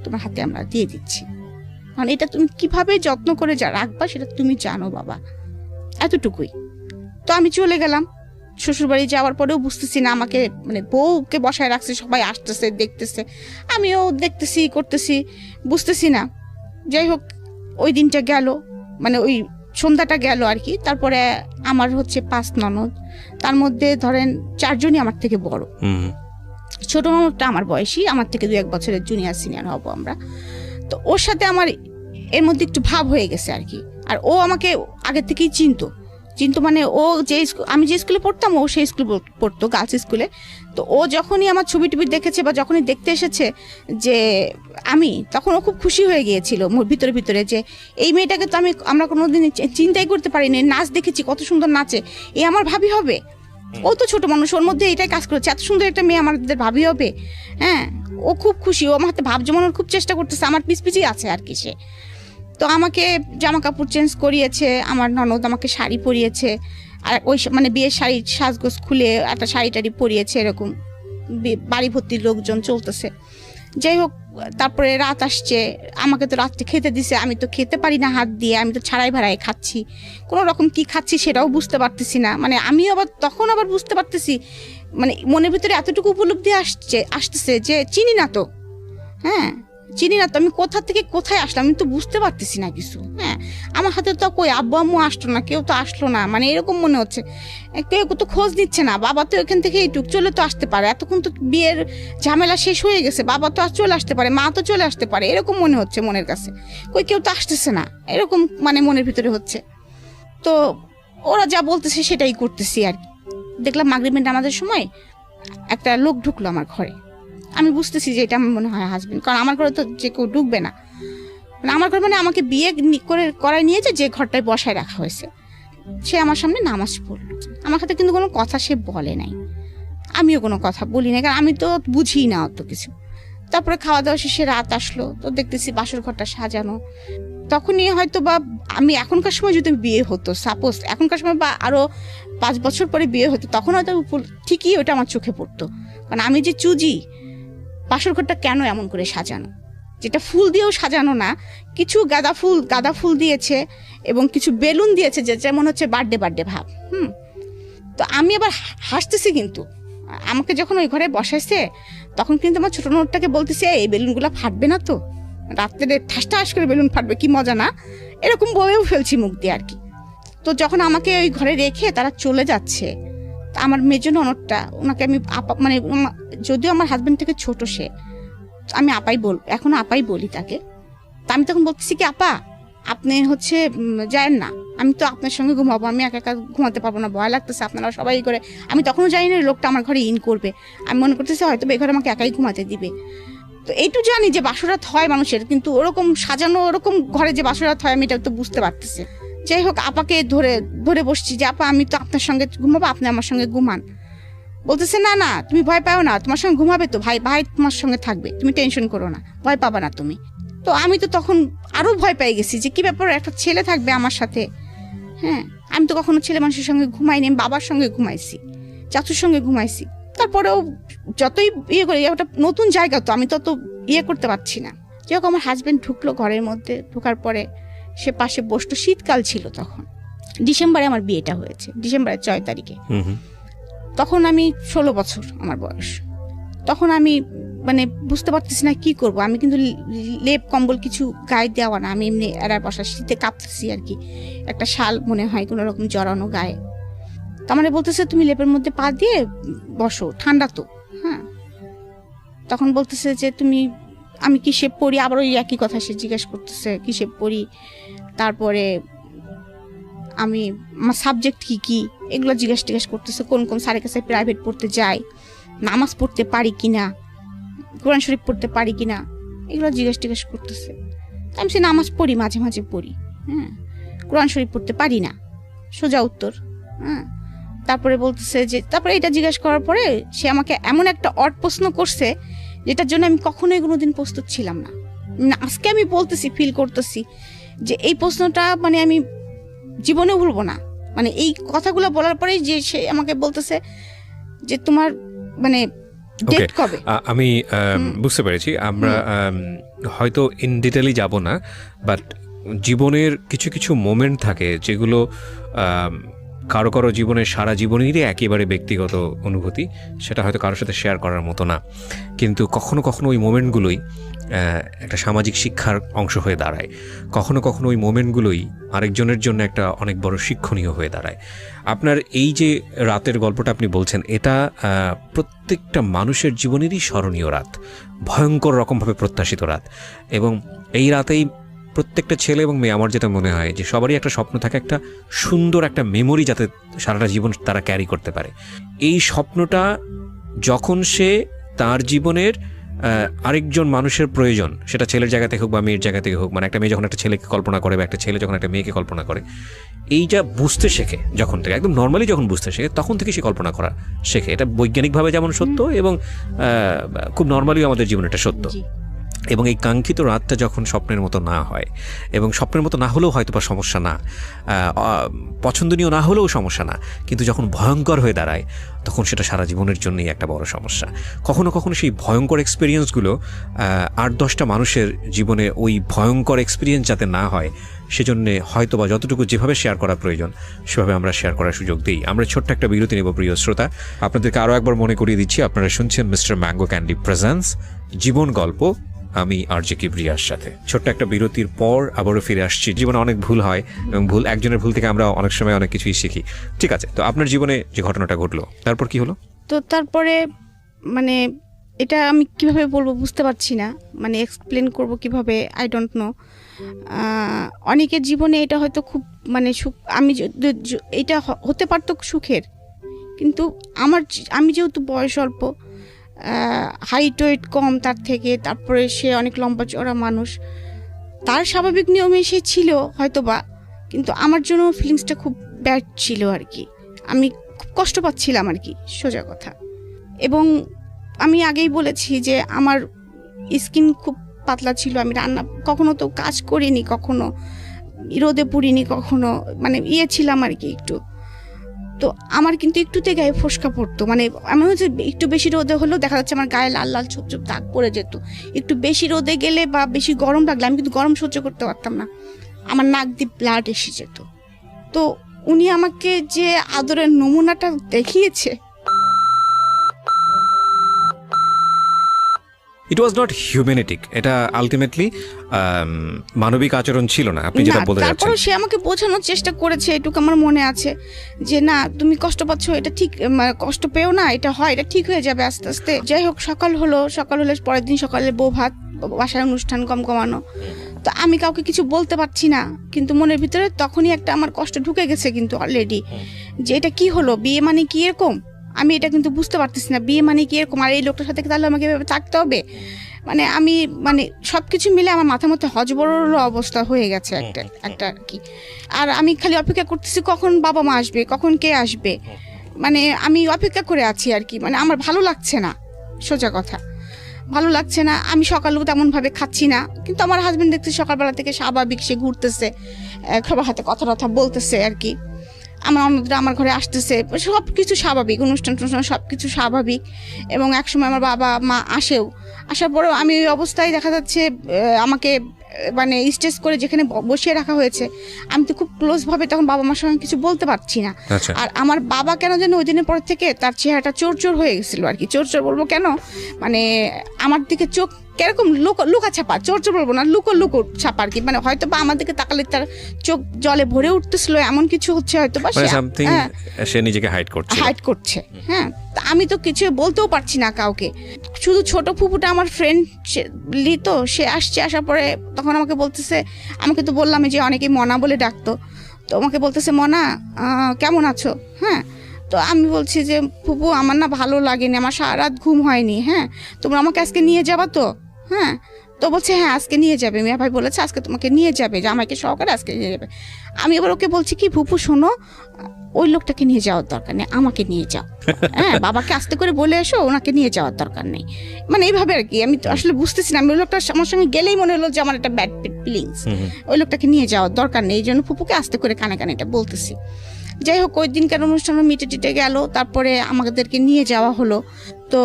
তোমার হাতে আমরা দিয়ে দিচ্ছি, কারণ এটা তুমি কিভাবে যত্ন করে রাখবা সেটা তুমি জানো বাবা, এতটুকুই। তো আমি চলে গেলাম। শ্বশুরবাড়ি যাওয়ার পরেও বুঝতেছি না, আমাকে মানে বউকে বসায় রাখছে, সবাই আসতেছে দেখতেছে, আমিও দেখতেছি করতেছি, বুঝতেছি না। যাই হোক, ওই দিনটা গেল, মানে ওই সন্ধ্যাটা গেল আর কি। তারপরে আমার হচ্ছে 5 ননদ, তার মধ্যে ধরেন 4 জনই আমার থেকে বড়। ছোট ননদটা আমার বয়সী, আমার থেকে 2-1 বছরের জুনিয়র সিনিয়র হব আমরা। তো ওর সাথে আমার এর মধ্যে একটু ভাব হয়ে গেছে আর কি। আর ও আমাকে আগে থেকেই চিনতো কিন্তু মানে ও আমি যে স্কুলে পড়তাম ও সেই স্কুলে পড়তো, গার্লস স্কুলে। তো ও যখনই আমার ছবি টবি দেখেছে বা যখনই দেখতে এসেছে যে আমি, তখন ও খুব খুশি হয়ে গিয়েছিল ভিতরে ভিতরে যে এই মেয়েটাকে তো আমরা কোনোদিন চিন্তাই করতে পারিনি, নাচ দেখেছি কত সুন্দর নাচে, এ আমার ভাবি হবে। ও তো ছোট মানুষ, ওর মধ্যে এটাই কাজ করেছে, এত সুন্দর একটা মেয়ে আমাদের ভাবি হবে। হ্যাঁ, ও খুব খুশি, ও আমার হাতে ভাব জমানোর খুব চেষ্টা করতেছে, আমার পিছিয়ে আছে আর কি সে। তো আমাকে জামা কাপড় চেঞ্জ করিয়েছে, আমার ননদ আমাকে শাড়ি পরিয়েছে, আর ওই মানে বিয়ের শাড়ি সাজগোজ খুলে একটা শাড়ি টাড়ি পরিয়েছে, এরকম বাড়ি ভর্তি লোকজন চলতেছে। যাই হোক, তারপরে রাত আসছে, আমাকে তো রাত্রে খেতে দিছে, আমি তো খেতে পারি না হাত দিয়ে, আমি তো ছাড়াই ভাড়াই খাচ্ছি, কোনো রকম কি খাচ্ছি সেটাও বুঝতে পারতেছি না। মানে আমি তখন আবার বুঝতে পারতেছি, মানে মনের ভিতরে এতটুকু উপলব্ধি আসতেছে যে চিনি না তো, হ্যাঁ চিনি না তো, আমি কোথা থেকে কোথায় আসলাম আমি তো বুঝতে পারতেছি না কিছু। হ্যাঁ, আমার হাতে তো কই আব্বু আম্মু আসলো না, কেউ তো আসলো না, মানে এরকম মনে হচ্ছে, কেউ তো খোঁজ নিচ্ছে না, বাবা তো এখান থেকে এইটুক চলে তো আসতে পারে, এতক্ষণ তো বিয়ের ঝামেলা শেষ হয়ে গেছে, বাবা তো আর চলে আসতে পারে, মা তো চলে আসতে পারে, এরকম মনে হচ্ছে মনের কাছে, কই কেউ তো আসতেছে না, এরকম মানে মনের ভিতরে হচ্ছে। তো ওরা যা বলতেছে সেটাই করতেছি আর কি। দেখলাম মাগরিবের নামাজের সময় একটা লোক ঢুকলো আমার ঘরে, আমি বুঝতেছি যে এটা আমার মনে হয় হাজবেন্ড, কারণ আমার ঘরে তো যে কেউ ঢুকবে না, মানে আমার ঘর মানে আমাকে বিয়ে করায় নিয়েছে যে ঘরটায় বসায় রাখা হয়েছে। সে আমার সামনে নামাজ পড়লো, আমার সাথে কিন্তু কোনো কথা সে বলে নাই, আমিও কোনো কথা বলি না, কারণ আমি তো বুঝি না অত কিছু। তারপরে খাওয়া দাওয়া শেষে রাত আসলো, তো দেখতেছি বাসর ঘরটা সাজানো। তখনই হয়তো বা আমি এখনকার সময় যদি বিয়ে হতো, সাপোজ এখনকার সময় বা আরো 5 বছর পরে বিয়ে হতো, তখন হয়তো ঠিকই ওটা আমার চোখে পড়তো, কারণ আমি যে চুজি, বাসর ঘরটা কেন এমন করে সাজানো, যেটা ফুল দিয়েও সাজানো না, কিছু গাঁদা ফুল দিয়েছে এবং কিছু বেলুন দিয়েছে, যেটা মনে হচ্ছে বার্থডে ভাব। তো আমি আবার হাসতেছি, কিন্তু আমাকে যখন ওই ঘরে বসাইছে তখন কিন্তু আমার ছোট নোটটাকে বলতেছে এই বেলুনগুলো ফাটবে না তো, রাত্রে ঠাস করে বেলুন ফাটবে, কি মজা না, এরকম বলেও ফেলছি মুখ দিয়ে আর কি। তো যখন আমাকে ওই ঘরে রেখে তারা চলে যাচ্ছে, আমার মেয়ের জন্য ননদটা, ওনাকে আমি আপা, মানে যদিও আমার হাজবেন্ড থেকে ছোট সে, আমি এখনো আপাই বলি তাকে। তা আমি তখন বলতেছি কি আপা আপনি হচ্ছে যায়েন না, আমি তো আপনার সঙ্গে ঘুমাবো, আমি একা একা ঘুমাতে পারবো না, ভয় লাগতেছে, আপনারা সবাই করে। আমি তখনও জানি না লোকটা আমার ঘরে ইন করবে, আমি মনে করতেছি হয়তো এই ঘরে আমাকে একাই ঘুমাতে দিবে। তো এইটু জানি যে বাসরাত হয় মানুষের, কিন্তু ওরকম সাজানো ওরকম ঘরে যে বাসরাত হয় আমি এটা তো বুঝতে পারতেছি। যাই হোক, আপাকে ধরে বসছি যে আপা আমি তো আপনার সঙ্গে ঘুমাবো, আপনি আমার সঙ্গে ঘুমান। বলতেছে না না তুমি ভয় পাও না, তোমার সঙ্গে ঘুমাবে তো, ভাই তোমার সঙ্গে থাকবে, তুমি টেনশন করো না, ভয় পাবা না তুমি। তো আমি তো তখন আরো ভয় পেয়ে গেছি যে কি ব্যাপার, একটা ছেলে থাকবে আমার সাথে। হ্যাঁ, আমি তো কখনো ছেলে মানুষের সঙ্গে ঘুমাইনি, আমি বাবার সঙ্গে ঘুমাইছি, চাচুর সঙ্গে ঘুমাইছি। তারপরেও যতই ইয়ে করি, ওটা নতুন জায়গা তো আমি তত ইয়ে করতে পারছি না। যাই হোক, আমার হাজবেন্ড ঢুকলো ঘরের মধ্যে, ঢোকার পরে সে পাশে বসতো, শীতকাল ছিল তখন, ডিসেম্বরে আমার বিয়েটা হয়েছে, ডিসেম্বরের 6 তারিখে। তখন আমি 16 বছর আমার বয়স। তখন আমি মানে বুঝতে পারতেছি না কি করব, আমি কিন্তু লেপ কম্বল কিছু গায়ে দেওয়া না, আমি এমনি এরা বসা, শীতে কাঁপতেছি আর কি, একটা শাল মনে হয় কোনো রকম জড়ানো গায়ে। তার মানে বলতেছে তুমি লেপের মধ্যে পা দিয়ে বসো, ঠান্ডা তো। হ্যাঁ, তখন বলতেছে যে আমি কিসে পড়ি, আবার ওই একই কথা সে জিজ্ঞেস করতেছে কিসে পড়ি, তারপরে আমি আমার সাবজেক্ট কি এগুলো জিজ্ঞেস করতেছে, কোন স্যারের কাছে প্রাইভেট পড়তে যাই, নামাজ পড়তে পারি কিনা, কোরআন শরীফ পড়তে পারি কিনা, এগুলো জিজ্ঞেস করতেছে। আমি সে নামাজ পড়ি, মাঝে মাঝে পড়ি, হ্যাঁ, কোরআন শরীফ পড়তে পারি না, সোজা উত্তর। হ্যাঁ, তারপরে বলতেছে যে, তারপরে এটা জিজ্ঞেস করার পরে সে আমাকে এমন একটা অড প্রশ্ন করছে যেটার জন্য আমি কখনোই কোনোদিন প্রস্তুত ছিলাম না। আজকে আমি বলতেছি, ফিল করতেছি যে এই প্রশ্নটা মানে আমি জীবনে ভুলবো না। মানে এই কথাগুলো বলার পরে যে সে আমাকে বলতেছে যে তোমার মানে ডেট কবে।
আমি বুঝতে পেরেছি, আমরা হয়তো ইন ডিটেইলি যাব না, বাট জীবনের কিছু মোমেন্ট থাকে যেগুলো কারো জীবনের সারা জীবনেরই একেবারে ব্যক্তিগত অনুভূতি, সেটা হয়তো কারোর সাথে শেয়ার করার মতো না, কিন্তু কখনো ওই মোমেন্টগুলোই একটা সামাজিক শিক্ষার অংশ হয়ে দাঁড়ায়, কখনো ওই মোমেন্টগুলোই আরেকজনের জন্য একটা অনেক বড় শিক্ষণীয় হয়ে দাঁড়ায়। আপনার এই যে রাতের গল্পটা আপনি বলছেন, এটা প্রত্যেকটা মানুষের জীবনেরই স্মরণীয় রাত, ভয়ঙ্কর রকমভাবে প্রত্যাশিত রাত, এবং এই রাতেই প্রত্যেকটা ছেলে এবং মেয়ে আমার যেটা মনে হয় যে সবারই একটা স্বপ্ন থাকে, একটা সুন্দর একটা মেমোরি যাতে সারাটা জীবন তারা ক্যারি করতে পারে। এই স্বপ্নটা যখন সে তার জীবনের আরেকজন মানুষের প্রয়োজন, সেটা ছেলের জায়গা থেকে হোক বা মেয়ের জায়গা থেকে হোক, মানে একটা মেয়ে যখন একটা ছেলেকে কল্পনা করে বা একটা ছেলে যখন একটা মেয়েকে কল্পনা করে, এইটা বুঝতে শেখে যখন থেকে, একদম নর্মালি যখন বুঝতে শেখে তখন থেকে সে কল্পনা করা শেখে। এটা বৈজ্ঞানিকভাবে যেমন সত্য এবং খুব নর্মালিও আমাদের জীবনে এটা সত্য। এবং এই কাঙ্ক্ষিত রাতটা যখন স্বপ্নের মতো না হয়, এবং স্বপ্নের মতো না হলেও হয়তো বা সমস্যা না, পছন্দনীয় না হলেও সমস্যা না, কিন্তু যখন ভয়ঙ্কর হয়ে দাঁড়ায় তখন সেটা সারা জীবনের জন্যই একটা বড় সমস্যা। কখনো কখনো সেই ভয়ঙ্কর এক্সপিরিয়েন্সগুলো 8-10টা মানুষের জীবনে ওই ভয়ঙ্কর এক্সপিরিয়েন্স যাতে না হয় সেজন্যে হয়তো বা যতটুকু যেভাবে শেয়ার করা প্রয়োজন সেভাবে আমরা শেয়ার করার সুযোগ দিই। আমরা ছোট্ট একটা বিরতি নেব প্রিয় শ্রোতা। আপনাদেরকে আরও একবার মনে করিয়ে দিচ্ছি, আপনারা শুনছেন মিস্টার ম্যাঙ্গো ক্যান্ডি প্রেজেন্স জীবন গল্প, আমি আরজে কিবরিয়ার সাথে। ছোট্ট একটা বিরতির পর আবারও ফিরে আসছি। জীবনে অনেক ভুল হয় এবং একজনের ভুল থেকে আমরা অনেক সময় অনেক কিছুই শিখি। ঠিক আছে, তো আপনার জীবনে যে ঘটনাটা ঘটলো তারপর কি হলো?
তো তারপরে মানে এটা আমি কিভাবে বলবো বুঝতে পারছি না, মানে এক্সপ্লেন করব কিভাবে, আই ডোন্ট নো। অনেকের জীবনে এটা হয়তো খুব মানে সুখ, আমি এটা হতে পারতো সুখের, কিন্তু আমি যেহেতু বয়স অল্প, হাইট ওয়েট কম তার থেকে, তারপরে সে অনেক লম্বা চড়া মানুষ, তার স্বাভাবিক নিয়মে সে ছিল হয়তো বা, কিন্তু আমার জন্য ফিলিংসটা খুব ব্যাড ছিল আর কি। আমি খুব কষ্ট পাচ্ছিলাম আর কি, সোজা কথা। এবং আমি আগেই বলেছি যে আমার স্কিন খুব পাতলা ছিল, আমি রান্না কখনো তো কাজ করিনি, কখনো রোদে পুড়িনি, কখনো মানে ছিলাম আর কি একটু। তো আমার কিন্তু একটুতে গায়ে ফোসকা পড়তো, মানে এমন হচ্ছে একটু বেশি রোদে হলেও দেখা যাচ্ছে আমার গায়ে লাল লাল ছোপ ছোপ দাগ পড়ে যেত। একটু বেশি রোদে গেলে বা বেশি গরম লাগলে আমি কিন্তু গরম সহ্য করতে পারতাম না, আমার নাক দিয়ে ব্লাড এসে যেত। তো উনি আমাকে যে আদরের নমুনাটা দেখিয়েছে,
ইট ওয়াজ নট হিউম্যানিটিক, এটা আলটিমেটলি মানবিক আচরণ ছিল না, আপনি যেটা বলতে যাচ্ছেন।
তারপর সে আমাকে বোঝানোর চেষ্টা করেছে, এটুকু আমার মনে আছে, যে না তুমি কষ্ট পাচ্ছ, এটা ঠিক, কষ্ট পেও না, এটা হয়, এটা ঠিক হয়ে যাবে আস্তে আস্তে। যাই হোক, সকাল হলে পরের দিন সকালে বউ ভাত, বাসার অনুষ্ঠান কমানো। তো আমি কাউকে কিছু বলতে পারছি না, কিন্তু মনের ভিতরে তখনই একটা আমার কষ্ট ঢুকে গেছে কিন্তু অলরেডি, যে এটা কি হলো, বিয়ে মানে কি এরকম, আমি এটা কিন্তু বুঝতে পারতেছি না, বিয়ে মানে কি এরকম, আর এই লোকটার সাথে তাহলে আমাকে এভাবে থাকতে হবে। মানে আমি সবকিছু মিলে আমার মাথার মধ্যে হজবরল অবস্থা হয়ে গেছে একটা আর কি। আর আমি খালি অপেক্ষা করতেছি কখন বাবা মা আসবে, কখন কে আসবে, মানে আমি অপেক্ষা করে আছি আর কি। মানে আমার ভালো লাগছে না, সোজা কথা ভালো লাগছে না। আমি সকালেও তেমনভাবে খাচ্ছি না, কিন্তু আমার হাজবেন্ড দেখছি সকালবেলা থেকে স্বাভাবিক, সে ঘুরতেছে, সবার হাতে কথা বলতেছে আর কি, আমার অন্যরা আমার ঘরে আসতেছে, সব কিছু স্বাভাবিক, অনুষ্ঠান সব কিছু স্বাভাবিক। এবং একসময় আমার বাবা মা আসার পরেও আমি ওই অবস্থায় দেখা যাচ্ছে আমাকে মানে স্টেজ করে যেখানে বসিয়ে রাখা হয়েছে, আমি তো খুব ক্লোজভাবে তখন বাবা মার সঙ্গে কিছু বলতে পারছি না। আর আমার বাবা কেন যেন ওই দিনের পর থেকে তার চেহারাটা চোর হয়ে গেছিলো আর কি। চোর বলবো কেন, মানে আমার দিকে চোখ কিরকম লুকা ছাপা, চোর বলবো না, লুকো ছাপা আর কি। মানে হয়তো বা আমার দিকে তাকালে তার চোখ জলে ভরে উঠতেছিল, এমন কিছু হচ্ছে হয়তো বা,
সে নিজেকে হাইড
করছে। হ্যাঁ, আমি তো কিছু বলতেও পারছি না কাউকে। শুধু ছোট ফুপুটা আমার ফ্রেন্ড তো, সে আসার পরে তখন আমাকে বলতেছে, আমাকে তো বললাম যে অনেকে মনা বলে ডাকতো, তো আমাকে বলতেছে মনা কেমন আছো। হ্যাঁ, তো আমি বলছি যে ফুপু আমার না ভালো লাগেনি, আমার সারা রাত ঘুম হয়নি। হ্যাঁ, তোমরা আমাকে আজকে নিয়ে যাবা তো? হ্যাঁ, তো বলছে হ্যাঁ আজকে নিয়ে যাবে, মিয়া ভাই বলেছে আজকে তোমাকে নিয়ে যাবে, যে আমাকে সহকারে আজকে নিয়ে যাবে। আমি এবার ওকে বলছি কি, ফুপু শোনো, ওই লোকটাকে নিয়ে যাওয়ার দরকার নেই, আমাকে নিয়ে যাও। হ্যাঁ, বাবাকে আস্তে করে বলে এসো, ওনাকে নিয়ে যাওয়ার দরকার নেই। মানে এইভাবে আর কি। আমি তো আসলে বুঝতেছি না, আমি ওই লোকটা আমার সঙ্গে গেলেই মনে হলো যে আমার একটা ব্যাড ফিলিংস, ওই লোকটাকে নিয়ে যাওয়ার দরকার নেই। এই জন্য ফুপুকে আস্তে করে কানে এটা বলতেছি। যাই হোক, ওই দিনকার অনুষ্ঠান মিটে গেল, তারপরে আমাদেরকে নিয়ে যাওয়া হলো। তো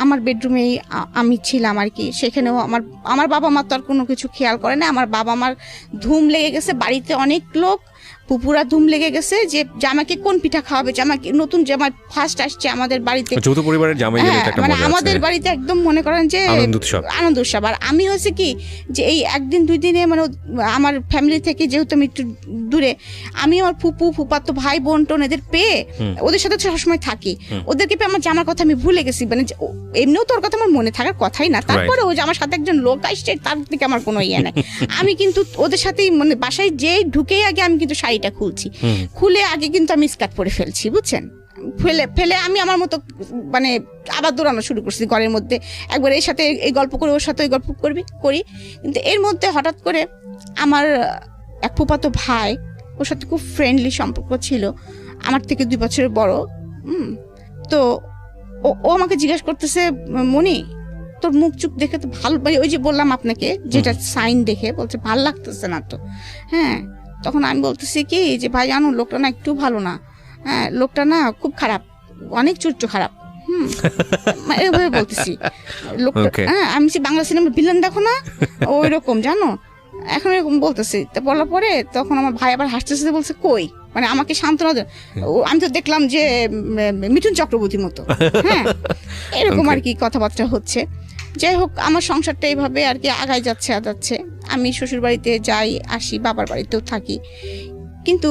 আমার বেডরুমেই আমি ছিলাম আর কি। সেখানেও আমার বাবা মা তো আর কোনো কিছু খেয়াল করে না। আমার বাবা মার ধুম লেগে গেছে, বাড়িতে অনেক লোক, পুপুরা ধুম লেগে গেছে যে জামাইকে কোন পিঠা খাওয়াবে, জামাইকে নতুন জামাই ফার্স্ট আসছে আমাদের বাড়িতে,
যৌথ পরিবারের জামাই
মানে আমাদের বাড়িতে একদম মনে করেন যে আনন্দ উৎসব। আর আমি হয়েছে কি যে এই একদিন দুই দিনে মানে আমার ফ্যামিলি থেকে যেহেতু আমি একটু দূরে, আমি আমার ফুপু ফুপাতো ভাই বোন টোন এদের পেয়ে ওদের সাথে সবসময় থাকি, ওদেরকে পেয়ে আমার জামার কথা আমি ভুলে গেছি, মানে এমনিও তোর কথা আমার মনে থাকার কথাই না, তারপরে ওই যে আমার সাথে একজন লোক আসছে তার থেকে আমার কোনো ইয়ে নাই। আমি কিন্তু ওদের সাথেই মানে বাসায় যেই ঢুকেই আগে আমি কিন্তু শাড়িটা খুলছি, খুলে আগে কিন্তু আমি স্কার্ট পরে ফেলছি, বুঝছেন, ফেলে আমি আমার মতো মানে আবার দৌড়ানো শুরু করছি ঘরের মধ্যে, একবার এর সাথে এই গল্প করে ওর সাথে ওই গল্প করি। কিন্তু এর মধ্যে হঠাৎ করে আমার এক ফুফাতো ভাই, ওর সাথে খুব ফ্রেন্ডলি সম্পর্ক ছিল, আমার থেকে 2 বছরের বড়। তো ও আমাকে জিজ্ঞাসা করতেছে, মনি তোর মুখ চুখ দেখে তো ভালো, ওই যে বললাম আপনাকে যেটা সাইন দেখে বলছে ভাল লাগতেছে না তো। হ্যাঁ, তখন আমি বলতেছি কি যে ভাই জানো লোকটা না একটু ভালো না, হ্যাঁ লোকটা না খুব খারাপ, অনেক চরিত্র খারাপ। এভাবে বলতেছি লোকটা। হ্যাঁ, আমি বাংলা সিনেমার ভিলেন দেখো না ওই রকম, জানো, এখন এরকম বলতেছি। তো বলার পরে তখন আমার ভাই আবার হাসতে বলছে কই, মানে আমাকে সান্ত্বনা দেয়। আমি তো দেখলাম যে মিঠুন চক্রবর্তীর মতো। হ্যাঁ, এরকম আর কি কথাবার্তা হচ্ছে। যাই হোক, আমার সংসারটা এইভাবে আর কি আগায় যাচ্ছে। আমি শ্বশুর বাড়িতে যাই আসি, বাবার বাড়িতেও থাকি, কিন্তু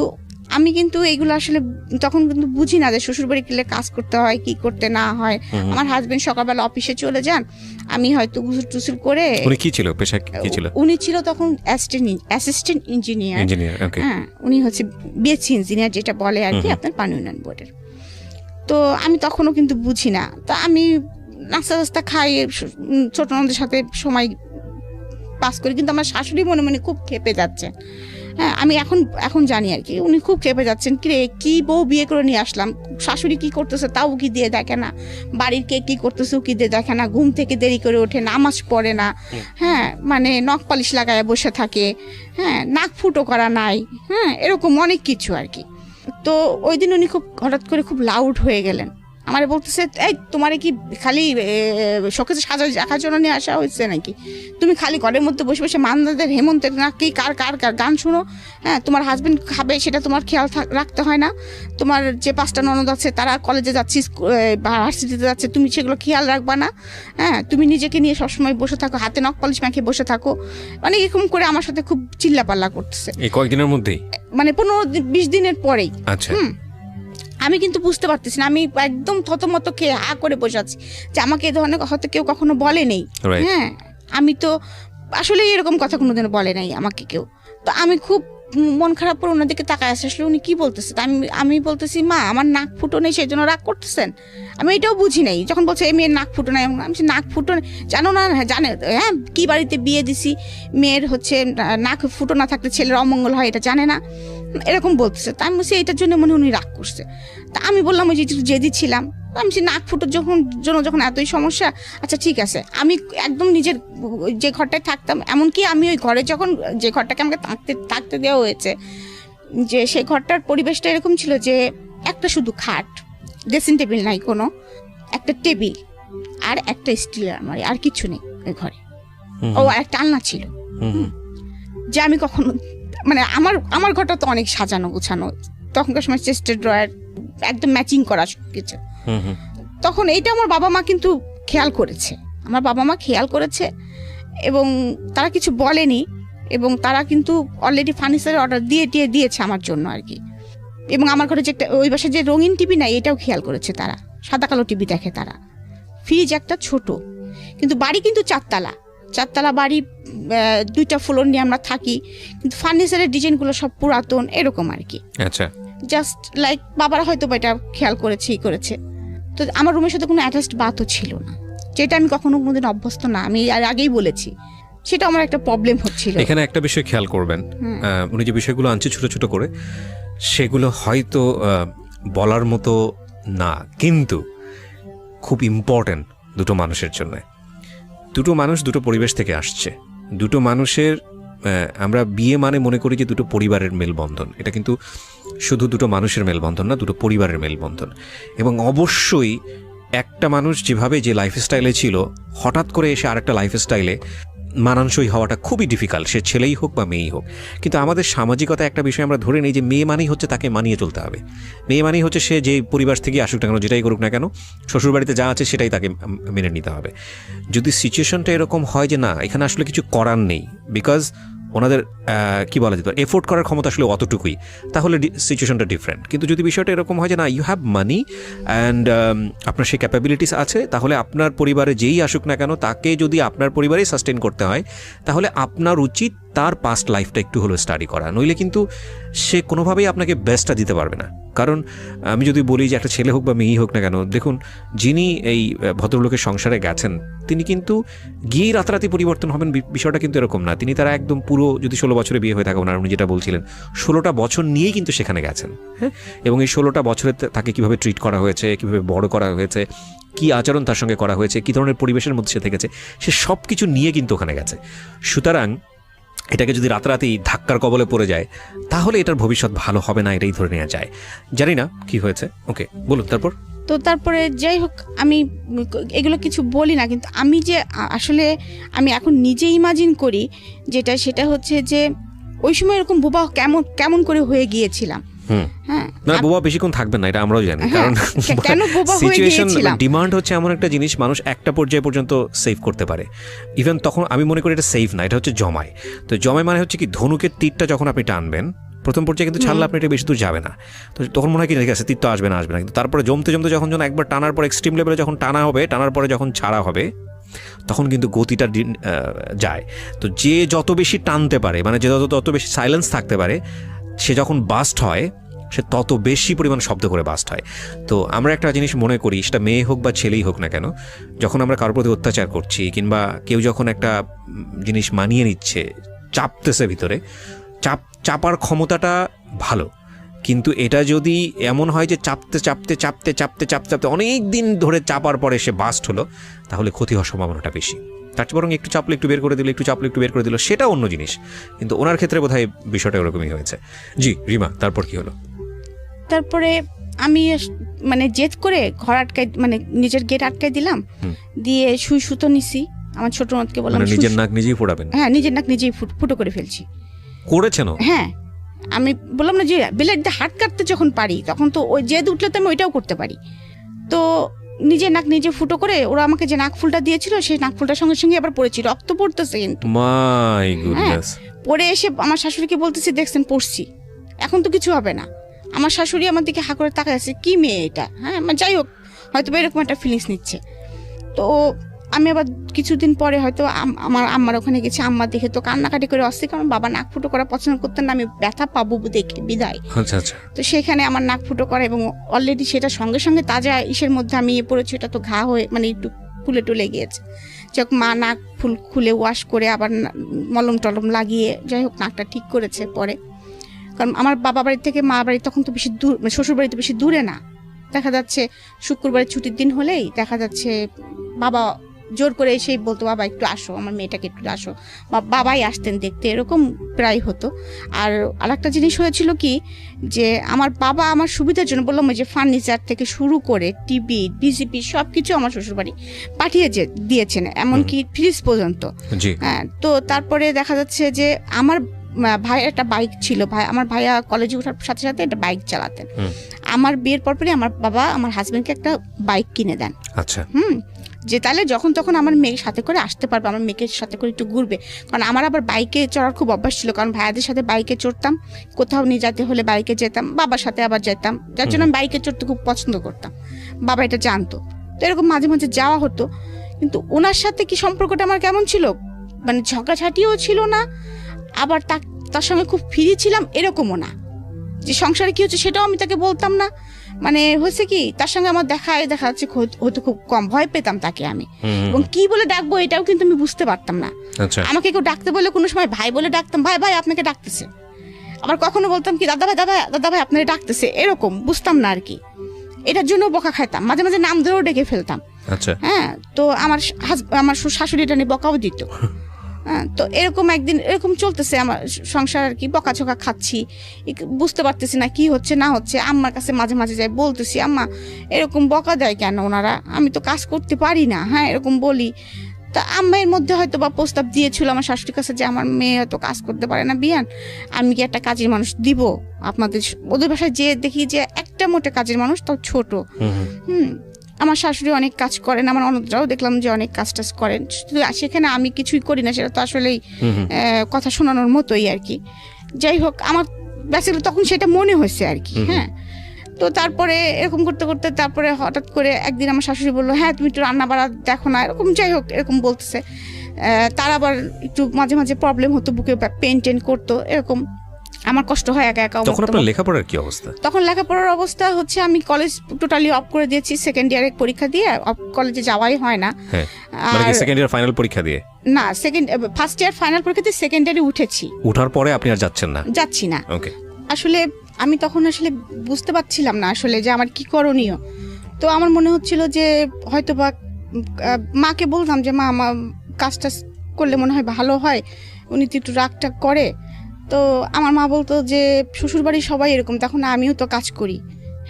আমি কিন্তু এইগুলো আসলে তখন কিন্তু বুঝি না যে শ্বশুর বাড়ি গেলে কাজ করতে হয় কি করতে না হয়। আমার হাজবেন্ড সকালবেলা অফিসে চলে যান, আমি হয়তো গুসল টুসুল করে।
উনি কি ছিল, পেশা কি ছিল?
উনি ছিল তখন অ্যাসিস্ট্যান্ট ইঞ্জিনিয়ার। হ্যাঁ, উনি হচ্ছে বিএসসি ইঞ্জিনিয়ার যেটা বলে আর কি আপনার পানি উন্নয়ন বোর্ডের। তো আমি তখনও কিন্তু বুঝি না, তা আমি নাস্তা খাই, ছোট ননদের সাথে সময় পাস করি, কিন্তু আমার শাশুড়ি মনে মনে খুব খেপে যাচ্ছে। হ্যাঁ, আমি এখন জানি আর কি উনি খুব খেপে যাচ্ছেন, কিরে কি বউ বিয়ে করে নিয়ে আসলাম, শাশুড়ি কি করতেছে তাও কি দিয়ে দেখে না, বাড়ির কে কি করতেছে কি দিয়ে দেখে না, ঘুম থেকে দেরি করে ওঠে, নামাজ পড়ে না, হ্যাঁ মানে নখ পালিশ লাগায় বসে থাকে, হ্যাঁ নাক ফুটো করা নাই, হ্যাঁ এরকম অনেক কিছু আর কি। তো ওই দিন উনি খুব হঠাৎ করে খুব লাউড হয়ে গেলেন, আমারে বলতেছে, এই তোমারে কি খালি শোকেসে সাজা রাখার জন্য নিয়ে আসা হয়েছে নাকি, তুমি খালি ঘরের মধ্যে বসে বসে মান্দাদের হেমন্তের না কি কার গান শুনো, হ্যাঁ তোমার হাজবেন্ড খাবে সেটা তোমার খেয়াল রাখতে হয় না, তোমার যে 5টা ননদ আছে তারা কলেজে যাচ্ছে ভার্সিটিতে যাচ্ছে, তুমি সেগুলো খেয়াল রাখবা না, হ্যাঁ তুমি নিজেকে নিয়ে সবসময় বসে থাকো, হাতে নখ পলিশ মাখিয়ে বসে থাকো, মানে এরকম করে আমার সাথে খুব চিল্লাপাল্লা করতেছে।
এই কয়েকদিনের মধ্যেই, মানে
15-20 দিনের পরেই।
আচ্ছা,
আমি কিন্তু বুঝতে পারতেছি না, আমি একদম থতমত খেয়ে হা করে বসে আছি যে আমাকে এই ধরনের হয়তো কেউ কখনো বলে নেই। হ্যাঁ, আমি তো আসলে এরকম কথা কোনোদিনও বলে নাই আমাকে কেউ। তো আমি খুব মন খারাপ করে ওনাদেরকে তাকায় আসলে উনি কি বলতেছে, আমি বলতেছি মা আমার নাক ফুটো নেই সেই জন্য রাগ করতেছেন, আমি এটাও বুঝি নাই। যখন বলছে এই মেয়ের নাক ফুটো নাই, আমি নাক ফুটো জানো না, জানে হ্যাঁ কি বাড়িতে বিয়ে দিছি, মেয়ের হচ্ছে নাক ফুটো না থাকলে ছেলের অমঙ্গল হয় এটা জানে না, এরকম বলতেছে। তা আমি বলছি এইটার জন্য মনে উনি রাগ করছে। তা আমি বললাম ওই যে জেদি ছিলাম, আমি নাক ফুটোর যখন এতই সমস্যা, আচ্ছা ঠিক আছে, আমি একদম নিজের যে ঘরটায় থাকতাম, এমনকি আমি ওই ঘরে যখন যে ঘরটাকে আমাকে থাকতে দেওয়া হয়েছে, যে সেই ঘরটার পরিবেশটা এরকম ছিল যে একটা শুধু খাট, ড্রেসিং টেবিল নাই কোনো, একটা টেবিল আর একটা স্টিলের আলমারি, আর কিছু নেই ওই ঘরে। ও আর একটা আলনা ছিল, যে আমি কখনো মানে আমার ঘরটা তো অনেক সাজানো গোছানো, তখনকার সময় চেস্টের ড্রয়ার একদম ম্যাচিং করা সবকিছু। তখন এইটা আমার বাবা মা কিন্তু খেয়াল করেছে, এবং তারা কিছু বলেনি, এবং তারা কিন্তু অলরেডি ফার্নিচারের অর্ডার দিয়েছে আমার জন্য আর কি। এবং আমার ঘরে যে একটা ওই বাসায় যে রঙিন টিভি নাই এটাও খেয়াল করেছে তারা, সাদা কালো টিভি দেখে তারা, ফ্রিজ একটা ছোট, কিন্তু বাড়ি কিন্তু 4 বাড়ি, 2টা ফ্লোর নিয়ে আমরা থাকি, কিন্তু ফার্নিচারের ডিজাইনগুলো সব পুরাতন এরকম আর কি।
আচ্ছা,
জাস্ট লাইক বাবারা হয়তো এটা খেয়াল করেছে। তো আমার রুমের সাথে কোনো অ্যাটাচড বাথও ছিল না, যেটা আমি কখনো কোনোদিন অভ্যস্ত না, আমি আগেই বলেছি, সেটা আমার একটা প্রবলেম হচ্ছিল।
এখানে একটা বিষয় খেয়াল করবেন, উনি যে বিষয়গুলো আনছে ছোট ছোট করে, সেগুলো হয়তো বলার মতো না, কিন্তু খুব ইম্পর্টেন্ট দুটো মানুষের জন্য। দুটো মানুষ দুটো পরিবেশ থেকে আসছে, দুটো মানুষের আমরা বিয়ে মানে মনে করি যে দুটো পরিবারের মেলবন্ধন, এটা কিন্তু শুধু দুটো মানুষের মেলবন্ধন না, দুটো পরিবারের মেলবন্ধন। এবং অবশ্যই একটা মানুষ যেভাবে যে লাইফস্টাইলে ছিল, হঠাৎ করে এসে আরেকটা লাইফস্টাইলে মানানসই হওয়াটা খুবই ডিফিকাল্ট, সে ছেলেই হোক বা মেয়েই হোক। কিন্তু আমাদের সামাজিকতা একটা বিষয় আমরা ধরে নিই যে মেয়ে মানেই হচ্ছে তাকে মানিয়ে চলতে হবে, মেয়ে মানেই হচ্ছে সে যে পরিবার থেকে আসুক না কেন, যেটাই করুক না কেন, শ্বশুরবাড়িতে যা আছে সেটাই তাকে মেনে নিতে হবে। যদি সিচুয়েশনটা এরকম হয় যে না এখানে আসলে কিছু করার নেই, বিকজ ওনাদের কী বলা যেত এফোর্ড করার ক্ষমতা আসলে অতটুকুই, তাহলে সিচুয়েশনটা ডিফারেন্ট। কিন্তু যদি বিষয়টা এরকম হয় যে না ইউ হ্যাভ মানি অ্যান্ড আপনার সেই ক্যাপাবিলিটিস আছে, তাহলে আপনার পরিবারে যেই আসুক না কেন তাকে যদি আপনার পরিবারেই সাস্টেন করতে হয়, তাহলে আপনার উচিত তার পাস্ট লাইফটা একটু হলেও স্টাডি করা, নইলে কিন্তু সে কোনোভাবেই আপনাকে বেস্টটা দিতে পারবে না। কারণ আমি যদি বলি যে একটা ছেলে হোক বা মেয়েই হোক না কেন, দেখুন যিনি এই ভদ্রলোকের সংসারে গেছেন তিনি কিন্তু গিয়েই রাতারাতি পরিবর্তন হবেন, বিষয়টা কিন্তু এরকম না। তিনি তারা একদম পুরো, যদি 16 বছরে বিয়ে হয়ে থাকে ওনার, উনি যেটা বলছিলেন 16টা বছর নিয়েই কিন্তু সেখানে গেছেন, হ্যাঁ। এবং এই 16টা বছরে তাকে কীভাবে ট্রিট করা হয়েছে, কীভাবে বড় করা হয়েছে, কী আচরণ তার সঙ্গে করা হয়েছে, কী ধরনের পরিবেশের মধ্যে সে থেকেছে, সে সব কিছু নিয়ে কিন্তু ওখানে গেছে। সুতরাং এটাকে যদি রাতারাতি ধাক্কার কবলে পড়ে যায় তাহলে এটার ভবিষ্যৎ ভালো হবে না, এটাই ধরে নেওয়া যায়। জানি না কি হয়েছে, ওকে বলুন তারপর।
তো তারপরে যাই হোক আমি এগুলো কিছু বলি না, কিন্তু আমি যে আসলে আমি এখন নিজে ইমাজিন করি যেটা, সেটা হচ্ছে যে ওই সময় এরকম বোবা কেমন করে হয়ে গিয়েছিলাম।
হ্যাঁ, না বোবা বেশিক্ষণ থাকবেন না, এটা আমরাও জানি। কারণ সিচুয়েশন ডিমান্ড হচ্ছে এমন একটা জিনিস মানুষ একটা পর্যায়ে পর্যন্ত সেভ করতে পারে। ইভেন তখন আমি মনে করি এটা সেভ না, এটা হচ্ছে জমায়। তো জমায় মানে হচ্ছে কি, ধনুকের তীরটা যখন আপনি টানবেন প্রথম পর্যায়ে কিন্তু ছাড়লে আপনি এটা বেশি দূর যাবে না, তো তখন মনে হয় কি ঠিক আছে তীর তো আসবে না, কিন্তু তারপরে জমতে জমতে যখন একবার টানার পর এক্সট্রিম লেভেলে যখন টানা হবে, টানার পরে যখন ছাড়া হবে তখন কিন্তু গতিটা যায়। তো যে যত বেশি টানতে পারে, মানে যে যত বেশি সাইলেন্স থাকতে পারে, সে যখন বাস্ট হয় সে তত বেশি পরিমাণ শব্দ করে বাস্ট হয়। তো আমরা একটা জিনিস মনে করি, সেটা মেয়ে হোক বা ছেলেই হোক না কেন, যখন আমরা কারোর প্রতি অত্যাচার করছি কিংবা কেউ যখন একটা জিনিস মানিয়ে নিচ্ছে, চাপতেছে ভিতরে, চাপার ক্ষমতাটা ভালো, কিন্তু এটা যদি এমন হয় যে চাপতে চাপতে চাপতে চাপতে চাপতে চাপতে অনেক দিন ধরে চাপার পরে সে বাস্ট হলো, তাহলে ক্ষতি হওয়ার সম্ভাবনাটা বেশি। তার চেয়ে বরং একটু চাপলে একটু বের করে দিল, একটু চাপলে একটু বের করে দিল, সেটা অন্য জিনিস। কিন্তু ওনার ক্ষেত্রে বোধহয় বিষয়টা ওরকমই হয়েছে। জি রিমা, তারপর কি হলো?
তারপরে আমি মানে জেদ করে ঘর আটকাই, মানে নিজের গেট আটকাই দিলাম, দিয়ে সুতো নিছি। আমার ছোট নদকে বললাম
নিজের নাক নিজেই ফোড়াবেন।
হ্যাঁ, নিজের নাক নিজেই ফুটো করে ফেলছি।
করেছেন?
হ্যাঁ, আমি বললাম না যে ব্লেড দিয়ে হাত কাটতে যখন পারি তখন তো ওই জেদ উঠলে তো আমি ওইটাও করতে পারি। তো নিজের নাক নিজে ফুটো করে, ওরা আমাকে যে নাক ফুলটা দিয়েছিল সেই নাক ফুলটার সঙ্গে সঙ্গে আবার পড়েছি, রক্ত পড়তেছে কিন্তু।
My goodness.
পরে এসে আমার শাশুড়িকে বলতেছি দেখছেন পড়ছি, এখন তো কিছু হবে না। আমার শাশুড়ি আমার দিকে হা করে তাকায় আছে, কি মেয়ে এটা। হ্যাঁ, যাই হোক, হয়তো এরকম একটা ফিলিংস নিচ্ছে। তো আমি আবার কিছুদিন পরে হয়তো আমার আম্মার ওখানে গেছি, আম্মা দেখে তো কান্নাকাটি করে আসছে, কারণ বাবা নাক ফুটো করা পছন্দ করতেন না, আমি ব্যথা পাবো দেখে বিদায়।
আচ্ছা আচ্ছা।
তো সেখানে আমার নাক ফুটো করা, এবং অলরেডি সেটা সঙ্গে সঙ্গে তাজা ইসের মধ্যে আমি পড়েছি, ওটা তো ঘা হয়ে মানে একটু ফুলে টুলে গিয়েছে। যাক, মা নাক ফুল খুলে ওয়াশ করে আবার মলম টলম লাগিয়ে যাই হোক নাকটা ঠিক করেছে পরে। কারণ আমার বাবা বাড়ি থেকে মা বাড়ি তখন তো বেশি দূর, মানে শ্বশুর বাড়ি তো বেশি দূরে না। দেখা যাচ্ছে শুক্রবারের ছুটির দিন হলেই দেখা যাচ্ছে বাবা জোর করে এসেই বলতো, বাবা একটু আসো, আমার মেয়েটাকে একটু আসো, বাবাই আসতেন দেখতে, এরকম প্রায় হতো। আর আরেকটা জিনিস হয়েছিল কি, যে আমার বাবা আমার সুবিধার জন্য বললাম যে ফার্নিচার থেকে শুরু করে টিভি বিসিপি সব কিছু আমার শ্বশুরবাড়ি পাঠিয়ে দিয়েছেন, এমনকি ফ্রিজ পর্যন্ত। হ্যাঁ, তো তারপরে দেখা যাচ্ছে যে আমার ভাইয়ের একটা বাইক ছিল, আমার ভাইয়া কলেজে ওঠার সাথে সাথে একটা বাইক চালাতেন। আমার বিয়ের পরপরই আমার বাবা আমার হাজবেন্ডকে একটা বাইক কিনে দেন।
আচ্ছা।
যে তাহলে যখন তখন আমার মেয়ের সাথে করে আসতে পারবে, আমার মেয়েকে সাথে করে একটু ঘুরবে। কারণ আমার আবার বাইকে চড়ার খুব অভ্যাস ছিল, কারণ ভাইয়াদের সাথে বাইকে চড়তাম, কোথাও নিয়ে যেতে হলে বাইকে যেতাম, বাবার সাথে আবার যেতাম, যার জন্য আমি বাইকে চড়তে খুব পছন্দ করতাম। বাবা এটা জানতো, তো এরকম মাঝে মাঝে যাওয়া হতো। কিন্তু ওনার সাথে কি সম্পর্কটা আমার কেমন ছিল, মানে ঝগড়াঝাটিও ছিল না, আবার তার সঙ্গে খুব ফ্রি ছিলাম এরকমও না। যে সংসারে কি হচ্ছে সেটাও আমি তাকে বলতাম না। মানে হয়েছে কি, তার সঙ্গে আমার দেখা যাচ্ছে হয়তো খুব কম, ভয় পেতাম তাকে আমি, এবং কি বলে ডাকবো এটাও কিন্তু আমি বুঝতে পারতাম না। আমাকে কেউ ডাকতে বললে কোনো সময় ভাই বলে ডাকতাম, ভাই ভাই আপনাকে ডাকতেছে। আবার কখনো বলতাম কি দাদা ভাই দাদা ভাই আপনাকে ডাকতেছে, এরকম বুঝতাম না আর কি। এটার জন্য বকা খাইতাম, মাঝে মাঝে নাম ধরেও ডেকে ফেলতাম। হ্যাঁ, তো আমার শাশুড়ি এটা নিয়ে বকাও দিত। হ্যাঁ, তো এরকম একদিন এরকম চলতেছে আমার সংসার আর কি, বকাঝকা খাচ্ছি, বুঝতে পারতেছি না কি হচ্ছে না হচ্ছে। আম্মার কাছে মাঝে মাঝে যাই, বলতেছি আম্মা এরকম বকা দেয় কেন ওনারা, আমি তো কাজ করতে পারি না। হ্যাঁ, এরকম বলি। তা আম্মাইয়ের মধ্যে হয়তো বা প্রস্তাব দিয়েছিল আমার শাশুড়ির কাছে যে আমার মেয়ে হয়তো কাজ করতে পারে না বিয়ান, আমি কি একটা কাজের মানুষ দিব আপনাদের। ওদের বাসায় যে দেখি যে একটা মোটে কাজের মানুষ, তাও ছোট। আমার শাশুড়ি অনেক কাজ করেন, আমার অনদরাও দেখলাম যে অনেক কাজ টাজ করেন, সেখানে আমি কিছুই করি না, সেটা তো আসলেই কথা শোনানোর মতোই আর কি। যাই হোক, আমার বেসিক্যালি তখন সেটা মনে হয়েছে আর কি। হ্যাঁ, তো তারপরে এরকম করতে করতে তারপরে হঠাৎ করে একদিন আমার শাশুড়ি বললো, হ্যাঁ তুমি একটু রান্না বাড়া দেখো না, এরকম যাই হোক এরকম বলতেছে। তার আবার একটু মাঝে মাঝে প্রবলেম হতো, বুকে পেন টেন করতো, এরকম আমার কষ্ট হয় একা একা।
তখন আপনার লেখাপড়ার কি অবস্থা?
তখন লেখাপড়ার অবস্থা হচ্ছে আমি কলেজ টোটালি অফ করে দিয়েছি, সেকেন্ড ইয়ারে পরীক্ষা দিয়ে কলেজে যাওয়াই হয় না।
মানে কি সেকেন্ড ইয়ার ফাইনাল পরীক্ষা দিয়ে?
না, ফার্স্ট ইয়ার ফাইনাল পরীক্ষা দিয়ে সেকেন্ড ইয়ারে উঠেছি।
ওঠার পরে আপনি আর যাচ্ছেন না?
যাচ্ছি না।
ওকে। আসলে
আমি তখন আসলে বুঝতে পারছিলাম না আসলে যে আমার কি করণীয়। তো আমার মনে হচ্ছিল যে হয়তো বা মাকে বলতাম যে মা, আমার কাজটা করলে মনে হয় ভালো হয়, উনি তো একটু রাগটাগ করে। তো আমার মা বলতো যে শ্বশুরবাড়ির সবাই এরকম, তখন আমিও তো কাজ করি,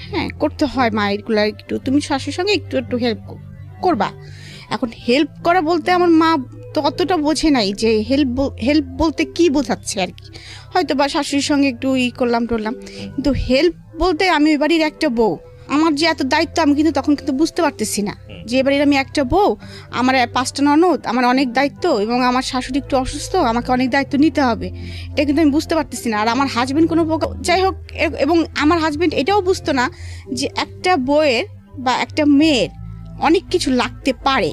হ্যাঁ করতে হয় মা এগুলো, একটু তুমি শাশুড়ির সঙ্গে একটু একটু হেল্প করবা। এখন হেল্প করা বলতে আমার মা তো অতটা বোঝে নাই যে হেল্প বলতে কি বোঝাচ্ছে আর কি। হয়তো বা শাশুড়ির সঙ্গে একটু করলাম টরলাম, কিন্তু হেল্প বলতে আমি ওই বাড়ির একটা বউ, আমার যে এত দায়িত্ব আমি কিন্তু তখন কিন্তু বুঝতে পারতেছি না যে এবারে আমি একটা বউ, আমার 5টা ননদ, আমার অনেক দায়িত্ব, এবং আমার শাশুড়ি একটু অসুস্থ, আমাকে অনেক দায়িত্ব নিতে হবে, এটা কিন্তু আমি বুঝতে পারতেছি না। আর আমার হাজবেন্ড কোনো যাই হোক, এবং আমার হাজবেন্ড এটাও বুঝতো না যে একটা বউয়ের বা একটা মেয়ের অনেক কিছু লাগতে পারে।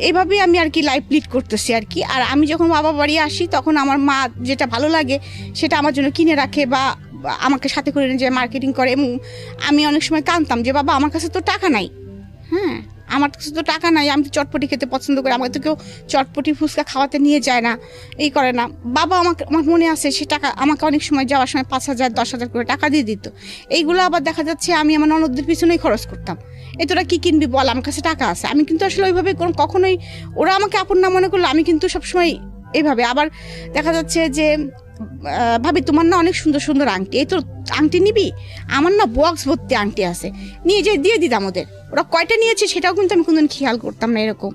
এইভাবেই আমি আর কি লাইফ লিড করতেছি আর কি। আর আমি যখন বাবা বাড়ি আসি তখন আমার মা যেটা ভালো লাগে সেটা আমার জন্য কিনে রাখে, বা আমাকে সাথে করে নিয়ে যায় মার্কেটিং করে। এবং আমি অনেক সময় কাঁদতাম যে বাবা আমার কাছে তো টাকা নাই, হ্যাঁ আমার কাছে তো টাকা নাই, আমি তো চটপটি খেতে পছন্দ করি, আমাকে তো কেউ চটপটি ফুচকা খাওয়াতে নিয়ে যায় না, এই করে না। বাবা আমাকে, আমার মনে আছে সে টাকা আমাকে অনেক সময় যাওয়ার সময় 5,000 10,000 করে টাকা দিয়ে দিত। এইগুলো আবার দেখা যাচ্ছে আমি আমার ননদদের পিছনেই খরচ করতাম। এই তোরা কী কিনবি বল, আমার কাছে টাকা আছে। আমি কিন্তু আসলে ওইভাবে কখনোই, ওরা আমাকে আপন না মনে করলো, আমি কিন্তু সবসময় এইভাবে। আবার দেখা যাচ্ছে যে ভাবি তোমার না অনেক সুন্দর সুন্দর আংটি, এই তো আংটি নিবি, আমার না বক্স ভর্তি আংটি আছে, নিয়ে যেয়ে দিয়ে দিতাম ওদের। ওরা কয়টা নিয়েছে সেটাও কিন্তু আমি কোনদিন খেয়াল করতাম না এরকম।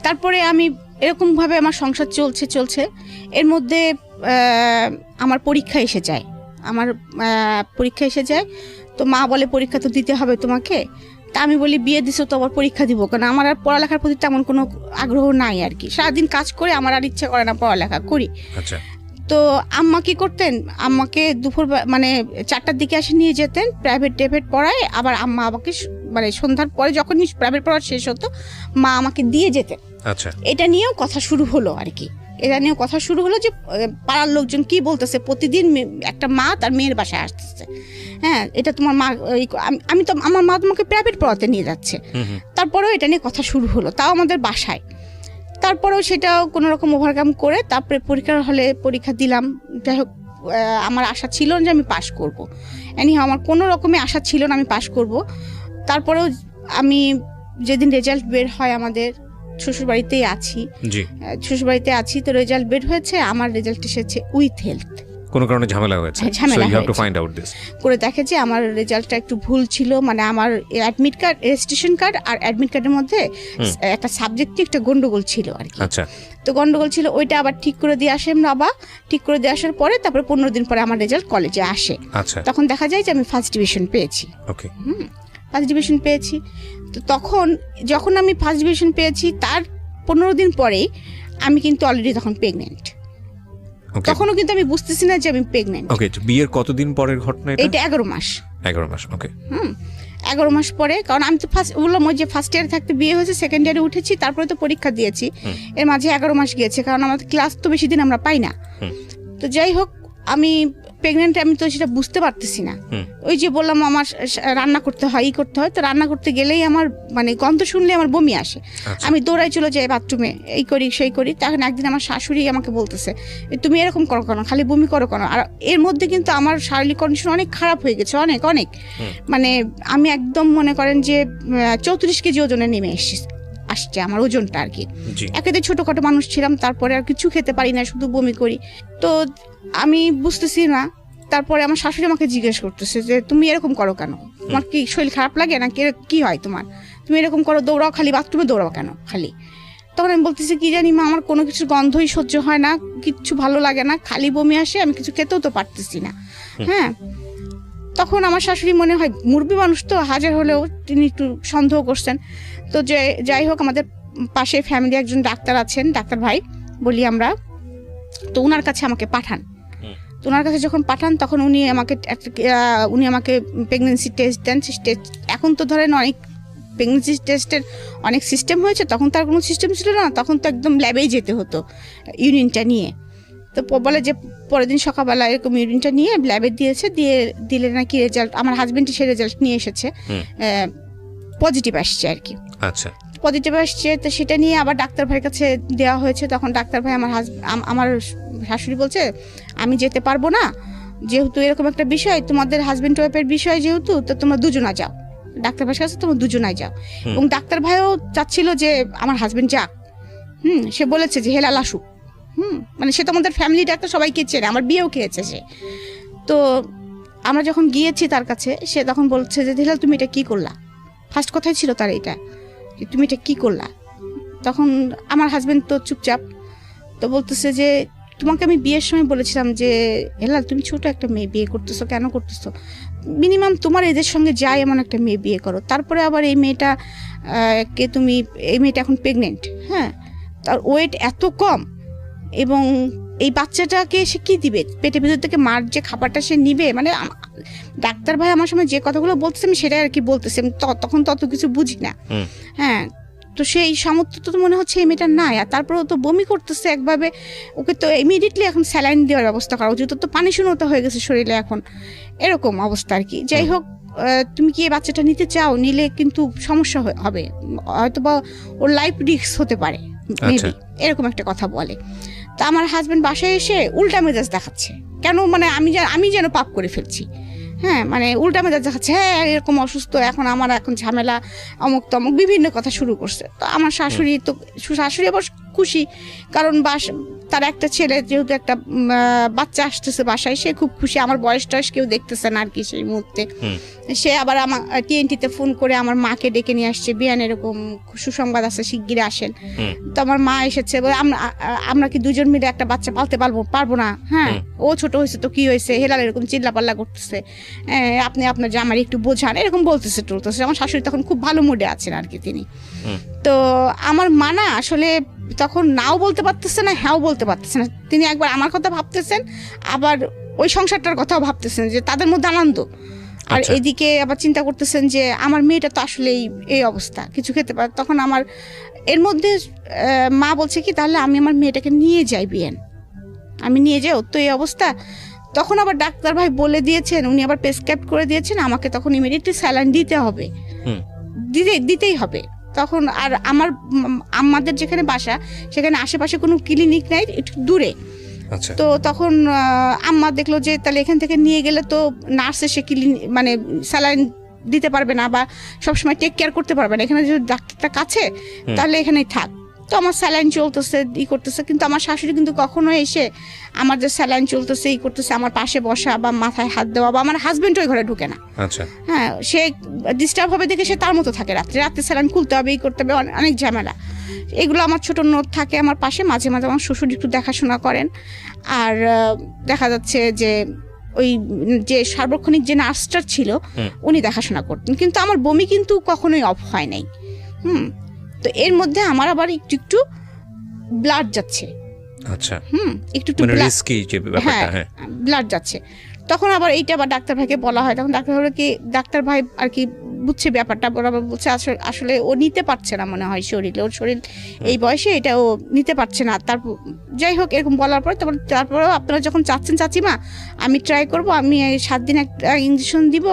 তারপরে আমি এরকমভাবে আমার সংসার চলছে। এর মধ্যে আমার পরীক্ষা এসে যায়, তো মা বলে পরীক্ষা তো দিতে হবে তোমাকে। তা আমি বলি বিয়ে দিছো তো আবার পরীক্ষা দিব কেন, আমার আর পড়ালেখার প্রতি তেমন কোনো আগ্রহ নাই আর কি। সারাদিন কাজ করে আমার আর ইচ্ছা করে না পড়ালেখা করি।
আচ্ছা।
তো আম্মা কি করতেন, আম্মাকে দুপুর মানে 4টার দিকে এসে নিয়ে যেতেন, প্রাইভেট পড়ায়। আবার আম্মা আমাকে মানে সন্ধ্যার পরে যখন প্রাইভেট পড়া শেষ হতো মা আমাকে দিয়ে যেতেন।
আচ্ছা। এটা নিয়েও কথা শুরু হলো আর কি। যে পাড়ার লোকজন কি বলতেছে, প্রতিদিন একটা মা তার মেয়ের বাসায় আসতেছে, হ্যাঁ এটা তোমার মা, আমি তো আমার মা তোমাকে প্রাইভেট পড়াতে নিয়ে যাচ্ছে। তারপরেও এটা নিয়ে কথা শুরু হলো, তাও আমাদের বাসায়। তারপরেও সেটাও কোনো রকম ওভারকাম করে তারপরে পরীক্ষার হলে পরীক্ষা দিলাম। যাই হোক, আমার আশা ছিল না যে আমি পাশ করব, আমার কোনো রকমে আশা ছিল না আমি পাশ করব। তারপরেও আমি যেদিন রেজাল্ট বের হয়, আমাদের শ্বশুরবাড়িতেই আছি, তো রেজাল্ট বের হয়েছে, আমার রেজাল্ট এসেছে উইথ হেলথ। কোনো কারণে ঝামেলা হয়েছে, so you have to find out this.
করে দেখে যে আমার রেজাল্টটা একটু ভুল ছিল, মানে আমার অ্যাডমিট কার্ড, রেজিস্ট্রেশন কার্ড আর অ্যাডমিট কার্ডের মধ্যে একটা সাবজেক্টে একটা গন্ডগোল ছিল আর কি।
আচ্ছা।
তো গন্ডগোল ছিল, ওইটা আবার ঠিক করে দিয়ে আসেন বাবা। ঠিক করে দিয়ে আসার পরে তারপরে 15 দিন পরে আমার রেজাল্ট কলেজে আসে।
আচ্ছা।
তখন দেখা যায় যে আমি ফার্স্ট ডিভিশন পেয়েছি।
ওকে।
ফার্স্ট ডিভিশন পেয়েছি। তো তখন যখন আমি ফার্স্ট ডিভিশন পেয়েছি তার 15 দিন পরেই আমি কিন্তু অলরেডি তখন প্রেগনেন্ট। তখনও কিন্তু আমি বুঝতেছি না যে আমি প্রেগনেন্ট।
ওকে, বিয়ের কতদিন পরের ঘটনা এটা?
এটা 11 মাস।
11 মাস, ওকে।
11 মাস পরে, কারণ আমি তো বললাম ওই যে ফার্স্ট ইয়ারে থাকতে বিয়ে হয়েছে, সেকেন্ড ইয়ারে উঠেছি, তারপরে তো পরীক্ষা দিয়েছি, এর মাঝে 11 মাস গিয়েছে, কারণ আমাদের ক্লাস তো বেশি দিন আমরা পাই না। তো যাই হোক, আমি প্রেগনেন্ট, আমি তো সেটা বুঝতে পারতেছি না। ওই যে বললাম আমার রান্না করতে হয়, তো রান্না করতে গেলেই আমার মানে গন্ধ শুনলে আমার বমি আসে। আমি দৌড়াই চলে যাই বাথরুমে, এই করি সেই করি। তখন একদিন আমার শাশুড়ি আমাকে বলতেছে, তুমি এরকম করো কেন, খালি বমি করো কেন? আর এর মধ্যে কিন্তু আমার শারীরিক কন্ডিশন অনেক খারাপ হয়ে গেছে, অনেক মানে আমি একদম মনে করেন যে 34 কেজি ওজনে নেমে আসছে আমার ওজনটা আর কি। একেতে ছোটখাটো মানুষ ছিলাম, তারপরে আর কিছু খেতে পারি না, শুধু বমি করি। তো আমি বুঝতেছি না। তারপরে আমার শাশুড়ি আমাকে জিজ্ঞেস করতেছে যে তুমি এরকম করো কেন, তোমার কি শরীর খারাপ লাগে না, কি হয় তোমার, তুমি এরকম করো, দৌড়াও খালি, বাথরুমে দৌড়াও কেন খালি? তখন আমি বলতেছি কি জানি মা, আমার কোনো কিছুর গন্ধই সহ্য হয় না, কিচ্ছু ভালো লাগে না, খালি বমি আসে, আমি কিছু খেতেও তো পারতেছি না। হ্যাঁ, তখন আমার শাশুড়ি মনে হয় মুরব্বী মানুষ তো, হাজার হলেও তিনি একটু সন্দেহ করছেন। তো যাই হোক, আমাদের পাশে ফ্যামিলি একজন ডাক্তার আছেন, ডাক্তার ভাই বলি আমরা, তো ওনার কাছে আমাকে পাঠান। তো ওনার কাছে যখন পাঠান তখন উনি আমাকে প্রেগনেন্সি টেস্ট দেন। এখন তো ধরেন অনেক প্রেগনেন্সি টেস্টের অনেক সিস্টেম হয়েছে, তখন তার কোনো সিস্টেম ছিল না, তখন তো একদম ল্যাবেই যেতে হতো ইউরিনটা নিয়ে। তো বলে যে পরের দিন সকালবেলা এরকম ইউরিনটা নিয়ে ল্যাবে দিলে নাকি রেজাল্ট, আমার হাজবেন্ডই সে রেজাল্ট নিয়ে এসেছে, পজিটিভ আসছে আর কি।
আচ্ছা,
পজিটিভ আসছে, তো সেটা নিয়ে আবার ডাক্তার ভাইয়ের কাছে দেওয়া হয়েছে। তখন ডাক্তার ভাই আমার শাশুড়ি বলছে আমি যেতে পারবো না, যেহেতু এরকম একটা বিষয়, তোমাদের হাজবেন্ড ওয়াইফের বিষয় যেহেতু, তো তোমরা দুজনা যাও, ডাক্তার ভাইয়ের কাছে তোমরা দুজনাই যাও। এবং ডাক্তার ভাইও চাচ্ছিল যে আমার হাজবেন্ড যাক। সে বলেছে যে হেলাল আসুক। মানে সে তো আমাদের ফ্যামিলি ডাক্তার, সবাইকে চেনে, আমার বিয়েও খেয়েছে সে। তো আমরা যখন গিয়েছি তার কাছে, সে তখন বলছে যে হেলাল তুমি এটা কি করলা, ফার্স্ট কথাই ছিল তার এইটা, তুমি এটা কি করলা। তখন আমার হাজবেন্ড তো চুপচাপ, তো বলতেছে যে তোমাকে আমি বিয়ের সময় বলেছিলাম যে হেলাল তুমি ছোট একটা মেয়ে বিয়ে করতেছো, কেন করতেছো, মিনিমাম তোমার এদের সঙ্গে যায় এমন একটা মেয়ে বিয়ে করো। তারপরে আবার এই মেয়েটা এখন প্রেগনেন্ট, হ্যাঁ, তার ওয়েট এত কম, এবং এই বাচ্চাটাকে সে কি দিবে, পেটের ভিতর থেকে মার যে খাবারটা সে নিবে। মানে ডাক্তার ভাই আমার সময় যে কথাগুলো বলতেছে আমি সেটাই আর কি বলতেছি, আমি তখন তত কিছু বুঝি না। হ্যাঁ, তো সেই সামর্থ্য তো মনে হচ্ছে এই মেয়েটার নাই। আর তারপরেও তো বমি করতেছে একভাবে, ওকে তো ইমিডিয়েটলি এখন স্যালাইন দেওয়ার ব্যবস্থা করা উচিত, তো পানি শূন্যতা হয়ে গেছে শরীরে এখন, এরকম অবস্থা আর কি। যাই হোক, তুমি কি এই বাচ্চাটা নিতে চাও, নিলে কিন্তু সমস্যা হবে, হয়তো বা ওর লাইফ রিস্ক হতে পারে, মেবি এরকম একটা কথা বলে। তা আমার হাজবেন্ড বাসায় এসে উল্টা মেজাজ দেখাচ্ছে, কেন মানে আমি যেন পাপ করে ফেলছি। হ্যাঁ, মানে উল্টা মেজাজ দেখাচ্ছে, হ্যাঁ এরকম অসুস্থ, এখন আমার এখন ঝামেলা, অমুক তমুক বিভিন্ন কথা শুরু করছে। তো আমার শাশুড়ি আবার খুশি, কারণ তার একটা ছেলে, যেহেতু একটা বাচ্চা আসতেছে বাসায়, সে খুব খুশি। আমার বয়স টয়স কেউ দেখতেছে না আর কি সেই মুহূর্তে। সে আবার আমার TNT-তে ফোন করে আমার মাকে ডেকে নিয়ে আসছে, বিয়ান এরকম সুসংবাদ আছে, শিগগিরই আসেন। তো আমার মা এসেছে, আমরা কি দুজন মিলে একটা বাচ্চা পালতে পারবো না? হ্যাঁ, ও ছোট হয়েছে তো কি হয়েছে, হেলাল এরকম চিল্লাপাল্লা করতেছে, আপনি আপনার জামাই একটু বোঝান, এরকম বলতেছে টলতেছে। আমার শাশুড়ি তখন খুব ভালো মুডে আছেন আর কি তিনি। তো আমার মা না আসলে তখন নাও বলতে পারতেছে না, হ্যাঁও বলতে পারতেছে না। তিনি একবার আমার কথা ভাবতেছেন, আবার ওই সংসারটার কথাও ভাবতেছেন, যে তাদের মধ্যে আনন্দ, আর এদিকে আবার চিন্তা করতেছেন যে আমার মেয়েটা তো আসলে এই অবস্থা, কিছু খেতে পারে। তখন আমার এর মধ্যে মা বলছে কি, তাহলে আমি আমার মেয়েটাকে নিয়ে যাই বিয়ান, আমি নিয়ে যাই, ওর তো এই অবস্থা। তখন আবার ডাক্তার ভাই বলে দিয়েছেন, উনি আবার প্রেসক্রাইব করে দিয়েছেন আমাকে, তখন ইমিডিয়েটলি স্যালাইন দিতে হবে, দিতেই হবে। তখন আর আমাদের যেখানে বাসা, সেখানে আশেপাশে কোনো ক্লিনিক নাই, একটু দূরে। তো তখন আম্মা দেখলো যে তাহলে এখান থেকে নিয়ে গেলে তো নার্স এসে মানে স্যালাইন দিতে পারবে না, বা সবসময় টেক কেয়ার করতে পারবে না, এখানে যদি ডাক্তারটা কাছে, তাহলে এখানেই থাক। তো আমার স্যালাইন চলতেছে, করতেছে, কিন্তু আমার শাশুড়ি কিন্তু কখনো এসে আমার যে স্যালাইন চলতেছে করতেছে আমার পাশে বসা বা মাথায় হাত দেওয়া, বা আমার হাজবেন্ড ওই ঘরে ঢুকে না। হ্যাঁ, সে ডিস্টার্ব হবে দেখে সে তার মতো থাকে, রাত্রে স্যালাইন খুলতে হবে, করতে হবে, অনেক ঝামেলা। এগুলো আমার ছোট নদ থাকে আমার পাশে, মাঝে মাঝে আমার শ্বশুর একটু দেখাশোনা করেন। আর দেখা যাচ্ছে যে ওই যে সার্বক্ষণিক যে নার্সটা ছিল উনি দেখাশোনা করতেন, কিন্তু আমার বমি কিন্তু কখনোই অফ হয় নাই। তো এর মধ্যে আমার আবার একটু ব্লাড যাচ্ছে, একটু ব্লাড যাচ্ছে। তখন আবার এইটা আবার ডাক্তার ভাইকে বলা হয়, তখন ডাক্তার ভাই আর কি বুঝছে ব্যাপারটা, বরাবর বলছে আসলে ও নিতে পারছে না মনে হয় শরীরে, ওর শরীর এই বয়সে এটা ও নিতে পারছে না। তারপর যাই হোক এরকম বলার পরে তারপরেও আপনারা যখন চাচ্ছেন চাচিমা আমি ট্রাই করব, আমি 7 দিন একটা ইঞ্জেকশন দিব,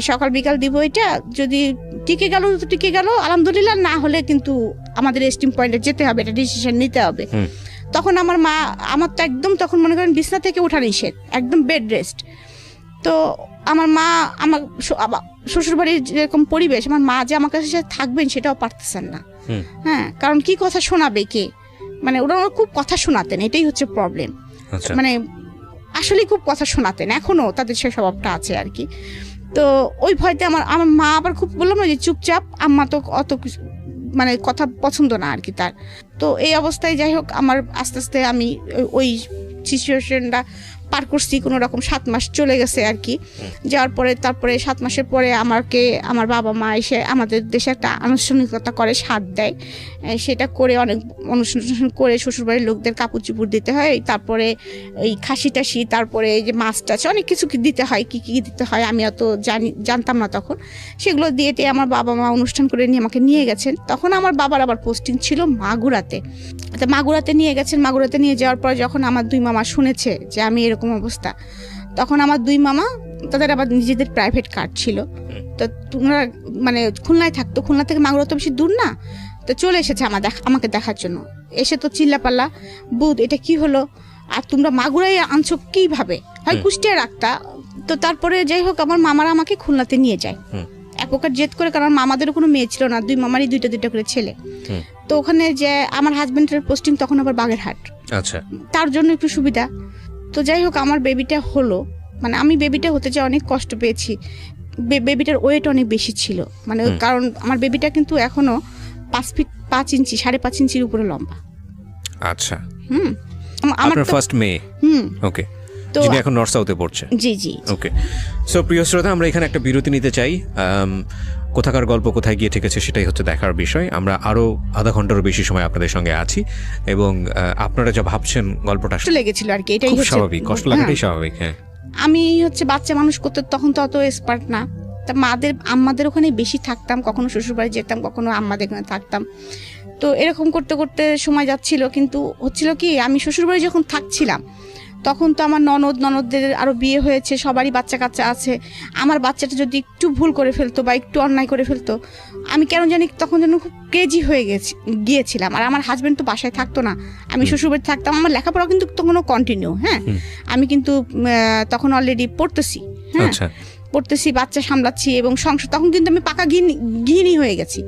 সকাল বিকাল দিব, এটা যদি টিকে গেল তো টিকে গেল আলহামদুলিল্লাহ, না হলে কিন্তু আমাদের এস্টিম পয়েন্টে যেতে হবে, এটা ডিসিশন নিতে হবে। তখন আমার মা, আমার তো একদম তখন মনে করেন বিছনা থেকে ওঠা নিষেধ, একদম বেড রেস্ট। তো আমার মা, আমার শ্বশুরবাড়ির যেরকম পরিবেশ, আমার মা যে আমার কাছে থাকবেন সেটাও পারতেছেন না। হ্যাঁ, কারণ কি কথা শোনাবে কে, মানে ওরা খুব কথা শোনাতেন, এটাই হচ্ছে প্রবলেম। মানে আসলে খুব কথা শোনাতেন, এখনো তাদের সেই স্বভাবটা আছে আর কি। তো ওই ভয়তে আমার মা আবার খুব, বললাম না যে চুপচাপ, আম্মা তো অত মানে কথা পছন্দ না আর কি তার। তো এই অবস্থায় যাই হোক আমার আস্তে আস্তে আমি ওই সিচুয়েশনটা পার করছি, কোনো রকম 7 মাস চলে গেছে আর কি। যাওয়ার পরে তারপরে 7 মাসের পরে আমাকে আমার বাবা মা এসে আমাদের দেশে একটা আনুষ্ঠানিকতা করে, সাধ দেয়। সেটা করে অনেক অনুষ্ঠান করে শ্বশুরবাড়ির লোকদের কাপড় চুপড় দিতে হয়, তারপরে এই খাসি টাসি, তারপরে এই যে মাছ টাছ অনেক কিছু দিতে হয়, কী কী দিতে হয় আমি অত জানতাম না তখন। সেগুলো দিয়ে আমার বাবা মা অনুষ্ঠান করে নিয়ে আমাকে নিয়ে গেছেন। তখন আমার বাবার আবার পোস্টিং ছিল মাগুরাতে। তো মাগুরাতে নিয়ে গেছেন। মাগুরাতে নিয়ে যাওয়ার পর যখন আমার 2 মামা শুনেছে যে আমি এরকম অবস্থা, তখন আমার 2 মামা তাদের আবার নিজেদের প্রাইভেট কার ছিল, তো তোমরা মানে খুলনায় থাকতো, খুলনা থেকে মাগুরা তো বেশি দূর না, তো চলে এসেছে আমাকে দেখার জন্য। এসে তো চিল্লাপাল্লা, বুধ এটা কি হলো, আর তোমরা মাগুরায় আনছো কিভাবে, হয় কুষ্টিয়া রাখতা। তো তারপরে যাই হোক আমার মামারা আমাকে খুলনাতে নিয়ে যায় এক প্রকার জেদ করে, কারণ মামাদেরও কোনো মেয়ে ছিল না, 2 মামারই 2টা করে ছেলে। তো ওখানে যে আমার হাজবেন্ডের পোস্টিং তখন আবার বাগেরহাট, আচ্ছা, তার জন্য একটু সুবিধা। তো যাই হোক আমার বেবিটা হলো, মানে আমি বেবিটা হতে যে অনেক কষ্ট পেয়েছি। বেবিটার ওয়েট অনেক বেশি ছিল, মানে কারণ আমার বেবিটা কিন্তু এখনো 5 ফিট 5 ইঞ্চি 5.5 ইঞ্চির উপরে লম্বা।
আচ্ছা, আমার ফার্স্ট মেয়ে। ওকে, যিনি এখন নর্থ সাউথে পড়ছে। জি জি, ওকে। সো প্রিয় শ্রোতা, আমরা এখানে একটা বিরতি নিতে চাই। কোথাকার গল্প কোথায় গিয়ে ঠেকেছে সেটাই হচ্ছে দেখার বিষয়। আমরা আরো আধা ঘন্টারও বেশি সময় আপনাদের সঙ্গে আছি, এবং আপনারা যা ভাবছেন গল্পটা লেগেছিল আর কি, এটাই স্বাভাবিক, কষ্ট লাগাটাই স্বাভাবিক। হ্যাঁ, আমি হচ্ছে বাচ্চা মানুষ করতে তখন তো অত এক্সপার্ট না, তা আম্মাদের ওখানে বেশি থাকতাম, কখনো শ্বশুরবাড়ি যেতাম, কখনো আম্মাদের ওখানে থাকতাম। তো এরকম করতে করতে সময় যাচ্ছিল, কিন্তু হচ্ছিল কি আমি শ্বশুরবাড়ি যখন থাকছিলাম তখন তো আমার ননদদের আরও বিয়ে হয়েছে, সবারই বাচ্চা কাচ্চা আছে। আমার বাচ্চাটা যদি একটু ভুল করে ফেলতো বা একটু অন্যায় করে ফেলতো, আমি কেন জানি তখন যেন খুব ক্রেজি হয়ে গিয়েছিলাম। আর আমার হাজব্যান্ড তো বাসায় থাকতো না, আমি শ্বশুরবাড়ি থাকতাম। আমার লেখাপড়া কিন্তু তখনও কন্টিনিউ। হ্যাঁ, আমি কিন্তু তখন অলরেডি পড়তেছি, হ্যাঁ পড়তেছি, বাচ্চা সামলাচ্ছি এবং সংসার, তখন কিন্তু আমি পাকা গৃহিণী হয়ে গেছি।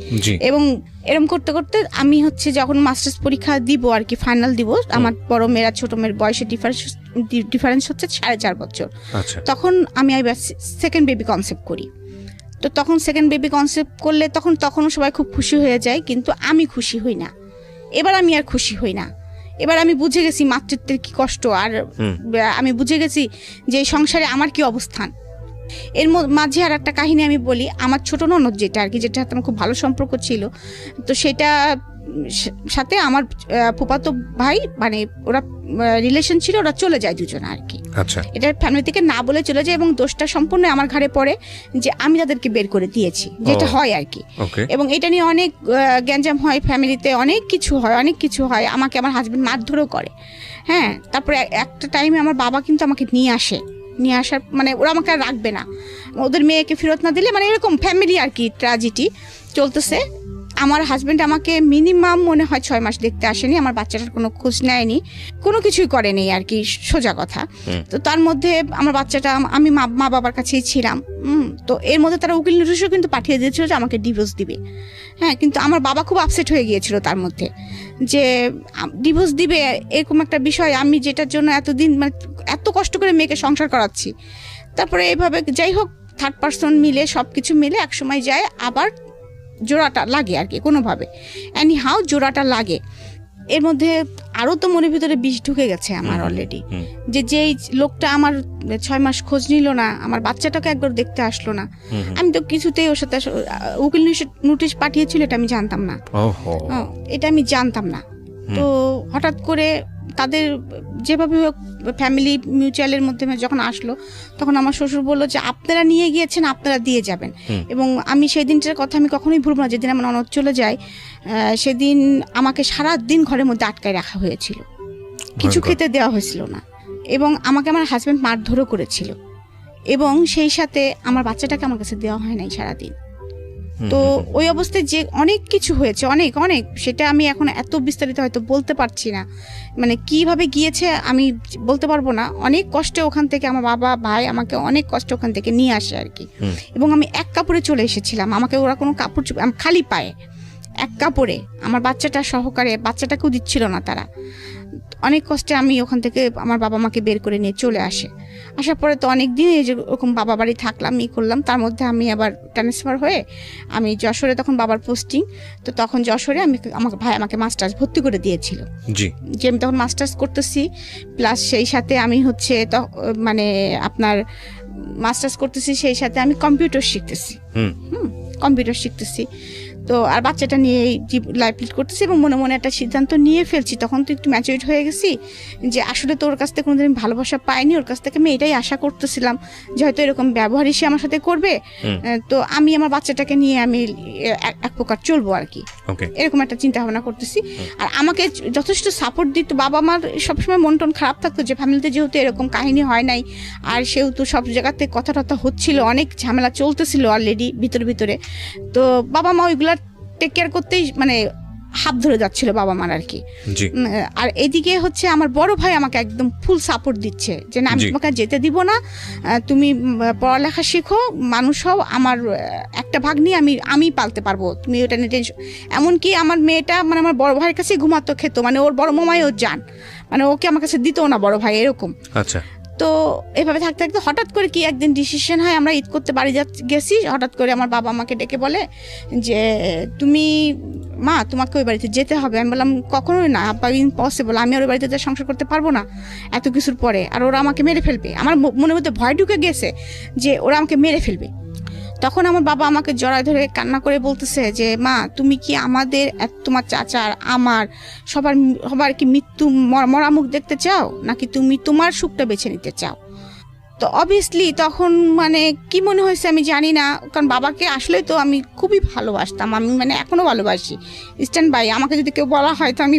এবং এরকম করতে করতে আমি হচ্ছে যখন মাস্টার্স পরীক্ষা দিব আর কি, ফাইনাল দিব, আমার বড় মেয়েরা ছোট মেয়ের বয়সে ডিফারেন্স হচ্ছে 4.5 বছর। তখন আমি সেকেন্ড বেবি কনসেপ্ট করি। তো তখন সেকেন্ড বেবি কনসেপ্ট করলে তখনও সবাই খুব খুশি হয়ে যায়, কিন্তু আমি খুশি হই না। এবার আমি আর খুশি হই না। এবার আমি বুঝে গেছি মাতৃত্বের কি কষ্ট, আর আমি বুঝে গেছি যে এই সংসারে আমার কি অবস্থান। এর মাঝে আর একটা কাহিনী আমি বলি। আমার ছোট ননদ যেটা আর কি, যেটা আমার খুব ভালো সম্পর্ক ছিল, তো সেটা সাথে আমার ফুফাতো ভাই, মানে ওরা রিলেশন ছিল, ওরা চলে যায় দুজনে আর কি। আচ্ছা, এটা ফ্যামিলি থেকে না বলে চলে যায়, এবং দোষটা সম্পূর্ণ আমার ঘাড়ে পড়ে যে আমি তাদেরকে বের করে দিয়েছি, যেটা হয় আর কি। এবং এটা নিয়ে অনেক গ্যাঞ্জাম হয় ফ্যামিলিতে, অনেক কিছু হয়। আমাকে আমার হাজবেন্ড মারধরও করে। হ্যাঁ, তারপরে একটা টাইমে আমার বাবা কিন্তু আমাকে নিয়ে আসার মানে ওরা আমাকে আর রাখবে না, ওদের মেয়েকে ফেরত না দিলে, মানে এরকম ফ্যামিলি আর কি ট্র্যাজেডি চলতেছে। আমার হাজব্যান্ড আমাকে মিনিমাম মনে হয় 6 মাস দেখতে আসেনি, আমার বাচ্চাটার কোনো খোঁজ নেয়নি, কোনো কিছুই করেনি আর কি, সোজা কথা। তো তার মধ্যে আমার বাচ্চাটা, আমি মা বাবার কাছেই ছিলাম। তো এর মধ্যে তারা উকিল নোটিশও কিন্তু পাঠিয়ে দিয়েছিল যে আমাকে ডিভোর্স দিবে। হ্যাঁ, কিন্তু আমার বাবা খুব আপসেট হয়ে গিয়েছিল তার মধ্যে, যে ডিভোর্স দিবে এরকম একটা বিষয়, আমি যেটার জন্য এতদিন মানে এত কষ্ট করে মেয়েকে সংসার করাচ্ছি। তারপরে এইভাবে যাই হোক 3rd পার্সন মিলে সব কিছু মিলে একসময় যায়, আবার জোড়াটা লাগে আর কি, কোনোভাবে এনিহাউ জোড়াটা লাগে। এর মধ্যে আরও তো মনের ভিতরে বিষ ঢুকে গেছে আমার অলরেডি, যেই লোকটা আমার 6 মাস খোঁজ নিল না, আমার বাচ্চাটাকে একবার দেখতে আসলো না। আমি তো কিছুতেই ওর সাথে উকিল নোটিশ পাঠিয়েছিল, এটা আমি জানতাম না। তো হঠাৎ করে তাদের যেভাবে ফ্যামিলি মিউচুয়ালের মধ্যে যখন আসলো, তখন আমার শ্বশুর বললো যে আপনারা নিয়ে গিয়েছেন, আপনারা দিয়ে যাবেন। এবং আমি সেই দিনটার কথা আমি কখনোই ভুলব না, যেদিন আমার ননদ চলে যায়, সেদিন আমাকে সারা দিন ঘরের মধ্যে আটকায় রাখা হয়েছিল, কিছু খেতে দেওয়া হয়েছিল না, এবং আমাকে আমার হাজব্যান্ড মারধরও করেছিল, এবং সেই সাথে আমার বাচ্চাটাকে আমার কাছে দেওয়া হয় নাই সারাদিন। তো ওই অবস্থায় যে অনেক কিছু হয়েছে, অনেক সেটা আমি এখন এত বিস্তারিত হয়তো বলতে পারছি না, মানে কিভাবে গিয়েছে আমি বলতে পারবো না। অনেক কষ্টে ওখান থেকে আমার বাবা ভাই আমাকে অনেক কষ্ট ওখান থেকে নিয়ে আসে আর কি। এবং আমি এক কাপড়ে চলে এসেছিলাম, আমাকে ওরা কোনো কাপড়, খালি পায়ে
এক কাপড়ে আমার বাচ্চাটা সহকারে, বাচ্চাটাকেও দিচ্ছিল না তারা। অনেক কষ্টে আমি ওখান থেকে আমার বাবা মাকে বের করে নিয়ে চলে আসার পরে তো অনেক দিন এই যে ওরকম বাবা বাড়ি থাকলাম, করলাম। তার মধ্যে আমি আবার ট্রান্সফার হয়ে আমি যশোরে, তখন বাবার পোস্টিং, তো তখন যশোরে আমাকে ভাই আমাকে মাস্টার্স ভর্তি করে দিয়েছিল। যে আমি তখন মাস্টার্স করতেছি, প্লাস সেই সাথে আমি হচ্ছে মানে আপনার মাস্টার্স করতেছি, সেই সাথে আমি কম্পিউটার শিখতেছি। তো আর বাচ্চাটা নিয়ে লাইফ লিড করতেছি এবং মনে মনে একটা সিদ্ধান্ত নিয়ে ফেলছি। তখন তো একটু ম্যাচুরিট হয়ে গেছি যে আসলে তো ওর কাছ থেকে কোনোদিন ভালোবাসা পাইনি, ওর কাছ থেকে আমি এটাই আশা করতেছিলাম যে হয়তো এরকম ব্যবহারই সে আমার সাথে করবে, তো আমি আমার বাচ্চাটাকে নিয়ে আমি এক প্রকার চলবো আর কি, এরকম একটা চিন্তা ভাবনা করতেছি। আর আমাকে যথেষ্ট সাপোর্ট দিত বাবা মার, সবসময় মন টন খারাপ থাকতো যে ফ্যামিলিতে যেহেতু এরকম কাহিনী হয় নাই, আর সেহেতু সব জায়গাতে কথা টথা হচ্ছিল, অনেক ঝামেলা চলতেছিল অলরেডি ভিতরে, তো বাবা মা ওইগুলা টেক কেয়ার করতেই মানে হাত ধরে যাচ্ছিল বাবা মার আর কি। আর এদিকে হচ্ছে আমার বড় ভাই আমাকে একদম ফুল সাপোর্ট দিচ্ছে যে না, আমি তোমাকে যেতে দিব না, তুমি পড়ালেখা শিখো, মানুষ হও, আমার একটা ভাগ নিয়ে আমি পালতে পারবো, তুমি ওটা নিয়ে টেনশন। এমনকি আমার মেয়েটা মানে আমার বড় ভাইয়ের কাছে ঘুমাতো, খেতো, মানে ওর বড় মামাইও যান, মানে ওকে আমার কাছে দিত না বড় ভাই, এরকম। আচ্ছা। তো এভাবে থাকতে থাকতে হঠাৎ করে কি একদিন ডিসিশন হয়, আমরা ঈদ করতে বাড়ি গেছি, হঠাৎ করে আমার বাবা আমাকে ডেকে বলে যে তুমি মা, তোমাকে ওই বাড়িতে যেতে হবে। আমি বললাম কখনোই না আব্বা, ইম্পসিবল, আমি আর ওই বাড়িতে সংসার করতে পারবো না এত কিছুর পরে, আর ওরা আমাকে মেরে ফেলবে। আমার মনের মধ্যে ভয় ঢুকে গেছে যে ওরা আমাকে মেরে ফেলবে। তখন আমার বাবা আমাকে জড়ায় ধরে কান্না করে বলতেছে যে মা, তুমি কি আমাদের, তোমার চাচার, আমার সবার কি মৃত্যু মরা মুখ দেখতে চাও, নাকি তুমি তোমার সুখটা বেছে নিতে চাও? তো অবভিয়াসলি তখন মানে কি মনে হয়েছে আমি জানি না, কারণ বাবাকে আসলে তো আমি খুবই ভালোবাসতাম, আমি মানে এখনো ভালোবাসি। স্ট্যান্ড বাই, আমাকে যদি কেউ বলা হয় তো আমি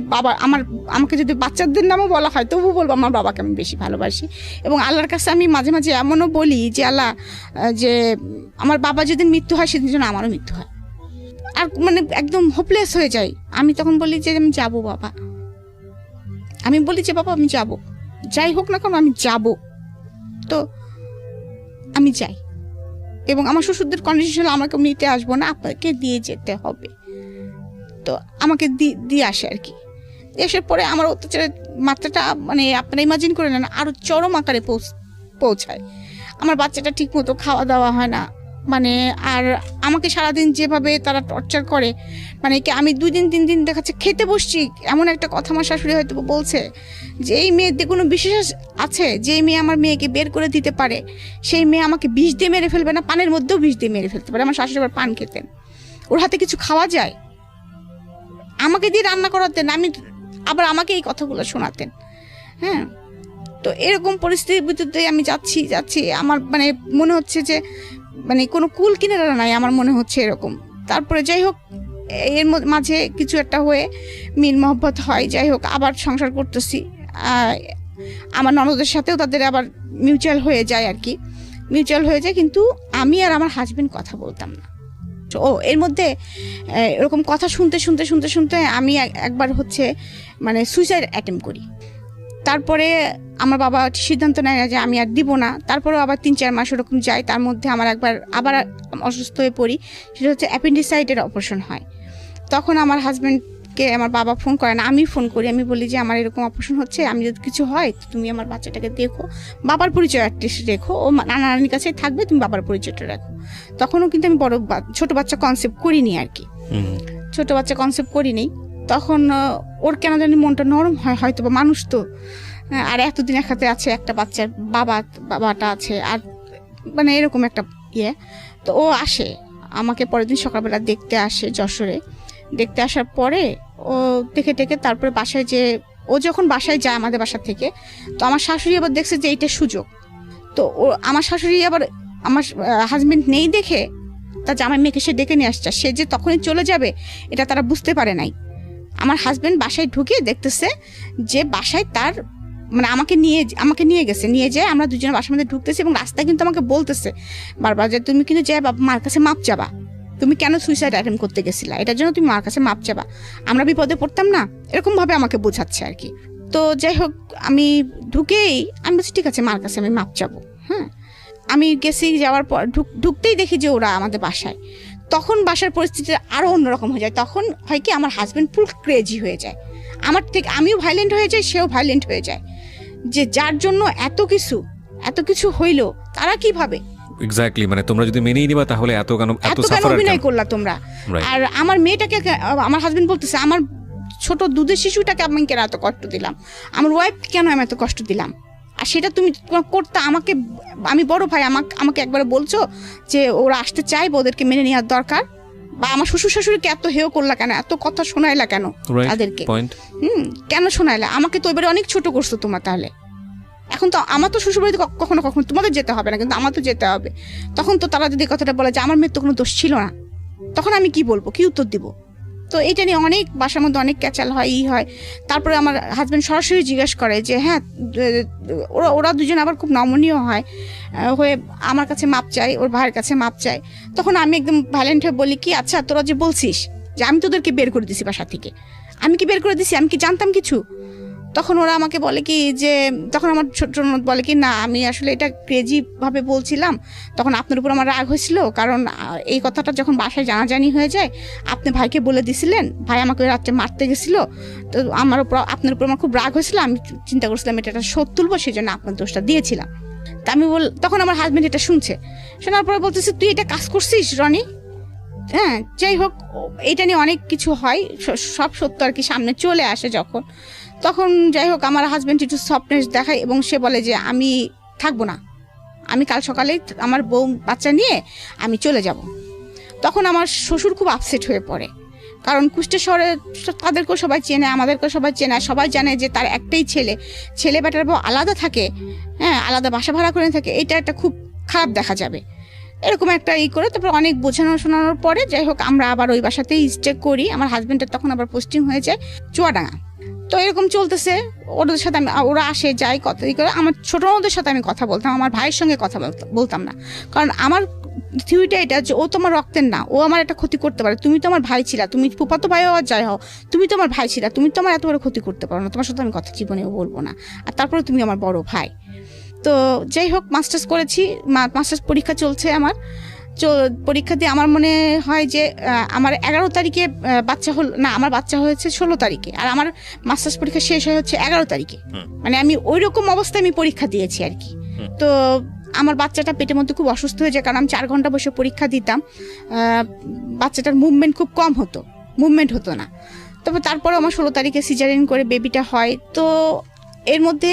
আমাকে যদি বাচ্চাদের নামও বলা হয় তবু বলবো আমার বাবাকে আমি বেশি ভালোবাসি। এবং আল্লাহর কাছে আমি মাঝে মাঝে এমনও বলি যে আল্লাহ, যে আমার বাবা যেদিন মৃত্যু হয় সেদিন যেন আমারও মৃত্যু হয়। আর মানে একদম হোপলেস হয়ে যাই। আমি তখন বলি যে আমি যাবো বাবা, আমি বলি যে বাবা আমি যাব, যাই হোক না কেন আমি যাব। তো আমি যাই, এবং আমার শ্বশুরদের কন্ডিশন হলো আমাকে নিতে আসবো না, আপনাকে দিয়ে যেতে হবে। তো আমাকে দিয়ে আসে আর কি। এসে পরে আমার অত্যাচারের মাত্রাটা মানে আপনারা ইমাজিন করে নেন, আরো চরম আকারে পৌঁছায়। আমার বাচ্চাটা ঠিক মতো খাওয়া দাওয়া হয় না, মানে আর আমাকে সারাদিন যেভাবে তারা টর্চার করে, মানে কি আমি 2 দিন 3 দিন দেখাচ্ছে খেতে বসছি, এমন একটা কথা আমার শাশুড়ি হয়তো বলছে যে এই মেয়েদের কোনো বিশেষ আছে, যে মেয়ে আমার মেয়েকে বের করে দিতে পারে সেই মেয়ে আমাকে বিষ দিয়ে মেরে ফেলবে না, পানের মধ্যেও বিষ দিয়ে মেরে ফেলতে পারে। আমার শাশুড়ি আবার পান খেতেন, ওর হাতে কিছু খাওয়া যায়, আমাকে দিয়ে রান্না করাতেন, আমি আবার আমাকে এই কথাগুলো শোনাতেন। হ্যাঁ, তো এরকম পরিস্থিতির ভিতরে আমি যাচ্ছি, আমার মানে মনে হচ্ছে যে মানে কোনো কুল কিনারা নাই, আমার মনে হচ্ছে এরকম। তারপরে যাই হোক, এর মাঝে কিছু একটা হয়ে মিল মহব্বত হয়, যাই হোক আবার সংসার করতেছি। আমার ননদের সাথেও তাদের আবার মিউচুয়াল হয়ে যায় আর কি, মিউচুয়াল হয়ে যায়, কিন্তু আমি আর আমার হাজবেন্ড কথা বলতাম না। ও এর মধ্যে এরকম কথা শুনতে আমি একবার হচ্ছে মানে সুইসাইড অ্যাটেম্প করি। তারপরে আমার বাবা সিদ্ধান্ত নেয় যে আমি আর দিব না। তারপরেও আবার 3-4 মাস ওরকম যায়, তার মধ্যে আমার আবার অসুস্থ হয়ে পড়ি, সেটা হচ্ছে অ্যাপেন্ডিসাইটের অপারেশন হয়। তখন আমার হাজব্যান্ডকে আমার বাবা ফোন করে না, আমি ফোন করি, আমি বলি যে আমার এরকম অপারেশন হচ্ছে, আমি যদি কিছু হয় তুমি আমার বাচ্চাটাকে দেখো, বাবার পরিচয় অ্যাটলিস্ট রেখো, ও নানির কাছে থাকবে, তুমি বাবার পরিচয়টা রাখো। তখনও কিন্তু আমি ছোট বাচ্চা কনসেপ্ট করিনি আর কি, ছোট বাচ্চা কনসেপ্ট করিনি। তখন ওর কেন জানি মনটা নরম হয়, হয়তো বা মানুষ তো, আর এতদিন একসাথে আছে, একটা বাচ্চার বাবাটা আছে, আর মানে এরকম একটা ইয়ে। তো ও আসে আমাকে পরের দিন সকালবেলা দেখতে আসে যশোরে। দেখতে আসার পরে ও দেখে তারপরে বাসায়, যে ও যখন বাসায় যায় আমাদের বাসা থেকে, তো আমার শাশুড়ি আবার দেখছে যে এইটা সুযোগ। তো ও আমার শাশুড়ি আবার আমার হাজবেন্ড নেই দেখে তার জামাই মেয়েকে সে ডেকে নিয়ে আসছে, সে যে তখনই চলে যাবে এটা তারা বুঝতে পারে নাই। আমার হাজবেন্ড বাসায় ঢুকে দেখতেছে যে বাসায় তার মানে আমাকে নিয়ে গেছে, নিয়ে যায় আমরা দুজনে বাসার মধ্যে ঢুকতেছি, এবং রাস্তায় কিন্তু আমাকে বলতেছে বারবার যে তুমি কিন্তু যাই বাবা মার কাছে মাপ চাবা, তুমি কেন সুইসাইড অ্যাটেম্প করতে গেছিলা, এটার জন্য তুমি মার কাছে মাপ চাবা, আমরা বিপদে পড়তাম না, এরকম ভাবে আমাকে বোঝাচ্ছে আর কি। তো যাই হোক আমি ঢুকেই আমি বলছি ঠিক আছে মার কাছে আমি মাপ চাবো। হ্যাঁ, আমি গেছি, যাওয়ার পর ঢুকতেই দেখি যে ওরা আমাদের বাসায়। তখন বাসার পরিস্থিতি আরও অন্যরকম হয়ে যায়। তখন হয় কি আমার হাজব্যান্ড ফুল ক্রেজি হয়ে যায় আমার থেকে, আমিও ভাইলেন্ট হয়ে যাই, সেও ভাইলেন্ট হয়ে যায়, যে যার জন্য এত কিছু হইলো তারা কিভাবে
এক্স্যাক্টলি, মানে তোমরা যদি মেনেই নিবা তাহলে এত কেন
অভিনয় করলা তোমরা। আর আমার মেয়েটাকে, আমার হাজবেন্ড বলতেছে আমার ছোট দুধের শিশুটাকে আমি কেন এত কষ্ট দিলাম, আমার ওয়াইফকে কেন আমি এত কষ্ট দিলাম, আর সেটা তুমি করতে আমাকে, আমি বড় ভাই, আমাকে একবার বলছো যে ওরা আসতে চাইবে, ওদেরকে মেনে নেওয়ার দরকার, বা আমার শ্বশুর শাশুড়িকে এত হেয় করলা কেন, এত কথা শোনাইলা কেন তাদেরকে, কেন শোনাইলা আমাকে, তো এবারে অনেক ছোট করছো তোমার, তাহলে এখন তো আমার তো শ্বশুরবাড়িতে কখনো তোমাদের যেতে হবে না, কিন্তু আমার তো যেতে হবে। তখন তো তারা যদি কথাটা বলে যে আমার মেয়ের তো কোনো দোষ ছিল না, তখন আমি কি বলবো, কি উত্তর দিব? তো এটা নিয়ে অনেক বাসার মধ্যে অনেক ক্যাচাল হয়, হয়। তারপরে আমার হাজব্যান্ড সরাসরি জিজ্ঞেস করে যে হ্যাঁ, ওরা দুজন আবার খুব নমনীয় হয় হয়ে আমার কাছে মাপ চাই, ওর ভাইয়ের কাছে মাপ চাই। তখন আমি একদম ভাইলেন্ট হয়ে বলি কি, আচ্ছা তোরা যে বলছিস যে আমি তোদেরকে বের করে দিছি বাসা থেকে, আমি কি বের করে দিছি, আমি কি জানতাম কিছু? তখন ওরা আমাকে বলে কি যে, তখন আমার ছোট ননদ বলে কি না, আমি আসলে এটা ক্রেজি ভাবে বলছিলাম, তখন আপনার উপর আমার রাগ হয়েছিল, কারণ এই কথাটা যখন বাসায় জানাজানি হয়ে যায়, আপনি ভাইকে বলে দিছিলেন, ভাই আমাকে রাত্রে মারতে গেছিল, তো আমার উপর, আপনার উপর আমার খুব রাগ হয়েছিল, আমি চিন্তা করছিলাম এটা শোধ তুলবো, সেই জন্য আপনার দোষটা দিয়েছিলাম। তা আমি তখন আমার হাজবেন্ড এটা শুনছে, শোনার পরে বলতেছে তুই এটা কাজ করছিস রনি। হ্যাঁ, যাই হোক, এটা নিয়ে অনেক কিছু হয়, সব সত্য আর কি সামনে চলে আসে যখন, তখন যাই হোক আমার হাজব্যান্ড একটু সফটনেস দেখায় এবং সে বলে যে আমি থাকবো না, আমি কাল সকালে আমার বউ বাচ্চা নিয়ে আমি চলে যাব। তখন আমার শ্বশুর খুব আপসেট হয়ে পড়ে, কারণ কুষ্টিয়া শহরে তাদেরকেও সবাই চেনে, আমাদেরকেও সবাই চেনে, সবাই জানে যে তার একটাই ছেলে বেটার বউ আলাদা থাকে, হ্যাঁ, আলাদা বাসা ভাড়া করে থাকে, এটা একটা খুব খারাপ দেখা যাবে, এরকম একটা করে। তারপর অনেক বোঝানো শোনানোর পরে যাই হোক আমরা আবার ওই বাসাতেই স্টে করি। আমার হাজব্যান্ডের তখন আবার পোস্টিং হয়ে যায় চুয়াডাঙ্গা। তো এরকম চলতেছে, ওদের সাথে ওরা আসে যায়, কথা করে। আমার ছোট ননদের সাথে আমি কথা বলতাম, আমার ভাইয়ের সঙ্গে কথা বলতাম না, কারণ আমার থিওরিটা এটা যে ও তোমার রক্তের না, ও আমার একটা ক্ষতি করতে পারে, তুমি তো আমার ভাই ছিলা, তুমি ফুফাতো ভাই হওয়ার যাই হও, তুমি তো আমার ভাই ছিলা, তুমি তো আমার এত বড় ক্ষতি করতে পারো না, তোমার সাথে আমি কথা জীবনেও বলবো না, আর তারপরে তুমি আমার বড় ভাই। তো যাই হোক মাস্টার্স করেছি, মাস্টার্স পরীক্ষা চলছে আমার, পরীক্ষা দিয়ে আমার মনে হয় যে আমার 11 তারিখে বাচ্চা হল না, আমার বাচ্চা হয়েছে 16 তারিখে, আর আমার মাস্টার্স পরীক্ষা শেষ হয়ে হচ্ছে 11 তারিখে, মানে আমি ওই রকম অবস্থায় আমি পরীক্ষা দিয়েছি আর কি। তো আমার বাচ্চাটা পেটের মধ্যে খুব অসুস্থ হয়ে যায়, কারণ আমি 4 ঘন্টা বসে পরীক্ষা দিতাম, বাচ্চাটার মুভমেন্ট খুব কম হতো, মুভমেন্ট হতো না। তবে তারপরে আমার 16 তারিখে সিজারিন করে বেবিটা হয়। তো এর মধ্যে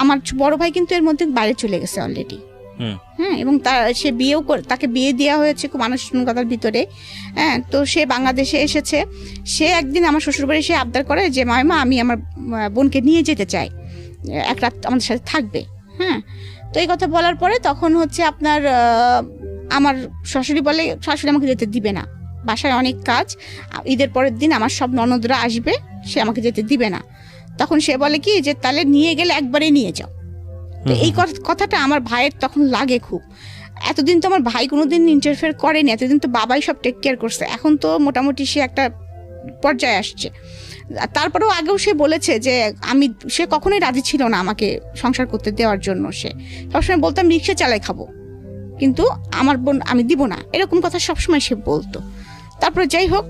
আমার বড় ভাই কিন্তু এর মধ্যে বাইরে চলে গেছে অলরেডি, হ্যাঁ, এবং সে তাকে বিয়ে দেওয়া হয়েছে খুব আনুষ্ঠানিকতার ভিতরে, হ্যাঁ। তো সে বাংলাদেশে এসেছে, সে একদিন আমার শ্বশুরবাড়ি সে আবদার করে যে মাইমা আমি আমার বোনকে নিয়ে যেতে চাই, এক রাত আমাদের সাথে থাকবে, হ্যাঁ। তো এই কথা বলার পরে তখন হচ্ছে আপনার আমার শাশুড়ি আমাকে যেতে দিবে না, বাসায় অনেক কাজ, ঈদের পরের দিন আমার সব ননদরা আসবে, সে আমাকে যেতে দিবে না। তখন সে বলে কি যে তাহলে নিয়ে গেলে একবারে নিয়ে যাও। তো এই কথাটা আমার ভাইয়ের তখন লাগে খুব, এতদিন তো আমার ভাই কোনোদিন ইন্টারফেয়ার করেনি, এতদিন তো বাবাই সব টেক কেয়ার করছে, এখন তো মোটামুটি সে একটা পর্যায়ে আসছে। তারপরেও আগেও সে বলেছে যে সে কখনোই রাজি ছিল না আমাকে সংসার করতে দেওয়ার জন্য, সে সবসময় বলতাম রিক্সা চালাই খাবো, কিন্তু আমার বোন আমি দিব না, এরকম কথা সবসময় সে বলতো। তারপরে যাই হোক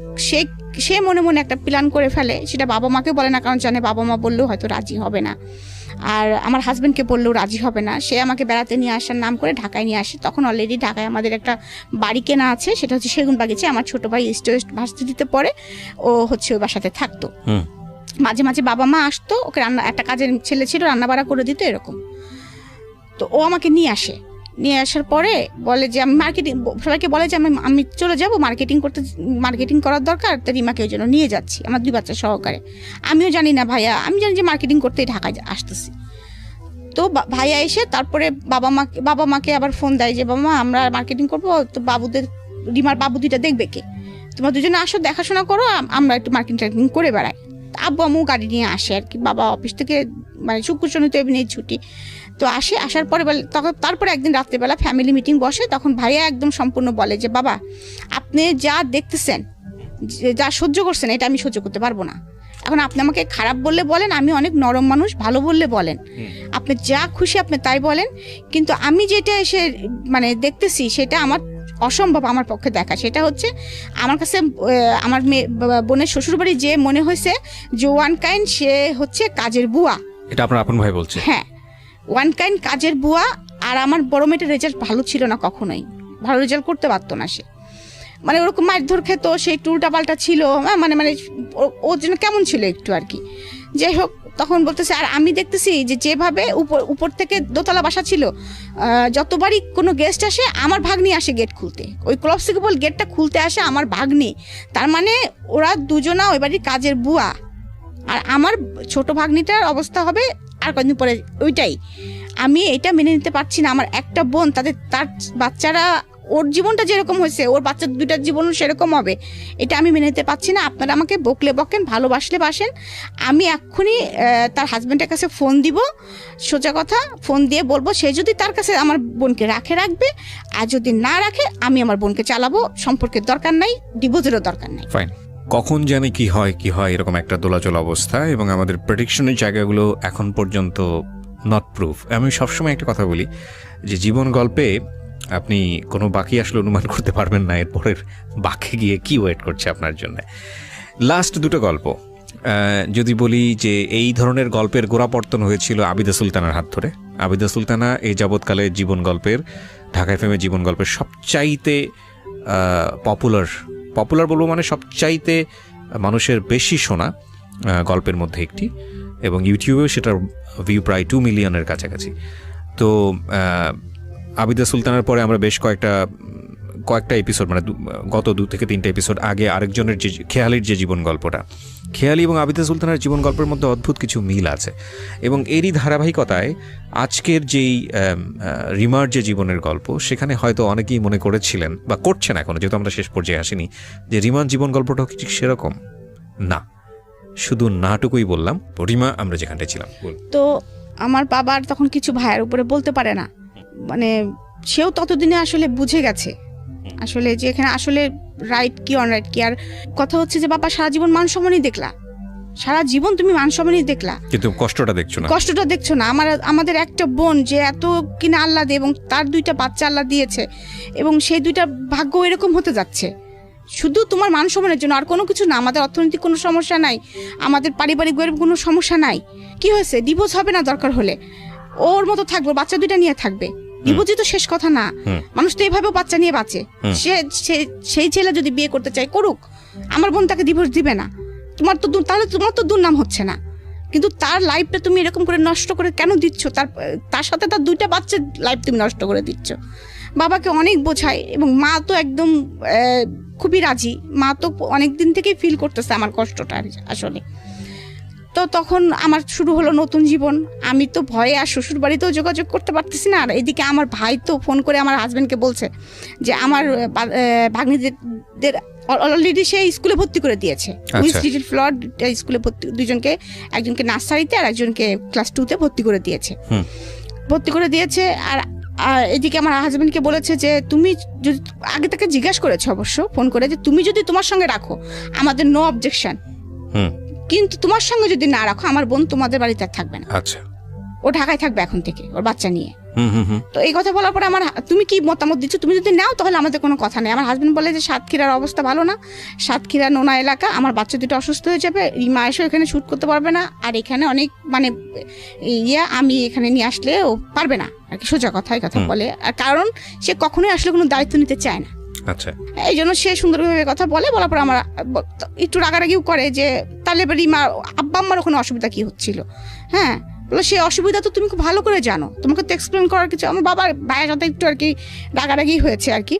সে মনে মনে একটা প্ল্যান করে ফেলে, সেটা বাবা মাকে বলে না, কারণ জানে বাবা মা বললেও হয়তো রাজি হবে না, আর আমার হাজব্যান্ডকে বললেও রাজি হবে না। সে আমাকে বেড়াতে নিয়ে আসার নাম করে ঢাকায় নিয়ে আসে। তখন অলরেডি ঢাকায় আমাদের একটা বাড়ি কেনা আছে, সেটা হচ্ছে সেগুনবাগিচে, আমার ছোট ভাই ইস্ট ওয়েস্ট ভার্সিটিতে পড়ে, ও হচ্ছে ওই বাসাতে থাকতো। মাঝে মাঝে বাবা মা আসতো, ওকে একটা কাজের ছেলে ছিল, রান্না বাড়া করে দিত এরকম। তো ও আমাকে নিয়ে আসার পরে বলে যে আমি সবাইকে বলে যে আমি চলে যাব মার্কেটিং করার দরকার, তো রিমাকে ওই জন্য নিয়ে যাচ্ছি আমার 2 বাচ্চা সহকারে। আমিও জানি না ভাইয়া, আমি জানি যে মার্কেটিং করতেই ঢাকায় আসতেছি। তো ভাইয়া এসে তারপরে বাবা মাকে আবার ফোন দেয় যে বাবা মা আমরা মার্কেটিং করবো, তো রিমার বাবু 2টা দেখবে কে, তোমরা দুজনে আসো, দেখাশোনা করো, আমরা একটু মার্কেটিং করে বেড়াই। আব্বু আম্মু গাড়ি নিয়ে আসে আর কি, বাবা অফিস থেকে মানে শুক্র শনি তো এমনি ছুটি, তো আসার পরে তারপরে একদিন রাত্রেবেলা ফ্যামিলি মিটিং বসে, তখন ভাইয়া একদম সম্পূর্ণ বলে যে বাবা আপনি যা দেখতেছেন, যা সহ্য করছেন, এটা আমি সহ্য করতে পারবো না। এখন আপনি আমাকে খারাপ বললে বলেন, আমি অনেক নরম মানুষ, ভালো বললে বলেন, আপনি যা খুশি আপনি তাই বলেন, কিন্তু আমি যেটা এসে মানে দেখতেছি সেটা আমার অসম্ভব আমার পক্ষে দেখা। সেটা হচ্ছে আমার কাছে আমার বোনের শ্বশুরবাড়ি যে মনে হয়েছে যে ওয়ান কাইন্ড সে হচ্ছে কাজের বুয়া।
এটা আপনার আপন ভাই বলছে?
হ্যাঁ, ওয়ান কাইন্ড কাজের বুয়া। আর আমার বড় মেয়েটার রেজাল্ট ভালো ছিল না, কখনোই ভালো রেজাল্ট করতে পারতো না সে, মানে ওরকম মারধর খেত, সেই উল্টা পাল্টা ছিল, মানে মানে ওর জন্য কেমন ছিল একটু আর কি। যাই হোক, তখন বলতেছে আর আমি দেখতেছি যে যেভাবে উপর থেকে দোতলা বাসা ছিল, যতবারই কোনো গেস্ট আসে আমার ভাগ্নি আসে গেট খুলতে, ওই ক্লপসিকেবল গেটটা খুলতে আসে আমার ভাগ্নি। তার মানে ওরা দুজনা ওই বাড়ির কাজের বুয়া। আর আমার ছোট ভাগ্নিটার অবস্থা হবে আর কদিন পরে ওইটাই। আমি এটা মেনে নিতে পারছি না। আমার একটা বোন, তার বাচ্চারা, ওর জীবনটা যেরকম হয়েছে ওর বাচ্চা দুটার জীবনও সেরকম হবে, এটা আমি মেনে নিতে পারছি না। আপনারা আমাকে বকলে বকেন, ভালোবাসলে বাসেন। আমি এক্ষুনি তার হাজব্যান্ডের কাছে ফোন দিব, সোজা কথা ফোন দিয়ে বলবো সে যদি তার কাছে আমার বোনকে রাখবে, আর যদি না রাখে আমি আমার বোনকে চালাবো। সম্পর্কের দরকার নাই, ডিভোর্সেরও দরকার নাই।
ফাইন। কখন জানি কি হয় এরকম একটা দোলাচল অবস্থা, এবং আমাদের প্রেডিকশনের জায়গাগুলো এখন পর্যন্ত নট প্রুফ। আমি সবসময় একটা কথা বলি যে জীবন গল্পে আপনি কোনো বাকি আসলে অনুমান করতে পারবেন না এরপরের বাকি গিয়ে কি ওয়েট করছে আপনার জন্য। লাস্ট দুটো গল্প যদি বলি যে এই ধরনের গল্পের গোড়াপর্তন হয়েছিল আবিদা সুলতানার হাত ধরে। আবিদা সুলতানা এই যাবৎকালে জীবন গল্পের, ঢাকা এফএম জীবন গল্পের সবচাইতে পপুলার বলবো, মানে সবচাইতে মানুষের বেশি শোনা গল্পের মধ্যে একটি, এবং ইউটিউবেও সেটার ভিউ প্রায় 2 মিলিয়নের কাছাকাছি। তো আবিদা সুলতানার পরে আমরা বেশ কয়েকটা এপিসোড, মানে গত 2 থেকে 3টা এপিসোড আগে আরেকজনের যে খেয়ালির যে জীবন গল্পটা, খেয়ালি এবং আবিদা সুলতানার জীবন গল্পের মধ্যে অদ্ভুত কিছু মিল আছে। এবং এরই ধারাবাহিকতায় আজকের যেই রিমার যে জীবনের গল্প, সেখানে হয়তো অনেকেই মনে করেছিলেন বা করছেন এখনো, যেহেতু আমরা শেষ পর্যায়ে আসিনি, যে রিমার জীবন গল্পটাও ঠিক সেরকম না। শুধু নাটুকুই বললাম। রিমা, আমরা যেখানটায় ছিলাম,
তো আমার বাবার তখন কিছু ভাইয়ের উপরে বলতে পারে না, মানে সেও ততদিনে আসলে বুঝে গেছে আসলে যে এখানে আসলে রাইট কি অনরাইট কি। আর কথা হচ্ছে যে বাবা সারা জীবন মান সম্মানই দেখলা, সারা জীবন তুমি মান সম্মানই দেখলা, কিন্তু কষ্টটা দেখছো না। আমাদের একটা বোন যে এত কিনা আল্লাহ দিয়ে, এবং তার 2টা বাচ্চা আল্লাহ দিয়েছে, এবং সেই 2টা ভাগ্য এরকম হতে যাচ্ছে শুধু তোমার মান সম্মানের জন্য, আর কোনো কিছু না। আমাদের অর্থনৈতিক কোনো সমস্যা নাই, আমাদের পারিবারিক কোনো সমস্যা নাই। কি হয়েছে, ডিভোর্স হবে না, দরকার হলে ওর মতো থাকবে, বাচ্চা 2টা নিয়ে থাকবে। ডিভোর্সই তো শেষ কথা না, মানুষ তো এইভাবেও বাচ্চা নিয়ে বাঁচে। সেই ছেলে যদি বিয়ে করতে চায় করুক, আমার বোন তাকে ডিভোর্স দিবে না। তাহলে তোমার তো দুর্নাম হচ্ছে না, কিন্তু তার লাইফটা তুমি এরকম করে নষ্ট করে কেন দিচ্ছ? তার সাথে তার 2টা বাচ্চার লাইফ তুমি নষ্ট করে দিচ্ছ। বাবাকে অনেক বোঝায়, এবং মা তো একদম খুবই রাজি। মা তো অনেক দিন থেকেই ফিল করতেছে আমার কষ্টটা আসলে। তো তখন আমার শুরু হলো নতুন জীবন। আমি তো ভয়ে আর শ্বশুর বাড়িতেও যোগাযোগ করতে পারতেছি না। আর এদিকে আমার ভাই তো ফোন করে আমার হাজব্যান্ডকে বলছে যে আমার ভাগ্নিদের অলরেডি সে স্কুলে ভর্তি করে দিয়েছে, লিটল ফ্লাওয়ার স্কুলে ভর্তি, 2জনকে, একজনকে নার্সারিতে আর একজনকে ক্লাস 2তে ভর্তি করে দিয়েছে। আর এদিকে আমার হাজব্যান্ডকে বলেছে যে তুমি যদি, আগে তাকে জিজ্ঞাসা করেছে অবশ্য ফোন করে, যে তুমি যদি তোমার সঙ্গে রাখো আমাদের নো অবজেকশন, কিন্তু তোমার সঙ্গে যদি না রাখো আমার বোন তোমাদের বাড়িতে আর থাকবে না। আচ্ছা, ও ঢাকায় থাকবে এখন থেকে ওর বাচ্চা নিয়ে। তো এই কথা বলার পরে তুমি কি মতামত দিচ্ছ? তুমি যদি নাও তাহলে আমাদের কোনো কথা নেই। আমার হাজব্যান্ড বলে যে সাতক্ষীরার অবস্থা ভালো না, সাতক্ষীরা নোনা এলাকা, আমার বাচ্চা 2টা অসুস্থ হয়ে যাবে, রিমা এসে এখানে শুট করতে পারবে না, আর এখানে অনেক মানে আমি এখানে নিয়ে আসলে ও পারবে না আর কি, সোজা কথাই কথা বলে। আর কারণ সে কখনোই আসলে কোনো দায়িত্ব নিতে চায় না। আচ্ছা, এই জন্য সে সুন্দরভাবে কথা বলার পর আমার একটু রাগারাগিও করে যে তাহলে রিমা আব্বা আম্মার ওখানে অসুবিধা কি হচ্ছিল। হ্যাঁ, বলে সে অসুবিধা তো তুমি খুব ভালো করে জানো, তোমাকে তো এক্সপ্লেন করার কিছু। আমার বাবার ভাইয়ের সাথে একটু আর কি রাগারাগি হয়েছে আর কি।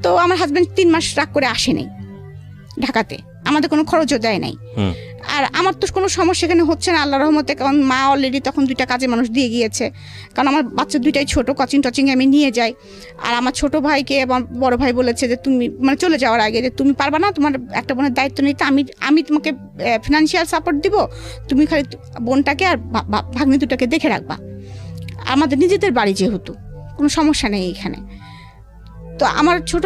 তো আমার হাজব্যান্ড 3 মাস রাগ করে আসেনি ঢাকাতে, আমাদের কোনো খরচও দেয় নাই। আর আমার তো কোনো সমস্যা এখানে হচ্ছে না আল্লাহর রহমতে, কারণ মা অলরেডি তখন 2টা কাজে মানুষ দিয়ে গিয়েছে। কারণ আমার বাচ্চা 2টাই ছোট, কোচিং আমি নিয়ে যাই। আর আমার ছোট ভাইকে আমার বড় ভাই বলেছে যে তুমি মানে চলে যাওয়ার আগে যে তুমি পারবা না তোমার একটা বোনের দায়িত্ব নিতে, আমি তোমাকে ফিনান্সিয়াল সাপোর্ট দিব, তুমি খালি বোনটাকে আর ভাগ্নি 2টাকে দেখে রাখবা। আমাদের নিজেদের বাড়ি যেহেতু কোনো সমস্যা নেই এখানে। তো আমার ছোট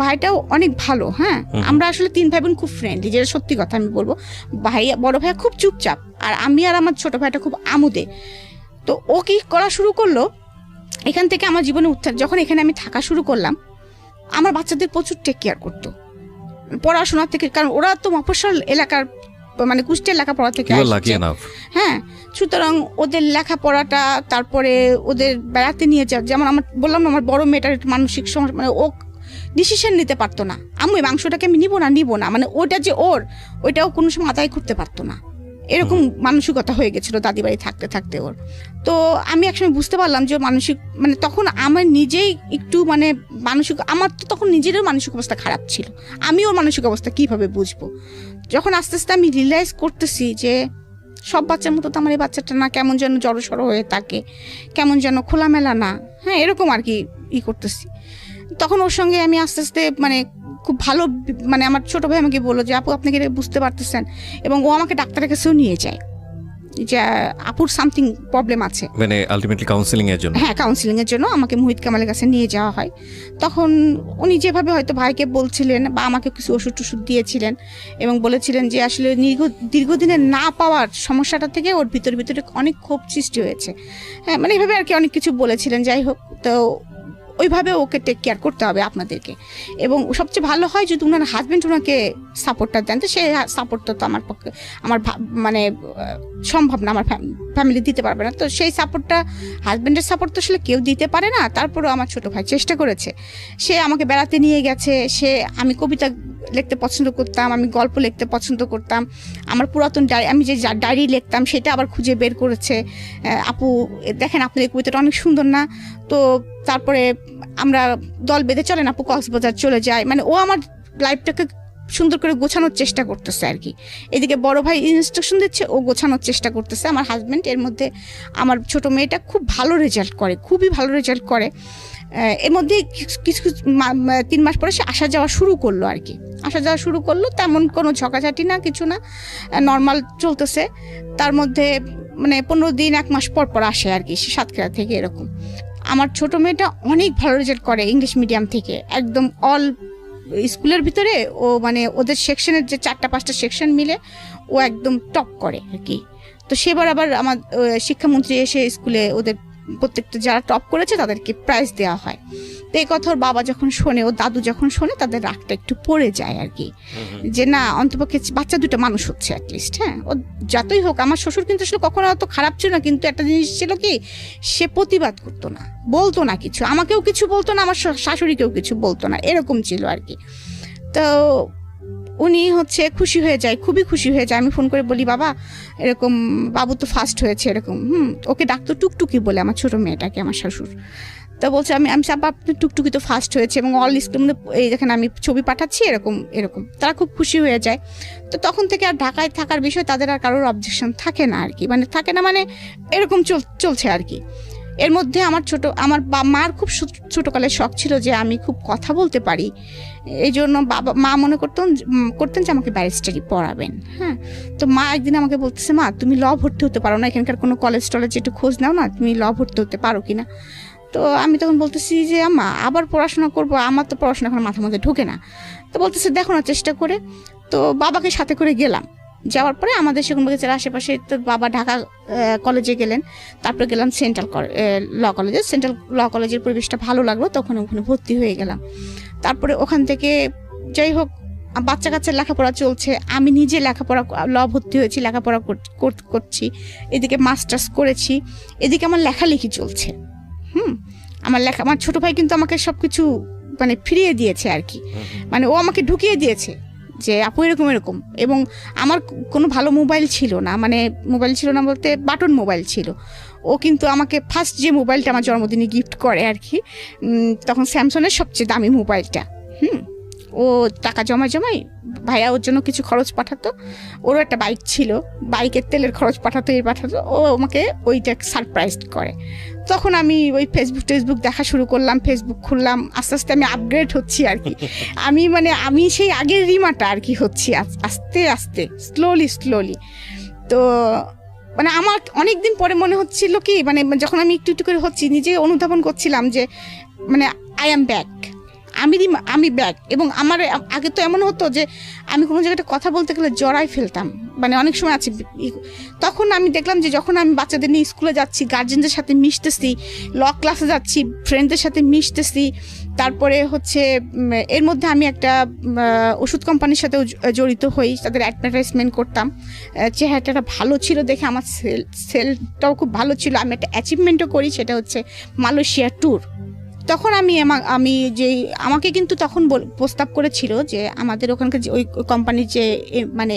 ভাইটাও অনেক ভালো। হ্যাঁ, আমরা আসলে 3 ভাই বোন খুব ফ্রেন্ডলি, যেটা সত্যি কথা আমি বলবো। বড় ভাই খুব চুপচাপ, আর আমি আর আমার ছোট ভাইটা খুব আমোদে। তো ও কি করা শুরু করলো, এখান থেকে আমার জীবনে উত্থান, যখন এখানে আমি থাকা শুরু করলাম আমার বাচ্চাদের প্রচুর টেক কেয়ার করতো পড়াশোনা থেকে, কারণ ওরা তো মফস্বল এলাকার মানে কুষ্টিয়া লেখাপড়া থেকে হ্যাঁ, সুতরাং ওদের লেখাপড়াটা, তারপরে ওদের বেড়াতে নিয়ে যাওয়া, যেমন আমার বললাম না আমার বড় মেয়েটার মানসিক সমস্যা, মানে ও ডিসিশন নিতে পারতো না, আমি এই মাংসটাকে আমি নিব না, মানে ওটা যে ওর, ওইটাও কোনো সময় আদায় করতে পারতো না, এরকম মানসিকতা হয়ে গেছিল দাদি বাড়ি থাকতে থাকতে ওর। তো আমি একসময় বুঝতে পারলাম যে মানসিক, মানে তখন আমার নিজেই একটু মানে মানসিক, আমার তো তখন নিজেরও মানসিক অবস্থা খারাপ ছিল, আমি ওর মানসিক অবস্থা কিভাবে বুঝবো। যখন আস্তে আস্তে আমি রিয়েলাইজ করতেছি যে সব বাচ্চার মতো তো আমার এই বাচ্চাটা না, কেমন যেন জড়সড় হয়ে থাকে, কেমন যেন খোলামেলা না, হ্যাঁ এরকম আর কি করতেছি, তখন ওর সঙ্গে আমি আস্তে আস্তে মানে খুব ভালো, মানে আমার ছোট ভাই আমাকে বললো যে আপু আপনাকে বুঝতে পারতেছেন, এবং ও আমাকে ডাক্তারের কাছেও নিয়ে যায় যে আপুর সামথিং প্রবলেম আছে,
মানে আলটিমেটলি কাউন্সেলিং এর জন্য,
হ্যাঁ কাউন্সেলিং এর জন্য আমাকে মুহিত কামালের কাছে নিয়ে যাওয়া হয়। তখন উনি যেভাবে হয়তো ভাইকে বলছিলেন বা আমাকে কিছু ওষুধ টষুধ দিয়েছিলেন এবং বলেছিলেন যে আসলে দীর্ঘদিনের না পাওয়ার সমস্যাটা থেকে ওর ভিতরে অনেক ক্ষোভ সৃষ্টি হয়েছে, হ্যাঁ মানে এভাবে আর কি অনেক কিছু বলেছিলেন। যাই হোক, তো ওইভাবে ওকে টেক কেয়ার করতে হবে আপনাদেরকে, এবং সবচেয়ে ভালো হয় যদি ওনার হাজব্যান্ড ওনাকে সাপোর্টটা দেন, তো সেই সাপোর্টটা তো আমার পক্ষে আমার মানে সম্ভব না, আমার ফ্যামিলি দিতে পারবে না, তো সেই সাপোর্টটা হাজব্যান্ডের সাপোর্ট তো আসলে কেউ দিতে পারে না। তারপরেও আমার ছোটো ভাই চেষ্টা করেছে, সে আমাকে বেড়াতে নিয়ে গেছে, আমি কবিতা লিখতে পছন্দ করতাম, আমি গল্প লিখতে পছন্দ করতাম, আমার পুরাতন আমি যে ডায়েরি লিখতাম সেটা আবার খুঁজে বের করেছে, আপু দেখেন আপনার এই কবিতাটা অনেক সুন্দর না, তো তারপরে আমরা দল বেঁধে চলেন আপু কক্সবাজার চলে যায়, মানে ও আমার লাইফটাকে সুন্দর করে গোছানোর চেষ্টা করতেছে আর কি। এদিকে বড় ভাই ইনস্ট্রাকশন দিচ্ছে, ও গোছানোর চেষ্টা করতেছে। আমার হাজব্যান্ড এর মধ্যে, আমার ছোট মেয়েটা খুব ভালো রেজাল্ট করে, খুবই ভালো রেজাল্ট করে, এর মধ্যে কিছু 3 মাস পরে সে আসা যাওয়া শুরু করলো আর কি, তেমন কোনো ঝকাঝাটি না, কিছু না, নর্মাল চলতেছে। তার মধ্যে মানে 15 দিন 1 মাস পর পর আসে আর কি, সে সাতক্ষীরা থেকে এরকম। আমার ছোট মেয়েটা অনেক ভালো রেজাল্ট করে ইংলিশ মিডিয়াম থেকে, একদম অল স্কুলের ভিতরে ও মানে ওদের সেকশনের যে 4-5টা সেকশন মিলে ও একদম টপ করে আর কি। তো সেবার আবার আমার শিক্ষামন্ত্রী এসে স্কুলে ওদের প্রত্যেকটা যারা টপ করেছে তাদেরকে প্রাইজ দেওয়া হয়। তো এই কথা ওর বাবা যখন শোনে, ও দাদু যখন শোনে, তাদের রাগটা একটু পড়ে যায় আর কি, যে না অন্তপক্ষে বাচ্চা দুটো মানুষ হচ্ছে অ্যাটলিস্ট। হ্যাঁ, ও যতই হোক, আমার শ্বশুর কিন্তু আসলে কখনো অত খারাপ ছিল না, কিন্তু একটা জিনিস ছিল কি, সে প্রতিবাদ করতো না, বলতো না কিছু, আমাকেও কিছু বলতো না, আমার শাশুড়িকেও কিছু বলতো না, এরকম ছিল আর কি। তো উনি হচ্ছে খুশি হয়ে যায়, খুবই খুশি হয়ে যায়। আমি ফোন করে বলি বাবা এরকম বাবু তো ফার্স্ট হয়েছে এরকম, ওকে ডাকতো টুকটুকি বলে আমার ছোট মেয়েটাকে, আমার শ্বশুর। তো বলছে আমি আপনি টুকটুকি তো ফার্স্ট হয়েছে, এবং অল স্কুল এই যেখানে আমি ছবি পাঠাচ্ছি এরকম তারা খুব খুশি হয়ে যায়। তো তখন থেকে আর ঢাকায় থাকার বিষয়ে তাদের আর কারোর অবজেকশন থাকে না আর কি, মানে থাকে না, মানে এরকম চলছে আর কি। এর মধ্যে আমার মার খুব ছোটকালের শখ ছিল যে আমি খুব কথা বলতে পারি, এই জন্য মা মনে করতেন যে আমাকে ব্যারিস্টারি পড়াবেন। হ্যাঁ, তো মা একদিন আমাকে বলতেছে, মা তুমি ল ভর্তি হতে পারো না, এখানকার কোনো কলেজ টলেজ একটু খোঁজ নাও না, তুমি ল ভর্তি হতে পারো কিনা। তো আমি তখন বলতেছি যে আম্মা আবার পড়াশোনা করবো, আমার তো পড়াশোনা এখন মাথার মধ্যে ঢোকে না। তো বলতেছে দেখো না চেষ্টা করে। তো বাবাকে সাথে করে গেলাম, যাওয়ার পরে আমাদের সেগুন বাগিচার আশেপাশে, তো বাবা ঢাকা কলেজে গেলেন, তারপরে গেলাম সেন্ট্রাল ল কলেজে। সেন্ট্রাল ল কলেজের পরিবেশটা ভালো লাগলো, তখন ওখানে ভর্তি হয়ে গেলাম। তারপরে ওখান থেকে যাই হোক বাচ্চা কাচ্চার লেখাপড়া চলছে, আমি নিজে লেখাপড়া ল ভর্তি হয়েছি, লেখাপড়া করছি, এদিকে মাস্টার্স করেছি, এদিকে আমার লেখালেখি চলছে। আমার ছোট ভাই কিন্তু আমাকে সবকিছু মানে ফিরিয়ে দিয়েছে আর কি, মানে ও আমাকে ঢুকিয়ে দিয়েছে যে আপু এরকম। এবং আমার কোনো ভালো মোবাইল ছিল না, মানে মোবাইল ছিল না বলতে বাটন মোবাইল ছিল। ও কিন্তু আমাকে ফার্স্ট যে মোবাইলটা আমার জন্মদিনে গিফট করে আর কি, তখন স্যামসংয়ের সবচেয়ে দামি মোবাইলটা। ও টাকা জমাই ভাইয়া ওর জন্য কিছু খরচ পাঠাতো, ওরও একটা বাইক ছিল, বাইকের তেলের খরচ পাঠাতো, ও আমাকে ওইটা সারপ্রাইজ করে। তখন আমি ওই ফেসবুক দেখা শুরু করলাম, ফেসবুক খুললাম, আস্তে আস্তে আমি আপগ্রেড হচ্ছি আর কি। আমি সেই আগের রিমাটা আর কি হচ্ছি আস্তে আস্তে, স্লোলি। তো মানে আমার অনেকদিন পরে মনে হচ্ছিল কি, মানে যখন আমি একটু করে হচ্ছি, নিজে অনুধাবন করছিলাম যে মানে আই অ্যাম ব্যাক, আমি ব্যাক। এবং আমার আগে তো এমন হতো যে আমি কোনো জায়গাটা কথা বলতে গেলে জড়াই ফেলতাম, মানে অনেক সময় আছে। তখন আমি দেখলাম যে যখন আমি বাচ্চাদের নিয়ে স্কুলে যাচ্ছি, গার্জেনদের সাথে মিশতেছি, ল ক্লাসে যাচ্ছি, ফ্রেন্ডদের সাথে মিশতেছি, তারপরে হচ্ছে এর মধ্যে আমি একটা ওষুধ কোম্পানির সাথেও জড়িত হই, তাদের অ্যাডভার্টাইজমেন্ট করতাম। চেহারাটা ভালো ছিল দেখে আমার সেলটাও খুব ভালো ছিল। আমি একটা অ্যাচিভমেন্টও করি, সেটা হচ্ছে মালয়েশিয়া ট্যুর। তখন আমি যে আমাকে কিন্তু তখন প্রস্তাব করেছিল যে আমাদের ওখানকার ওই কোম্পানির যে মানে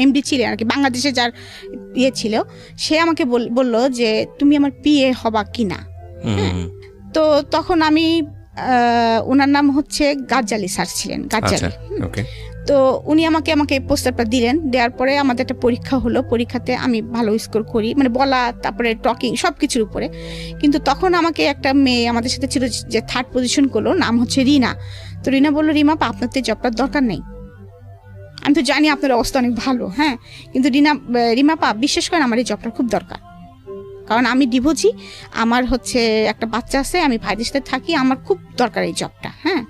এমডি ছিলেন আর কি, বাংলাদেশে যার ইয়ে ছিল, সে আমাকে বললো যে তুমি আমার পিএ হবা কিনা। তো তখন আমি ওনার নাম হচ্ছে গাজ্জালি স্যার ছিলেন, গাজ্জালি। তো উনি আমাকে প্রস্তাবটা দিলেন। দেওয়ার পরে আমাদের একটা পরীক্ষা হলো, পরীক্ষাতে আমি ভালো স্কোর করি, মানে বলা তারপরে টকিং সব কিছুর উপরে। কিন্তু তখন আমাকে একটা মেয়ে আমাদের সাথে ছিল যে 3rd পজিশন করলো, নাম হচ্ছে রিনা। তো রিনা বললো, রিমা পা আপনার তো জবটার দরকার নেই, আমি তো জানি আপনার অবস্থা অনেক ভালো, হ্যাঁ, কিন্তু রিমা পা বিশ্বাস করেন আমার এই জবটার খুব দরকার, কারণ আমি ডিভোর্সি, আমার হচ্ছে একটা বাচ্চা আছে, আমি ভাইদের সাথে থাকি, আমার খুব দরকার এই জবটা। হ্যাঁ,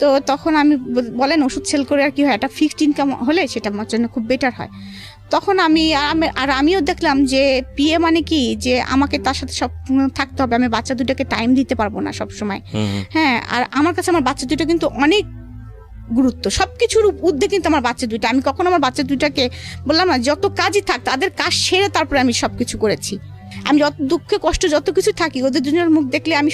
তো তখন আমি বলেন ওষুধ সেল করে আর কি হয়, একটা ফিক্সড ইনকাম হলে সেটা আমার জন্য খুব বেটার হয়। তখন আমিও দেখলাম যে পিএ মানে কি, যে আমাকে তার সাথে সব থাকতে হবে, আমি বাচ্চা দুটোকে টাইম দিতে পারবো না সব সময়। হ্যাঁ, আর আমার কাছে আমার বাচ্চা দুটো কিন্তু অনেক গুরুত্ব, সবকিছুর ঊর্ধ্বে কিন্তু আমার বাচ্চা দুইটা। আমি কখনো আমার বাচ্চা দুইটাকে বললাম না, যত কাজই থাক তাদের কাজ সেরে তারপরে আমি সবকিছু করেছি। আমি যত দুঃখে কষ্ট যত কিছু থাকি, ওদের দুজনের মুখ দেখলে আমি